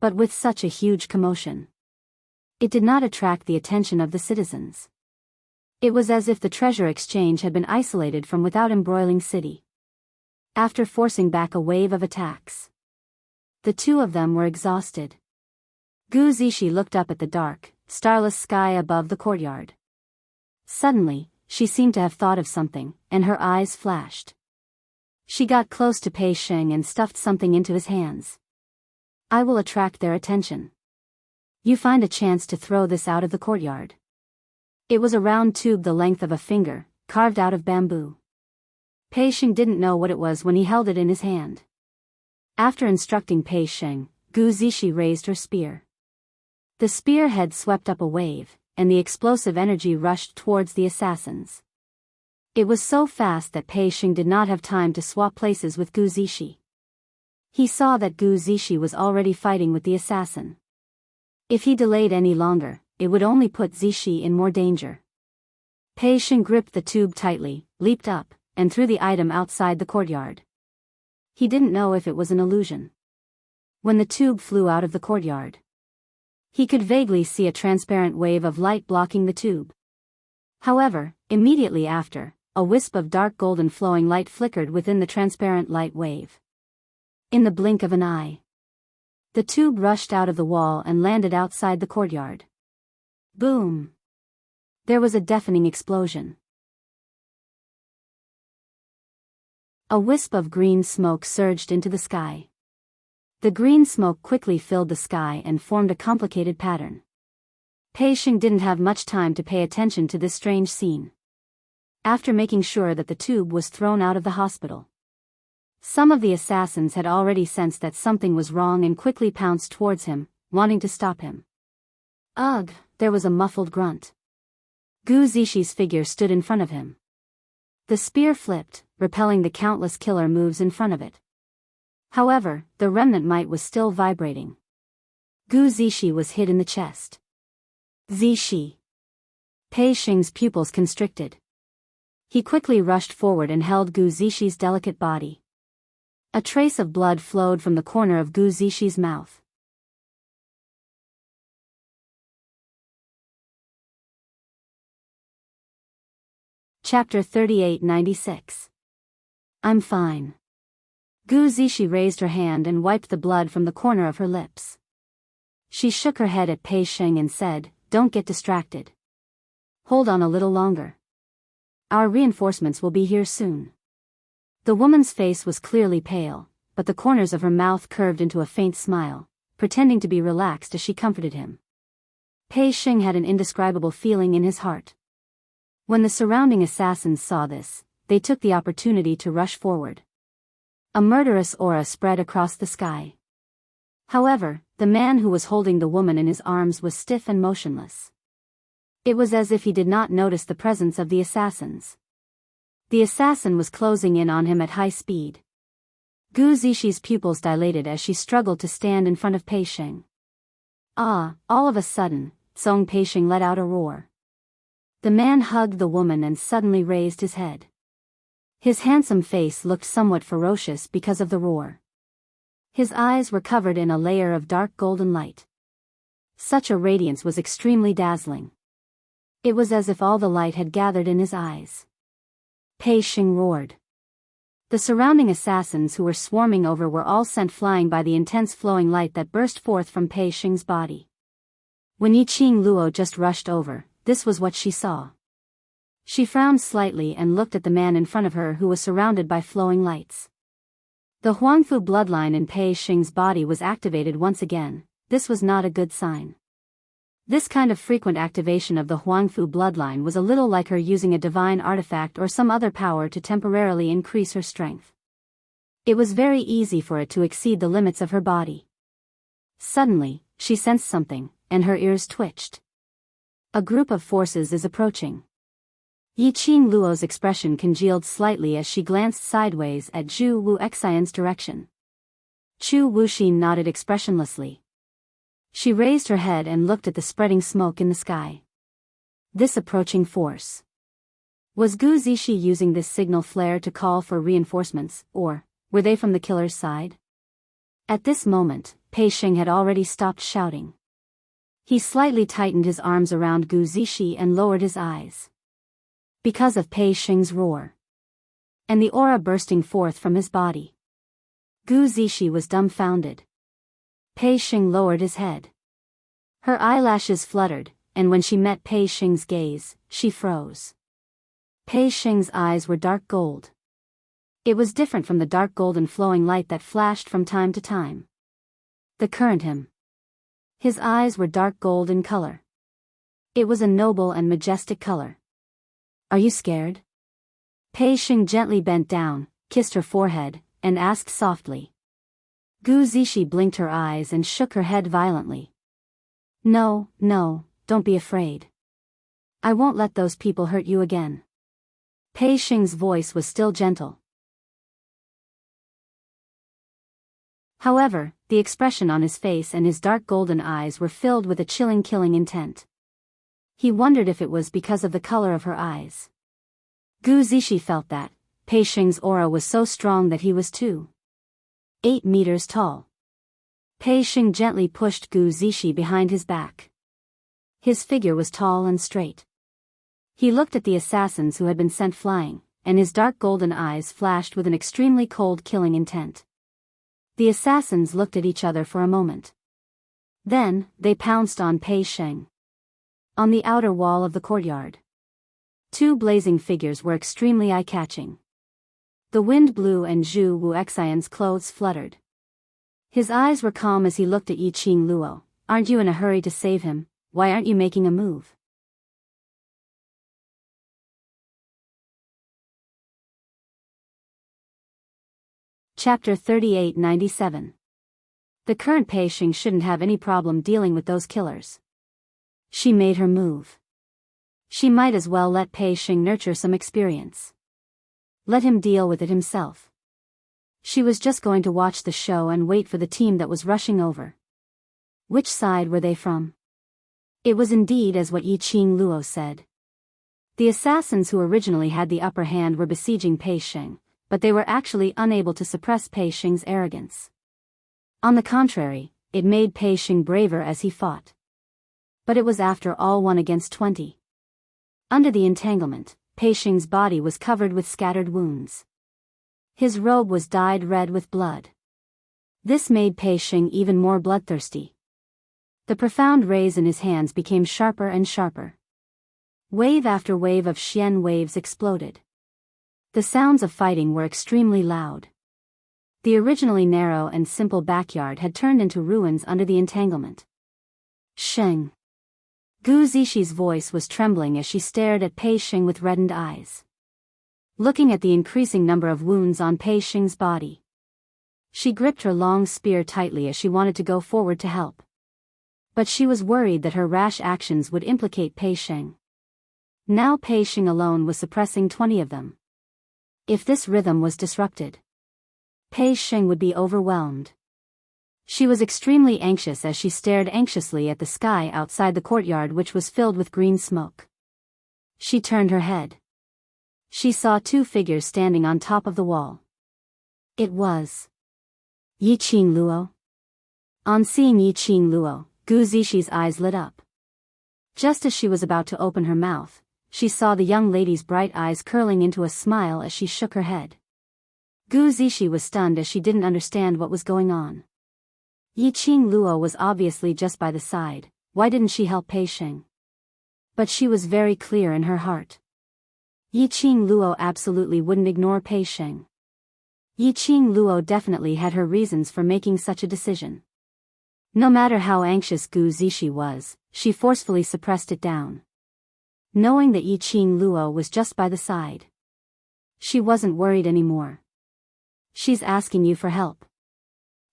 But with such a huge commotion, it did not attract the attention of the citizens. It was as if the treasure exchange had been isolated from without embroiling city. After forcing back a wave of attacks, the two of them were exhausted. Gu Zishi looked up at the dark, starless sky above the courtyard. Suddenly, she seemed to have thought of something, and her eyes flashed. She got close to Pei Sheng and stuffed something into his hands. I will attract their attention. You find a chance to throw this out of the courtyard. It was a round tube the length of a finger, carved out of bamboo. Pei Sheng didn't know what it was when he held it in his hand. After instructing Pei Sheng, Gu Zishi raised her spear. The spearhead swept up a wave, and the explosive energy rushed towards the assassins. It was so fast that Pei Sheng did not have time to swap places with Gu Zishi. He saw that Gu Zishi was already fighting with the assassin. If he delayed any longer, it would only put Zishi in more danger. Pei Sheng gripped the tube tightly, leaped up, and threw the item outside the courtyard. He didn't know if it was an illusion. When the tube flew out of the courtyard, he could vaguely see a transparent wave of light blocking the tube. However, immediately after, a wisp of dark golden flowing light flickered within the transparent light wave. In the blink of an eye, the tube rushed out of the wall and landed outside the courtyard. Boom! There was a deafening explosion. A wisp of green smoke surged into the sky. The green smoke quickly filled the sky and formed a complicated pattern. Pei Sheng didn't have much time to pay attention to this strange scene. After making sure that the tube was thrown out of the hospital, some of the assassins had already sensed that something was wrong and quickly pounced towards him, wanting to stop him. Ugh! There was a muffled grunt. Gu Zishi's figure stood in front of him. The spear flipped, repelling the countless killer moves in front of it. However, the remnant might was still vibrating. Gu Zishi was hit in the chest. Zishi! Pei Sheng's pupils constricted. He quickly rushed forward and held Gu Zishi's delicate body. A trace of blood flowed from the corner of Gu Zishi's mouth. Chapter 3896. I'm fine. Gu Zishi raised her hand and wiped the blood from the corner of her lips. She shook her head at Pei Sheng and said, "Don't get distracted. Hold on a little longer. Our reinforcements will be here soon." The woman's face was clearly pale, but the corners of her mouth curved into a faint smile, pretending to be relaxed as she comforted him. Pei Sheng had an indescribable feeling in his heart. When the surrounding assassins saw this, they took the opportunity to rush forward. A murderous aura spread across the sky. However, the man who was holding the woman in his arms was stiff and motionless. It was as if he did not notice the presence of the assassins. The assassin was closing in on him at high speed. Gu Zishi's pupils dilated as she struggled to stand in front of Pei Sheng. All of a sudden, Song Pei Sheng let out a roar. The man hugged the woman and suddenly raised his head. His handsome face looked somewhat ferocious because of the roar. His eyes were covered in a layer of dark golden light. Such a radiance was extremely dazzling. It was as if all the light had gathered in his eyes. Pei Xing roared. The surrounding assassins who were swarming over were all sent flying by the intense flowing light that burst forth from Pei Xing's body. When Yiqing Luo just rushed over, this was what she saw. She frowned slightly and looked at the man in front of her who was surrounded by flowing lights. The Huangfu bloodline in Pei Xing's body was activated once again. This was not a good sign. This kind of frequent activation of the Huangfu bloodline was a little like her using a divine artifact or some other power to temporarily increase her strength. It was very easy for it to exceed the limits of her body. Suddenly, she sensed something, and her ears twitched. A group of forces is approaching. Yiqing Luo's expression congealed slightly as she glanced sideways at Zhu Wu Xian's direction. Chu Wuxin nodded expressionlessly. She raised her head and looked at the spreading smoke in the sky. This approaching force. Was Gu Zixi using this signal flare to call for reinforcements, or were they from the killer's side? At this moment, Pei Xing had already stopped shouting. He slightly tightened his arms around Gu Zixi and lowered his eyes. Because of Pei Xing's roar and the aura bursting forth from his body, Gu Zixi was dumbfounded. Pei Xing lowered his head. Her eyelashes fluttered, and when she met Pei Xing's gaze, she froze. Pei Xing's eyes were dark gold. It was different from the dark golden flowing light that flashed from time to time. The current him. His eyes were dark gold in color. It was a noble and majestic color. Are you scared? Pei Xing gently bent down, kissed her forehead, and asked softly. Gu Zixi blinked her eyes and shook her head violently. No, don't be afraid. I won't let those people hurt you again. Pei Xing's voice was still gentle. However, the expression on his face and his dark golden eyes were filled with a chilling killing intent. He wondered if it was because of the color of her eyes. Gu Zixi felt that Pei Xing's aura was so strong that he was 8 meters tall. Pei Xing gently pushed Gu Zixi behind his back. His figure was tall and straight. He looked at the assassins who had been sent flying, and his dark golden eyes flashed with an extremely cold killing intent. The assassins looked at each other for a moment. Then, they pounced on Pei Xing. On the outer wall of the courtyard, 2 blazing figures were extremely eye-catching. The wind blew and Zhu Wu Xian's clothes fluttered. His eyes were calm as he looked at Yiqing Luo. Aren't you in a hurry to save him? Why aren't you making a move? Chapter 3897. The current Pei Xing shouldn't have any problem dealing with those killers. She made her move. She might as well let Pei Xing nurture some experience. Let him deal with it himself. She was just going to watch the show and wait for the team that was rushing over. Which side were they from? It was indeed as what Yiqing Luo said. The assassins who originally had the upper hand were besieging Pei Xing, but they were actually unable to suppress Pei Xing's arrogance. On the contrary, it made Pei Xing braver as he fought. But it was after all 1 against 20. Under the entanglement, Pei Xing's body was covered with scattered wounds. His robe was dyed red with blood. This made Pei Xing even more bloodthirsty. The profound rays in his hands became sharper and sharper. Wave after wave of Xian waves exploded. The sounds of fighting were extremely loud. The originally narrow and simple backyard had turned into ruins under the entanglement. Sheng. Gu Zixi's voice was trembling as she stared at Pei Xing with reddened eyes. Looking at the increasing number of wounds on Pei Xing's body, she gripped her long spear tightly as she wanted to go forward to help. But she was worried that her rash actions would implicate Pei Xing. Now Pei Xing alone was suppressing 20 of them. If this rhythm was disrupted, Pei Xing would be overwhelmed. She was extremely anxious as she stared anxiously at the sky outside the courtyard, which was filled with green smoke. She turned her head. She saw 2 figures standing on top of the wall. It was Yi Qing Luo? On seeing Yi Qing Luo, Gu Zixi eyes lit up. Just as she was about to open her mouth, she saw the young lady's bright eyes curling into a smile as she shook her head. Gu Zixi was stunned as she didn't understand what was going on. Yi Qing Luo was obviously just by the side, why didn't she help Pei Sheng? But she was very clear in her heart. Yi Qing Luo absolutely wouldn't ignore Pei Sheng. Yi Qing Luo definitely had her reasons for making such a decision. No matter how anxious Gu Zixi was, she forcefully suppressed it down. Knowing that Yi Qing Luo was just by the side, she wasn't worried anymore. She's asking you for help.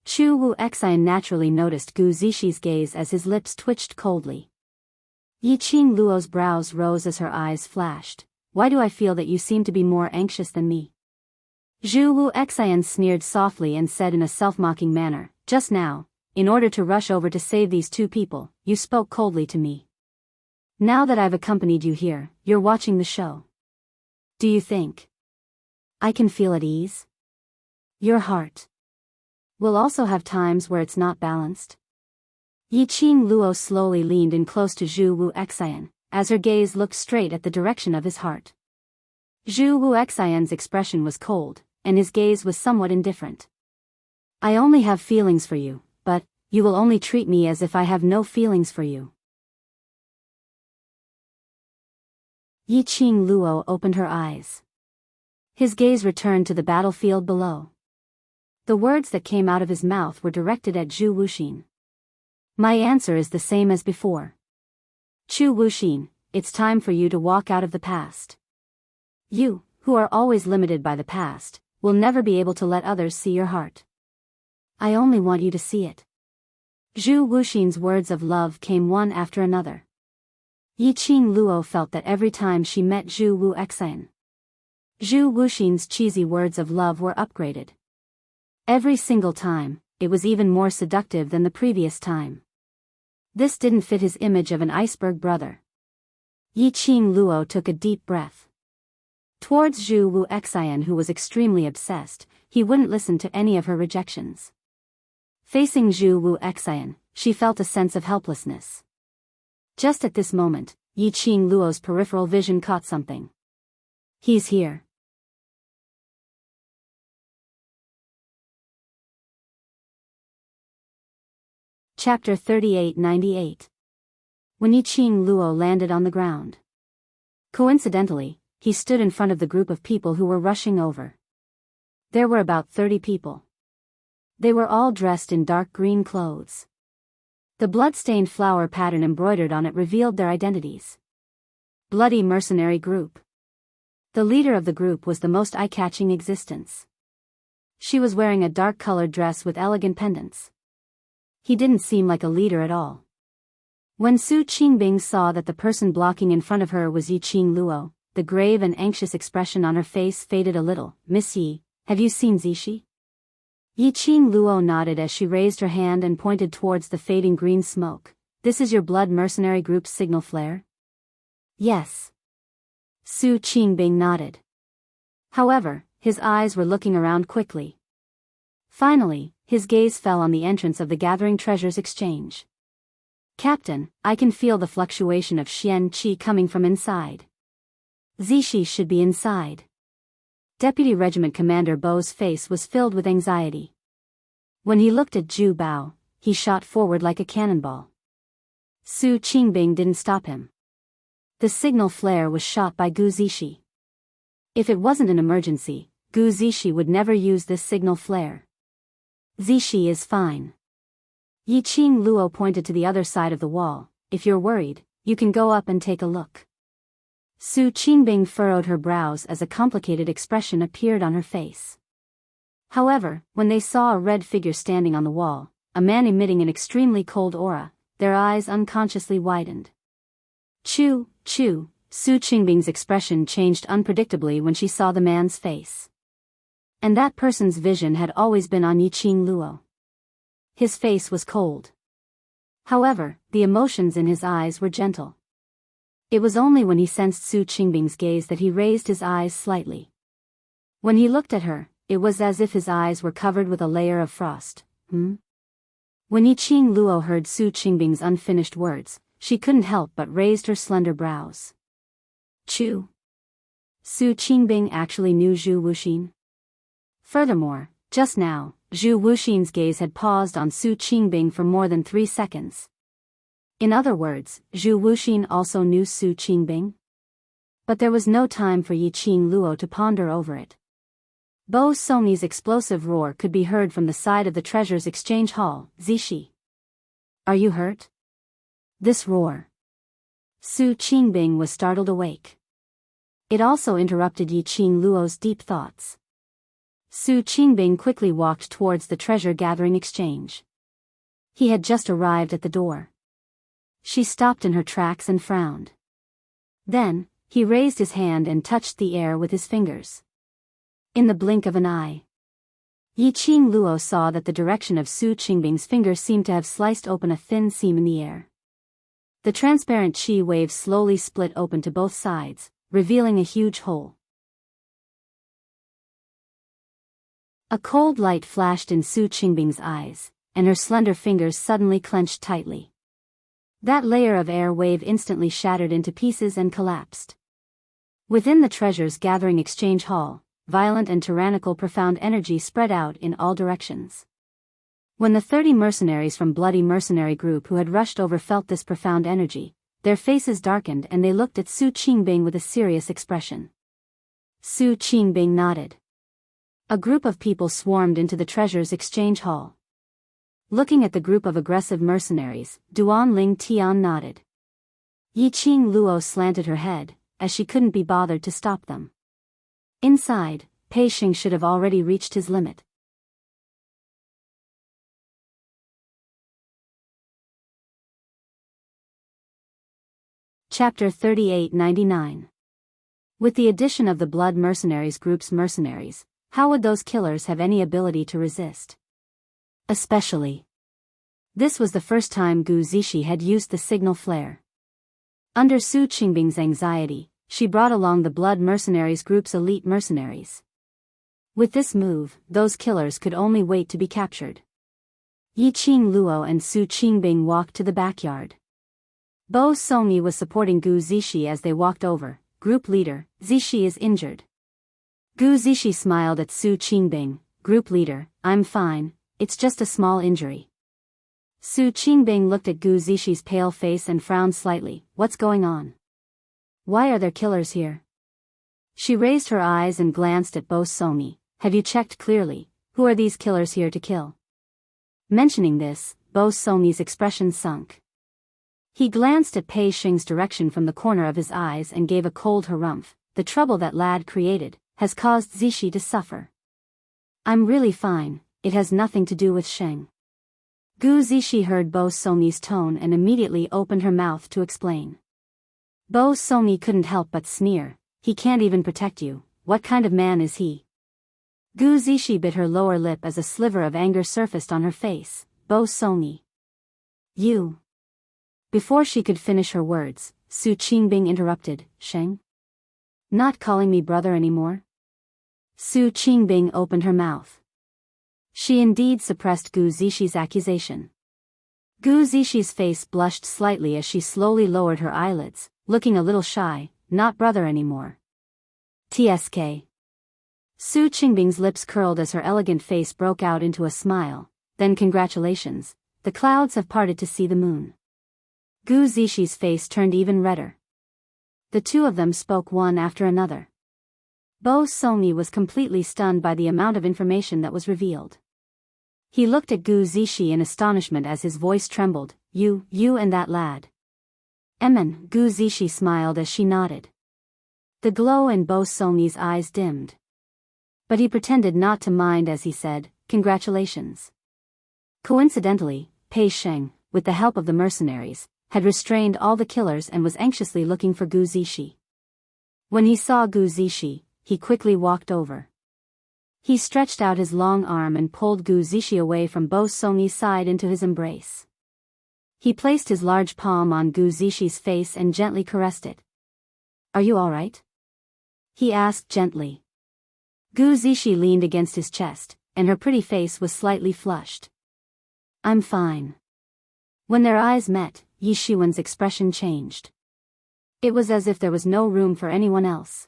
Chu Wu Xian naturally noticed Gu Zixi's gaze as his lips twitched coldly. Yi Qing Luo's brows rose as her eyes flashed. Why do I feel that you seem to be more anxious than me? Zhu Wu Xian sneered softly and said in a self-mocking manner, just now, in order to rush over to save these two people, you spoke coldly to me. Now that I've accompanied you here, you're watching the show. Do you think I can feel at ease? Your heart will also have times where it's not balanced. Yi Qing Luo slowly leaned in close to Zhu Wu Xian, as her gaze looked straight at the direction of his heart. Zhu Wu Xian's expression was cold, and his gaze was somewhat indifferent. I only have feelings for you, but you will only treat me as if I have no feelings for you. Yi Qing Luo opened her eyes. His gaze returned to the battlefield below. The words that came out of his mouth were directed at Zhu Wuxin. My answer is the same as before. Chu Wuxin, it's time for you to walk out of the past. You, who are always limited by the past, will never be able to let others see your heart. I only want you to see it. Zhu Wuxin's words of love came one after another. Yi Qing Luo felt that every time she met Zhu Wu Xian, Zhu Wuxin's cheesy words of love were upgraded. Every single time, it was even more seductive than the previous time. This didn't fit his image of an iceberg brother. Yi Qing Luo took a deep breath. Towards Zhu Wu Xian, who was extremely obsessed, he wouldn't listen to any of her rejections. Facing Zhu Wu Xian, she felt a sense of helplessness. Just at this moment, Yi Qing Luo's peripheral vision caught something. He's here. Chapter 3898. When Yi Qing Luo landed on the ground. Coincidentally, he stood in front of the group of people who were rushing over. There were about 30 people. They were all dressed in dark green clothes. The blood-stained flower pattern embroidered on it revealed their identities. Bloody mercenary group. The leader of the group was the most eye-catching existence. She was wearing a dark-colored dress with elegant pendants. He didn't seem like a leader at all. When Su Qingbing saw that the person blocking in front of her was Yi Qing Luo, the grave and anxious expression on her face faded a little. Miss Yi, have you seen Zixi? Yi Qing Luo nodded as she raised her hand and pointed towards the fading green smoke. This is your blood mercenary group's signal flare? Yes. Su Qingbing nodded. However, his eyes were looking around quickly. Finally, his gaze fell on the entrance of the Gathering Treasures Exchange. Captain, I can feel the fluctuation of Xian Qi coming from inside. Zixi should be inside. Deputy Regiment Commander Bo's face was filled with anxiety. When he looked at Zhu Bao, he shot forward like a cannonball. Su Qingbing didn't stop him. The signal flare was shot by Gu Zixi. If it wasn't an emergency, Gu Zixi would never use this signal flare. Zixi is fine. Yi Qing Luo pointed to the other side of the wall. If you're worried, you can go up and take a look. Su Qingbing furrowed her brows as a complicated expression appeared on her face. However, when they saw a red figure standing on the wall, a man emitting an extremely cold aura, their eyes unconsciously widened. Chu, Su Qingbing's expression changed unpredictably when she saw the man's face. And that person's vision had always been on Yi Qing Luo. His face was cold. However, the emotions in his eyes were gentle. It was only when he sensed Su Qingbing's gaze that he raised his eyes slightly. When he looked at her, it was as if his eyes were covered with a layer of frost. When Yiqing Luo heard Su Qingbing's unfinished words, she couldn't help but raised her slender brows. Chu. Su Qingbing actually knew Zhu Wuxin. Furthermore, just now, Zhu Wuxin's gaze had paused on Su Qingbing for more than 3 seconds. In other words, Zhu Wuxin also knew Su Qingbing. But there was no time for Yiqing Luo to ponder over it. Bo Songni's explosive roar could be heard from the side of the treasures exchange hall. Zishi. Are you hurt? This roar. Su Qingbing was startled awake. It also interrupted Yiqing Luo's deep thoughts. Su Qingbing quickly walked towards the treasure-gathering exchange. He had just arrived at the door. She stopped in her tracks and frowned. Then, he raised his hand and touched the air with his fingers. In the blink of an eye, Yiqing Luo saw that the direction of Su Qingbing's finger seemed to have sliced open a thin seam in the air. The transparent qi waves slowly split open to both sides, revealing a huge hole. A cold light flashed in Su Qingbing's eyes, and her slender fingers suddenly clenched tightly. That layer of air wave instantly shattered into pieces and collapsed. Within the treasures gathering exchange hall, violent and tyrannical profound energy spread out in all directions. When the 30 mercenaries from Bloody Mercenary Group who had rushed over felt this profound energy, their faces darkened and they looked at Su Qingbing with a serious expression. Su Qingbing nodded. A group of people swarmed into the treasures exchange hall. Looking at the group of aggressive mercenaries, Duan Ling Tian nodded. Yiqing Luo slanted her head, as she couldn't be bothered to stop them. Inside, Pei Xing should have already reached his limit. Chapter 3899. With the addition of the Blood Mercenaries Group's mercenaries, how would those killers have any ability to resist? Especially. This was the first time Gu Zishi had used the signal flare. Under Su Qingbing's anxiety, she brought along the Blood Mercenaries Group's elite mercenaries. With this move, those killers could only wait to be captured. Yiqing Luo and Su Qingbing walked to the backyard. Bo Songni was supporting Gu Zishi as they walked over. Group leader, Zishi is injured. Gu Zishi smiled at Su Qingbing. Group leader, I'm fine, it's just a small injury. Su Qingbing looked at Gu Zishi's pale face and frowned slightly. What's going on? Why are there killers here? She raised her eyes and glanced at Bo Songni. Have you checked clearly? Who are these killers here to kill? Mentioning this, Bo Songni's expression sunk. He glanced at Pei Xing's direction from the corner of his eyes and gave a cold harumph. The trouble that lad created has caused Zishi to suffer. I'm really fine, it has nothing to do with Sheng. Gu Zishi heard Bo Songni's tone and immediately opened her mouth to explain. Bo Songni couldn't help but sneer. He can't even protect you, what kind of man is he? Gu Zishi bit her lower lip as a sliver of anger surfaced on her face. Bo Songni. You. Before she could finish her words, Su Qingbing interrupted. Sheng? Not calling me brother anymore? Su Qingbing opened her mouth. She indeed suppressed Gu Zishi's accusation. Gu Zishi's face blushed slightly as she slowly lowered her eyelids, looking a little shy. Not brother anymore. TSK. Su Qingbing's lips curled as her elegant face broke out into a smile. Then congratulations, the clouds have parted to see the moon. Gu Zishi's face turned even redder. The two of them spoke one after another. Bo Songni was completely stunned by the amount of information that was revealed. He looked at Gu Zishi in astonishment as his voice trembled. You and that lad. Emin, Gu Zishi smiled as she nodded. The glow in Bo Songni's eyes dimmed. But he pretended not to mind as he said, congratulations. Coincidentally, Pei Sheng, with the help of the mercenaries, had restrained all the killers and was anxiously looking for Gu Zishi. When he saw Gu Zishi, he quickly walked over. He stretched out his long arm and pulled Gu Zishi away from Bo Songni's side into his embrace. He placed his large palm on Gu Zishi's face and gently caressed it. Are you all right? He asked gently. Gu Zixi leaned against his chest, and her pretty face was slightly flushed. I'm fine. When their eyes met, Yi Shiwen's expression changed. It was as if there was no room for anyone else.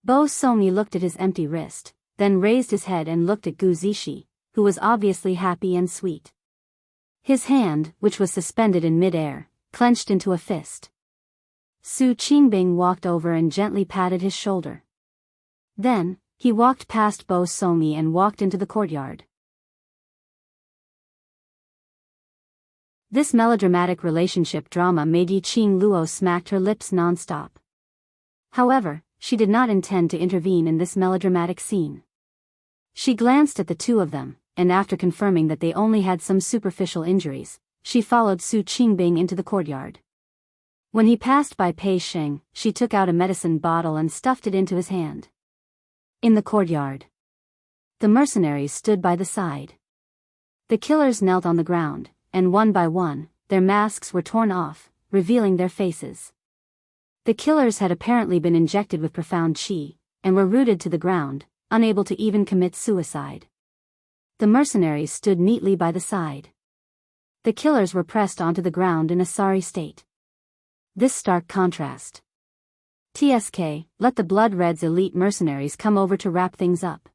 Bo Songyi looked at his empty wrist, then raised his head and looked at Gu Zixi, who was obviously happy and sweet. His hand, which was suspended in mid-air, clenched into a fist. Su Qingbing walked over and gently patted his shoulder. Then, he walked past Bo Songyi and walked into the courtyard. This melodramatic relationship drama made Yi Qing Luo smack her lips non-stop. However, she did not intend to intervene in this melodramatic scene. She glanced at the two of them, and after confirming that they only had some superficial injuries, she followed Su Qingbing into the courtyard. When he passed by Pei Sheng, she took out a medicine bottle and stuffed it into his hand. In the courtyard, the mercenaries stood by the side. The killers knelt on the ground, and one by one, their masks were torn off, revealing their faces. The killers had apparently been injected with profound qi, and were rooted to the ground, unable to even commit suicide. The mercenaries stood neatly by the side. The killers were pressed onto the ground in a sorry state. This stark contrast. TSK, let the Blood Red's elite mercenaries come over to wrap things up.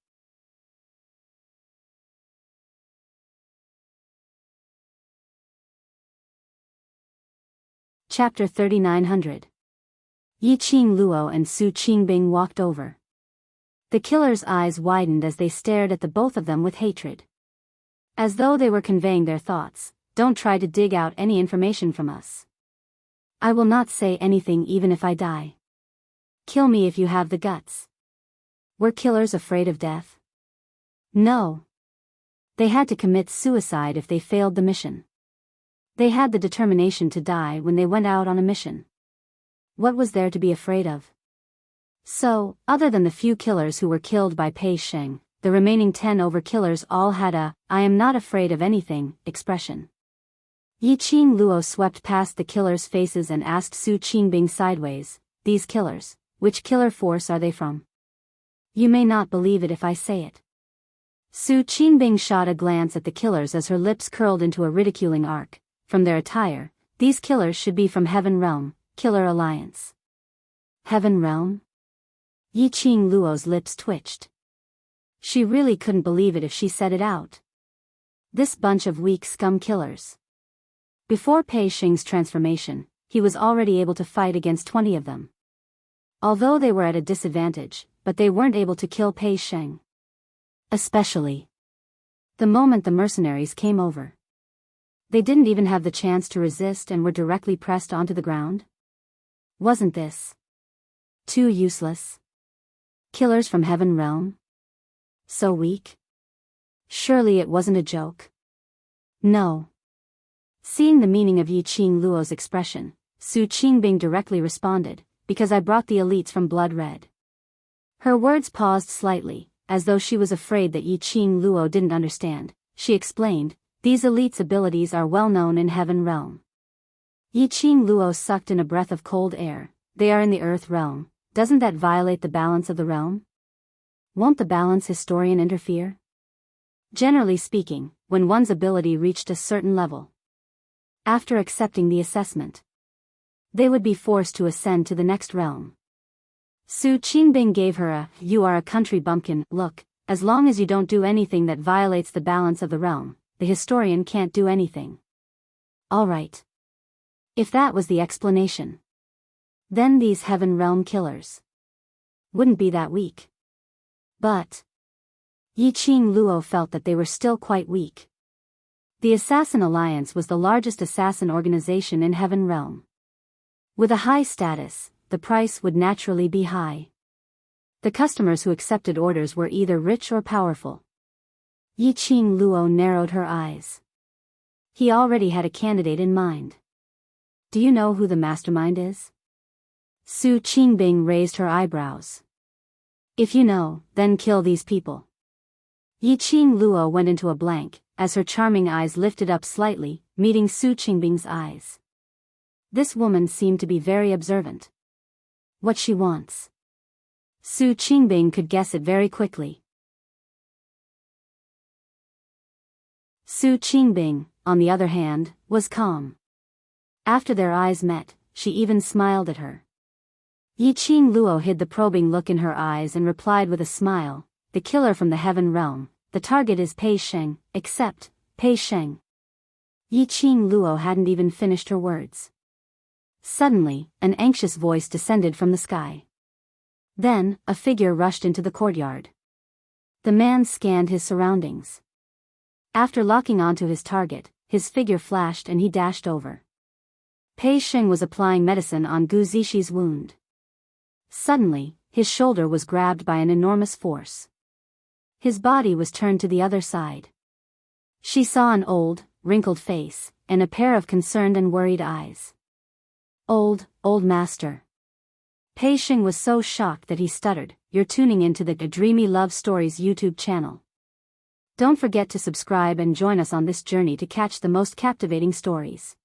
Chapter 3900. Yi Qing Luo and Su Qingbing walked over. The killers' eyes widened as they stared at the both of them with hatred. As though they were conveying their thoughts, don't try to dig out any information from us. I will not say anything even if I die. Kill me if you have the guts. Were killers afraid of death? No. They had to commit suicide if they failed the mission. They had the determination to die when they went out on a mission. What was there to be afraid of? So, other than the few killers who were killed by Pei Sheng, the remaining 10 overkillers all had a, I am not afraid of anything, expression. Yi Qing Luo swept past the killers' faces and asked Su Qingbing sideways, these killers, which killer force are they from? You may not believe it if I say it. Su Qingbing shot a glance at the killers as her lips curled into a ridiculing arc. From their attire, these killers should be from Heaven Realm, Killer Alliance. Heaven Realm? Yi Qing Luo's lips twitched. She really couldn't believe it if she said it out. This bunch of weak scum killers. Before Pei Sheng's transformation, he was already able to fight against 20 of them. Although they were at a disadvantage, but they weren't able to kill Pei Sheng. Especially the moment the mercenaries came over. They didn't even have the chance to resist and were directly pressed onto the ground. Wasn't this too useless? Killers from Heaven Realm? So weak? Surely it wasn't a joke. No. Seeing the meaning of Yi Qing Luo's expression, Su Qingbing directly responded, because I brought the elites from Blood Red. Her words paused slightly, as though she was afraid that Yi Qing Luo didn't understand. She explained, these elites' abilities are well known in Heaven Realm. Yi Qing Luo sucked in a breath of cold air. They are in the Earth Realm. Doesn't that violate the balance of the realm? Won't the balance historian interfere? Generally speaking, when one's ability reached a certain level. After accepting the assessment, they would be forced to ascend to the next realm. Su Qingbing gave her a, you are a country bumpkin, look, as long as you don't do anything that violates the balance of the realm, the historian can't do anything. All right. If that was the explanation, then these Heaven Realm killers wouldn't be that weak. But Yi Qing Luo felt that they were still quite weak. The Assassin Alliance was the largest assassin organization in Heaven Realm. With a high status, the price would naturally be high. The customers who accepted orders were either rich or powerful. Yi Qing Luo narrowed her eyes. He already had a candidate in mind. Do you know who the mastermind is? Su Qingbing raised her eyebrows. If you know, then kill these people. Yi Qing Luo went into a blank, as her charming eyes lifted up slightly, meeting Su Qingbing's eyes. This woman seemed to be very observant. What she wants. Su Qingbing could guess it very quickly. Su Qingbing, on the other hand, was calm. After their eyes met, she even smiled at her. Yiqing Luo hid the probing look in her eyes and replied with a smile, "The killer from the heaven realm, the target is Pei Sheng, except, Pei Sheng." Yiqing Luo hadn't even finished her words. Suddenly, an anxious voice descended from the sky. Then, a figure rushed into the courtyard. The man scanned his surroundings. After locking onto his target, his figure flashed and he dashed over. Pei Sheng was applying medicine on Gu Zixi wound. Suddenly, his shoulder was grabbed by an enormous force. His body was turned to the other side. She saw an old, wrinkled face, and a pair of concerned and worried eyes. Old master." Pei Sheng was so shocked that he stuttered, "You're tuning into the Dreamy Love Stories YouTube channel. Don't forget to subscribe and join us on this journey to catch the most captivating stories."